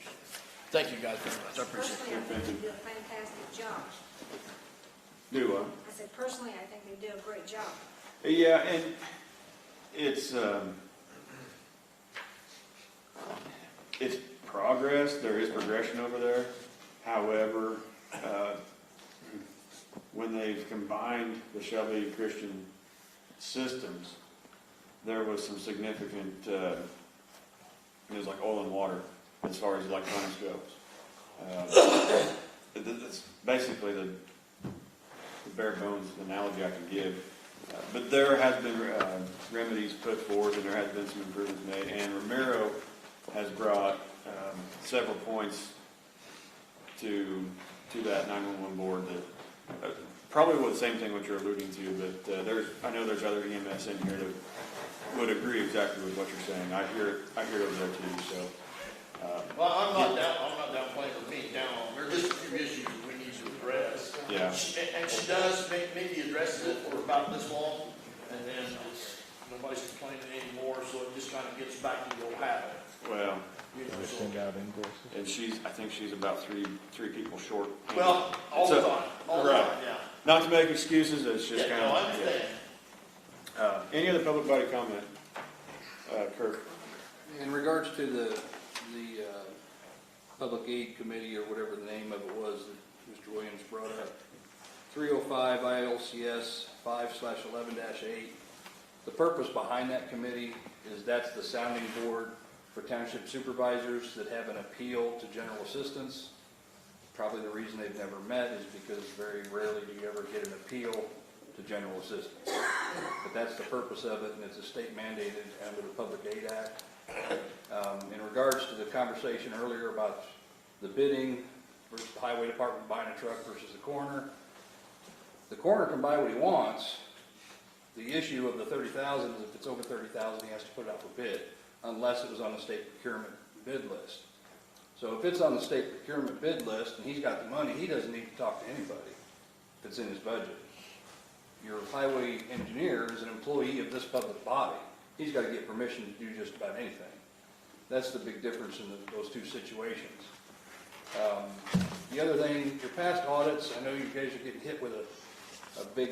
Thank you guys very much. I appreciate Personally, I it. think they do a fantastic job. Do what? I said, personally, I think they do a great job. Yeah, and it's progress. There is progression over there. However, when they've combined the Shelby Christian systems, there was some significant, it was like oil and water as far as electronics goes. It's basically the bare bones analogy I can give. But there has been remedies put forth, and there has been some improvements made. And Ramiro has brought several points to that 911 board that probably was the same thing what you're alluding to. But I know there's other EMS in here that would agree exactly with what you're saying. I hear it over there too. So. Well, I'm not downplaying for being down on. There's just a few issues that we need to address. Yeah. And she does, maybe addresses it for about this long, and then nobody's complaining anymore, so it just kind of gets back to the old habit. Well, You know, so- and I think she's about three people short. Well, all the time, right. yeah. Not to make excuses, it's just Yeah, kind no, of. I understand. Any other public body comment? Kirk? In regards to the Public Aid Committee, or whatever the name of it was that Mr. Williams brought up, 305 ILCS 5/11-8, the purpose behind that committee is that's the sounding board for township supervisors that have an appeal to general assistance. Probably the reason they've never met is because very rarely do you ever get an appeal to general assistance. But that's the purpose of it, and it's a state mandated under the Public Aid Act. In regards to the conversation earlier about the bidding versus the highway department buying a truck versus the coroner can buy what he wants. The issue of the 30,000 is if it's over 30,000, he has to put it out for bid. unless it was on the state procurement bid list. So if it's on the state procurement bid list and he's got the money, he doesn't need to talk to anybody if it's in his budget. Your highway engineer is an employee of this public body. He's got to get permission to do just about anything. That's the big difference in those two situations. The other thing, your past audits, I know you guys are getting hit with a big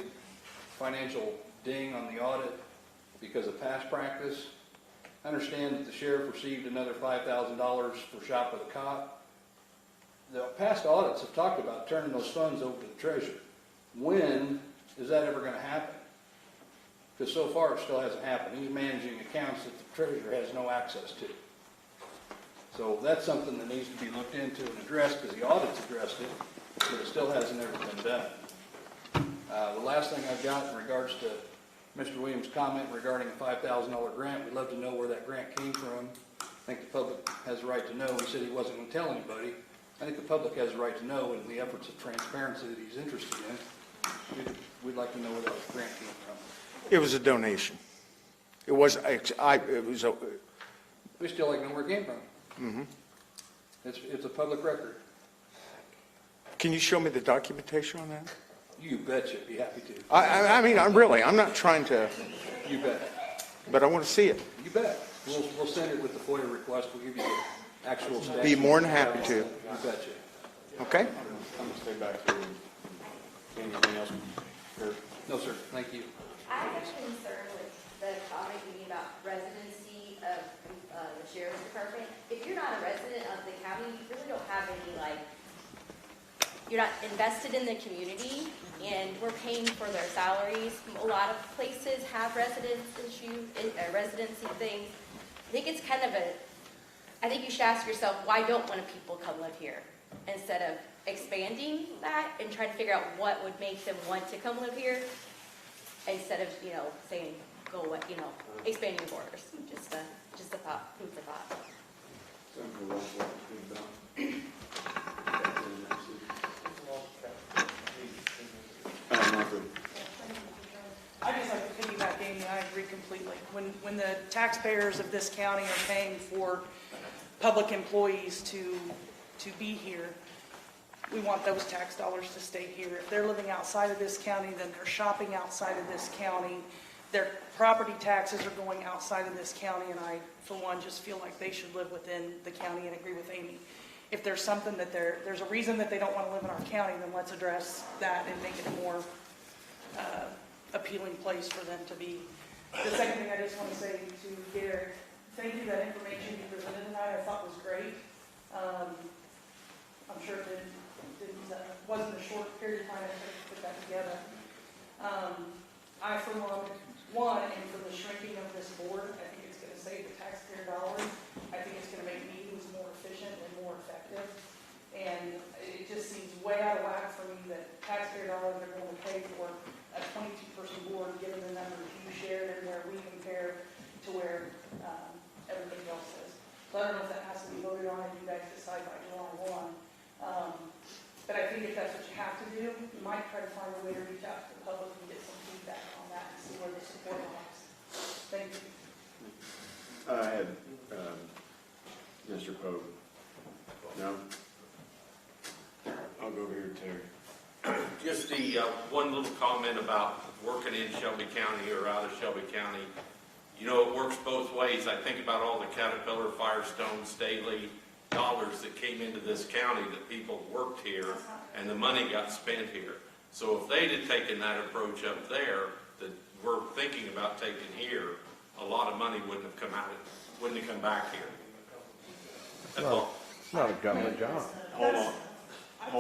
financial ding on the audit because of past practice. I understand that the sheriff received another $5,000 for shop with a cop. The past audits have talked about turning those funds over to the treasurer. When is that ever going to happen? Because so far it still hasn't happened. He's managing accounts that the treasurer has no access to. So that's something that needs to be looked into and addressed, because the audit's addressed it, but it still hasn't ever been done. The last thing I've got in regards to Mr. Williams' comment regarding a $5,000 grant, we'd love to know where that grant came from. I think the public has a right to know. He said he wasn't going to tell anybody. I think the public has a right to know, in the efforts of transparency that he's interested in. We'd like to know where that grant came from. It was a donation. It was, We still like to know where it came from. Mm-hmm. It's a public record. Can you show me the documentation on that? You betcha, be happy to. I mean, I'm not trying to, You bet. but I want to see it. You bet. We'll send it with the FOIA request. We'll give you the actual statute. Be more than happy to. You betcha. Okay? I'm gonna stay back here. Anything else? Kurt? No, sir. Thank you. I have a concern with the comment you made about residency of the sheriff's department. If you're not a resident of the county, you really don't have any, you're not invested in the community, and we're paying for their salaries. A lot of places have residency things. I think it's kind of I think you should ask yourself, why don't want people come live here? Instead of expanding that and trying to figure out what would make them want to come live here, instead of, saying, go away, expanding borders. Just a thought, food for thought. I just like to piggyback Amy, I agree completely. When the taxpayers of this county are paying for public employees to be here, we want those tax dollars to stay here. If they're living outside of this county, then they're shopping outside of this county. Their property taxes are going outside of this county, and I, for one, just feel like they should live within the county, and agree with Amy. If there's something that there's a reason that they don't want to live in our county, then let's address that and make it a more appealing place for them to be. The second thing I just want to say to Garrett, thank you. That information you presented tonight I thought was great. I'm sure it wasn't a short period of time to put that together. I, for one, and for the shrinking of this board, I think it's going to save the taxpayer dollars. I think it's going to make meetings more efficient and more effective. And it just seems way out of whack for me that taxpayer dollars are going to pay for a 22-person board, given the numbers you shared and where we compare to where everything else is. So I don't know if that has to be voted on and you guys decide by July 1. But I think if that's what you have to do, you might try to find a way to reach out to the public and get some feedback on that and see where the support lies. Thank you. I had, Mr. Pope. No? I'll go over here to Terry. Just the one little comment about working in Shelby County or out of Shelby County. It works both ways. I think about all the Caterpillar, Firestone, Staley dollars that came into this county that people worked here and the money got spent here. So if they'd have taken that approach up there that we're thinking about taking here, a lot of money wouldn't have come back here. That's all. It's not a government job. Hold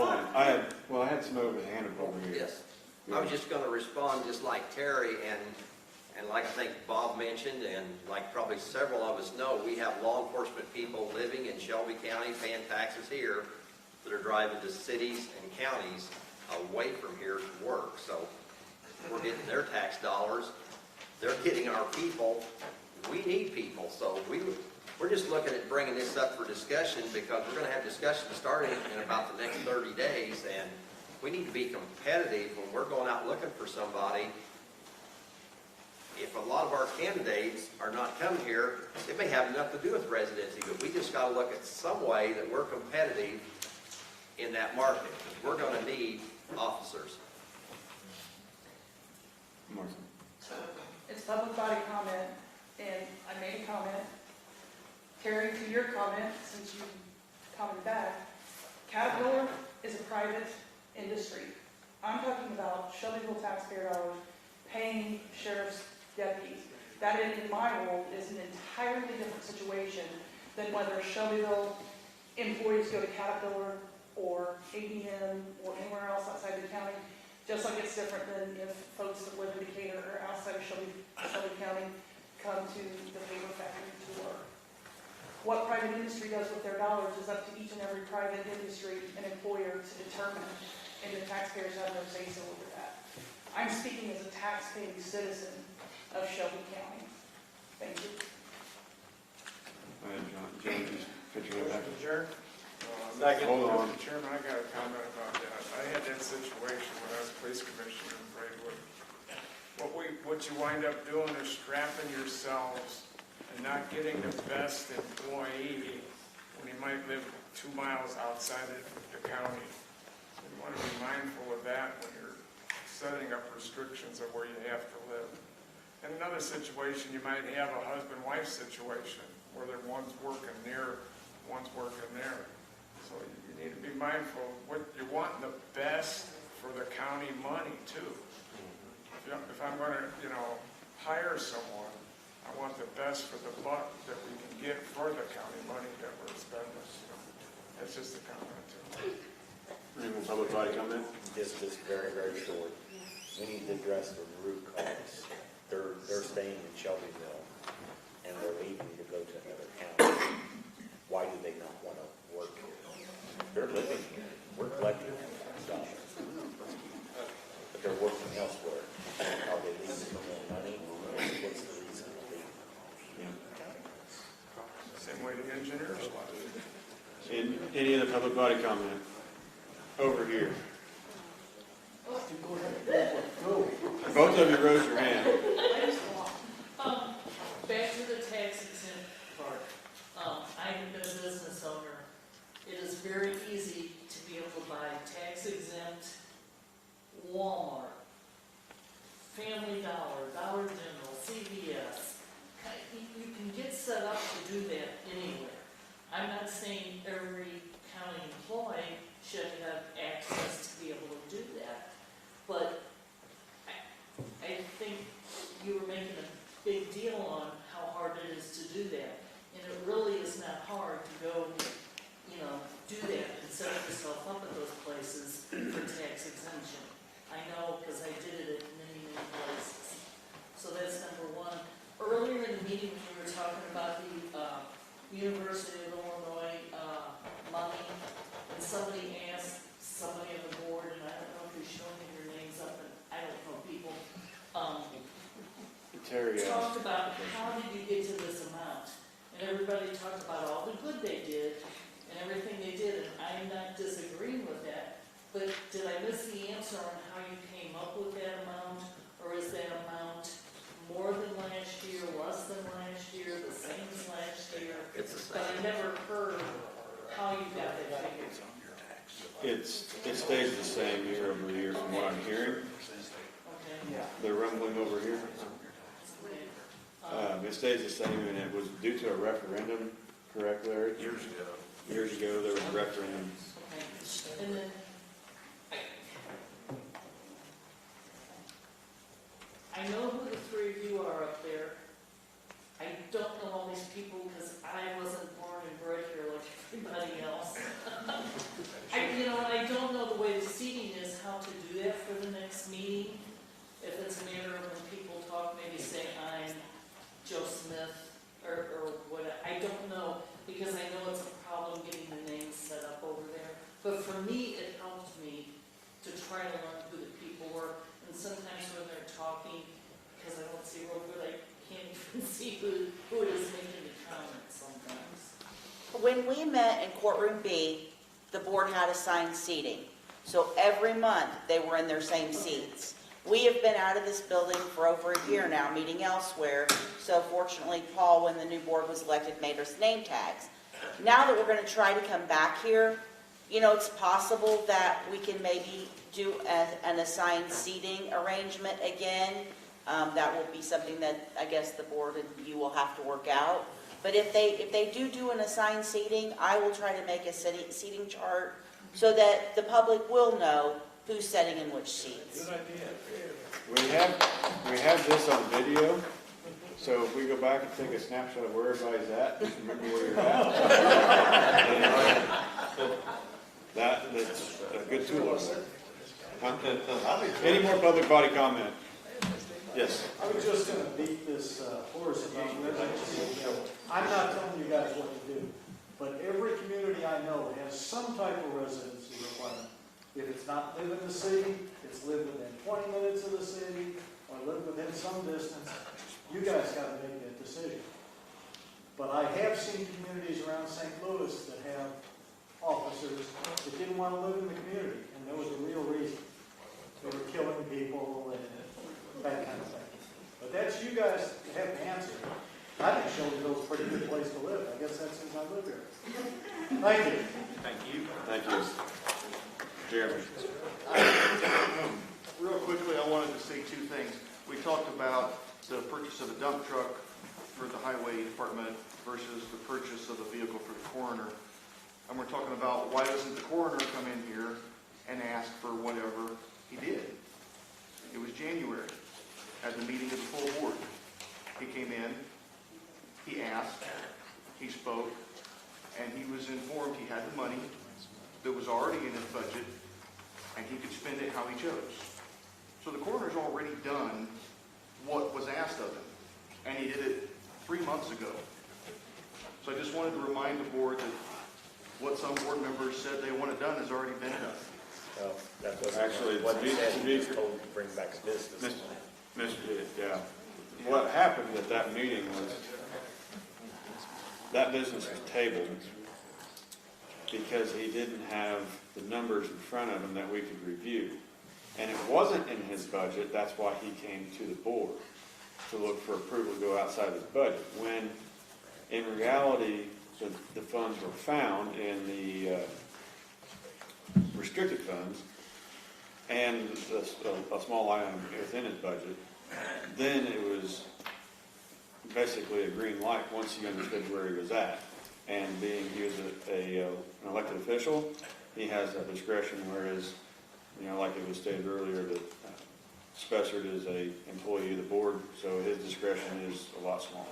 on. I had some over handed over here. Yes. I was just going to respond just like Terry and like I think Bob mentioned, and like probably several of us know, we have law enforcement people living in Shelby County paying taxes here that are driving to cities and counties away from here to work. So we're getting their tax dollars. They're getting our people. We need people. So we're just looking at bringing this up for discussion because we're going to have discussion starting in about the next 30 days. And we need to be competitive when we're going out looking for somebody. if a lot of our candidates are not coming here, it may have nothing to do with residency, but we just gotta look at some way that we're competitive in that market. We're gonna need officers. Martha. It's public body comment, and I made a comment. Carrying to your comment, since you commented back, Caterpillar is a private industry. I'm talking about Shelbyville taxpayer dollars paying sheriff's deputies. That in my world is an entirely different situation than whether Shelbyville employees go to Caterpillar or ABM or anywhere else outside the county. Just like it's different than if folks that live in Decatur or outside of Shelby County come to the paper factory to work. What private industry does with their dollars is up to each and every private industry and employer to determine, and the taxpayers have no say-so over that. I'm speaking as a tax-paying citizen of Shelby County. Thank you. Go ahead, John. John, just put your hand back. Adjourn. Hold on. Mr. Chairman, I got a comment about that. I had that situation when I was police commissioner in Braidwood. What you wind up doing is strapping yourselves and not getting the best employee when he might live 2 miles outside of the county. You want to be mindful of that when you're setting up restrictions of where you have to live. In another situation, you might have a husband-wife situation where one's working near, one's working there. So you need to be mindful of what you want the best for the county money too. If I'm going to, hire someone, I want the best for the buck that we can get for the county money that we're spending. That's just a comment too. Any more public body comment? Just very, very short. We need to address the root cause. They're staying in Shelbyville and they're leaving to go to another county. Why do they not want to work here? They're living here. We're collecting stuff. But they're working elsewhere. Are they leaving for more money? What's the reason they're leaving? Same way the engineers want it. Any other public body comment? Over here. Both of you raise your hand. Back to the tax exempt part. I've been a business owner. It is very easy to be able to buy tax exempt Walmart, Family Dollar, Dollar General, CVS. You can get set up to do that anywhere. I'm not saying every county employee should have access to be able to do that, but I think you were making a big deal on how hard it is to do that. And it really is not hard to go, do that and set yourself up at those places for tax exemption. I know because I did it at many, many places. So that's number one. Earlier in the meeting, we were talking about the University of Illinois money, and somebody asked somebody on the board, and I don't know if you're showing your names up, and I don't know people, Terry talked about how did you get to this amount? And everybody talked about all the good they did and everything they did, and I'm not disagreeing with that, but did I miss the answer on how you came up with that amount? Or is that amount more than last year, less than last year, the same as last year? It's the same. But I never heard how you got that figure. It stays the same year over year from what I'm hearing. Okay. They're rumbling over here. It stays the same, and it was due to a referendum, correct, Larry? Years ago. Years ago, there was a referendum. Okay. And then, I know who the three of you are up there. I don't know all these people because I wasn't born and bred here like everybody else. And I don't know the way the seating is, how to do that for the next meeting. If it's a matter of when people talk, maybe say I'm Joe Smith or what, I don't know, because I know it's a problem getting the names set up over there. But for me, it helped me to try to learn who the people were. And sometimes when they're talking, because I don't see real good, I can't even see who it is making the comments sometimes. When we met in courtroom B, the board had assigned seating. So every month, they were in their same seats. We have been out of this building for over a year now, meeting elsewhere. So fortunately, Paul, when the new board was elected, made us name tags. Now that we're going to try to come back here, you know, it's possible that we can maybe do an assigned seating arrangement again. That will be something that I guess the board and you will have to work out. But if they do an assigned seating, I will try to make a seating chart so that the public will know who's sitting in which seats. Good idea. We have this on video, so if we go back and take a snapshot of where everybody's at, just remember where you're at. That's a good tool over there. Huh? Any more public body comment? Yes. I was just going to beat this horse about residency. I'm not telling you guys what to do, but every community I know has some type of residency requirement. If it's not live in the city, it's live within 20 minutes of the city, or live within some distance. You guys got to make that decision. But I have seen communities around St. Louis that have officers that didn't want to live in the community, and there was a real reason. They were killing people and that kind of thing. But that's you guys that have to answer. I think Shelbyville's a pretty good place to live. I guess that's since I live here. Thank you. Thank you. Thank you. Jeremy. Real quickly, I wanted to say two things. We talked about the purchase of a dump truck for the highway department versus the purchase of a vehicle for the coroner. And we're talking about why doesn't the coroner come in here and ask for whatever he did? It was January at the meeting of the full board. He came in, he asked, he spoke, and he was informed he had the money that was already in his budget, and he could spend it how he chose. So the coroner's already done what was asked of him, and he did it 3 months ago. So I just wanted to remind the board that what some board members said they wanted done has already been done. Well, that was Actually, what he said, to he be was told to bring back a business. Yeah. What happened at that meeting was that business was tabled because he didn't have the numbers in front of him that we could review. And it wasn't in his budget, that's why he came to the board to look for approval to go outside of his budget. When in reality, the funds were found in the restricted funds and a small item within his budget, then it was basically a green light once he understood where he was at. And being he was an elected official, he has that discretion, whereas, you know, like it was stated earlier, that Spessard is a employee of the board, so his discretion is a lot smaller.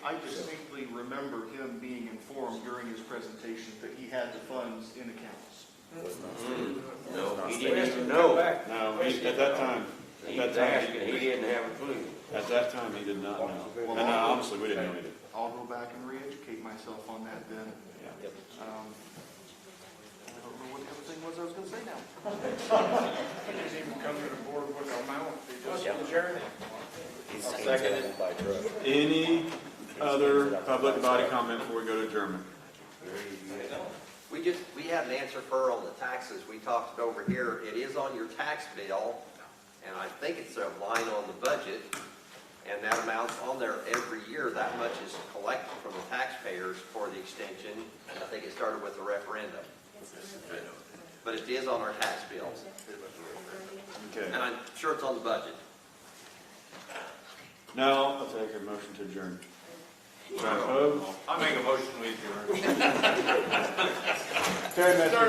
I distinctly remember him being informed during his presentation that he had the funds in accounts. No, he didn't even know. No, at that time, He was asking, he didn't have a clue. At that time, he did not know. And honestly, we didn't know either. I'll go back and re-educate myself on that then. Yeah. I don't know what the other thing was I was going to say now. He didn't even come to the board with an amount, he just Yep. adjourned. Seconded by Drew. Any other public body comment before we go to adjournment? We had an answer for on the taxes. We talked it over here. It is on your tax bill, and I think it's a line on the budget, and that amount's on there every year. That much is collected from the taxpayers for the extension. I think it started with the referendum. But it is on our tax bills. Okay. And I'm sure it's on the budget. Now, I'll take a motion to adjourn. Opposed? I make a motion we adjourn. Terry,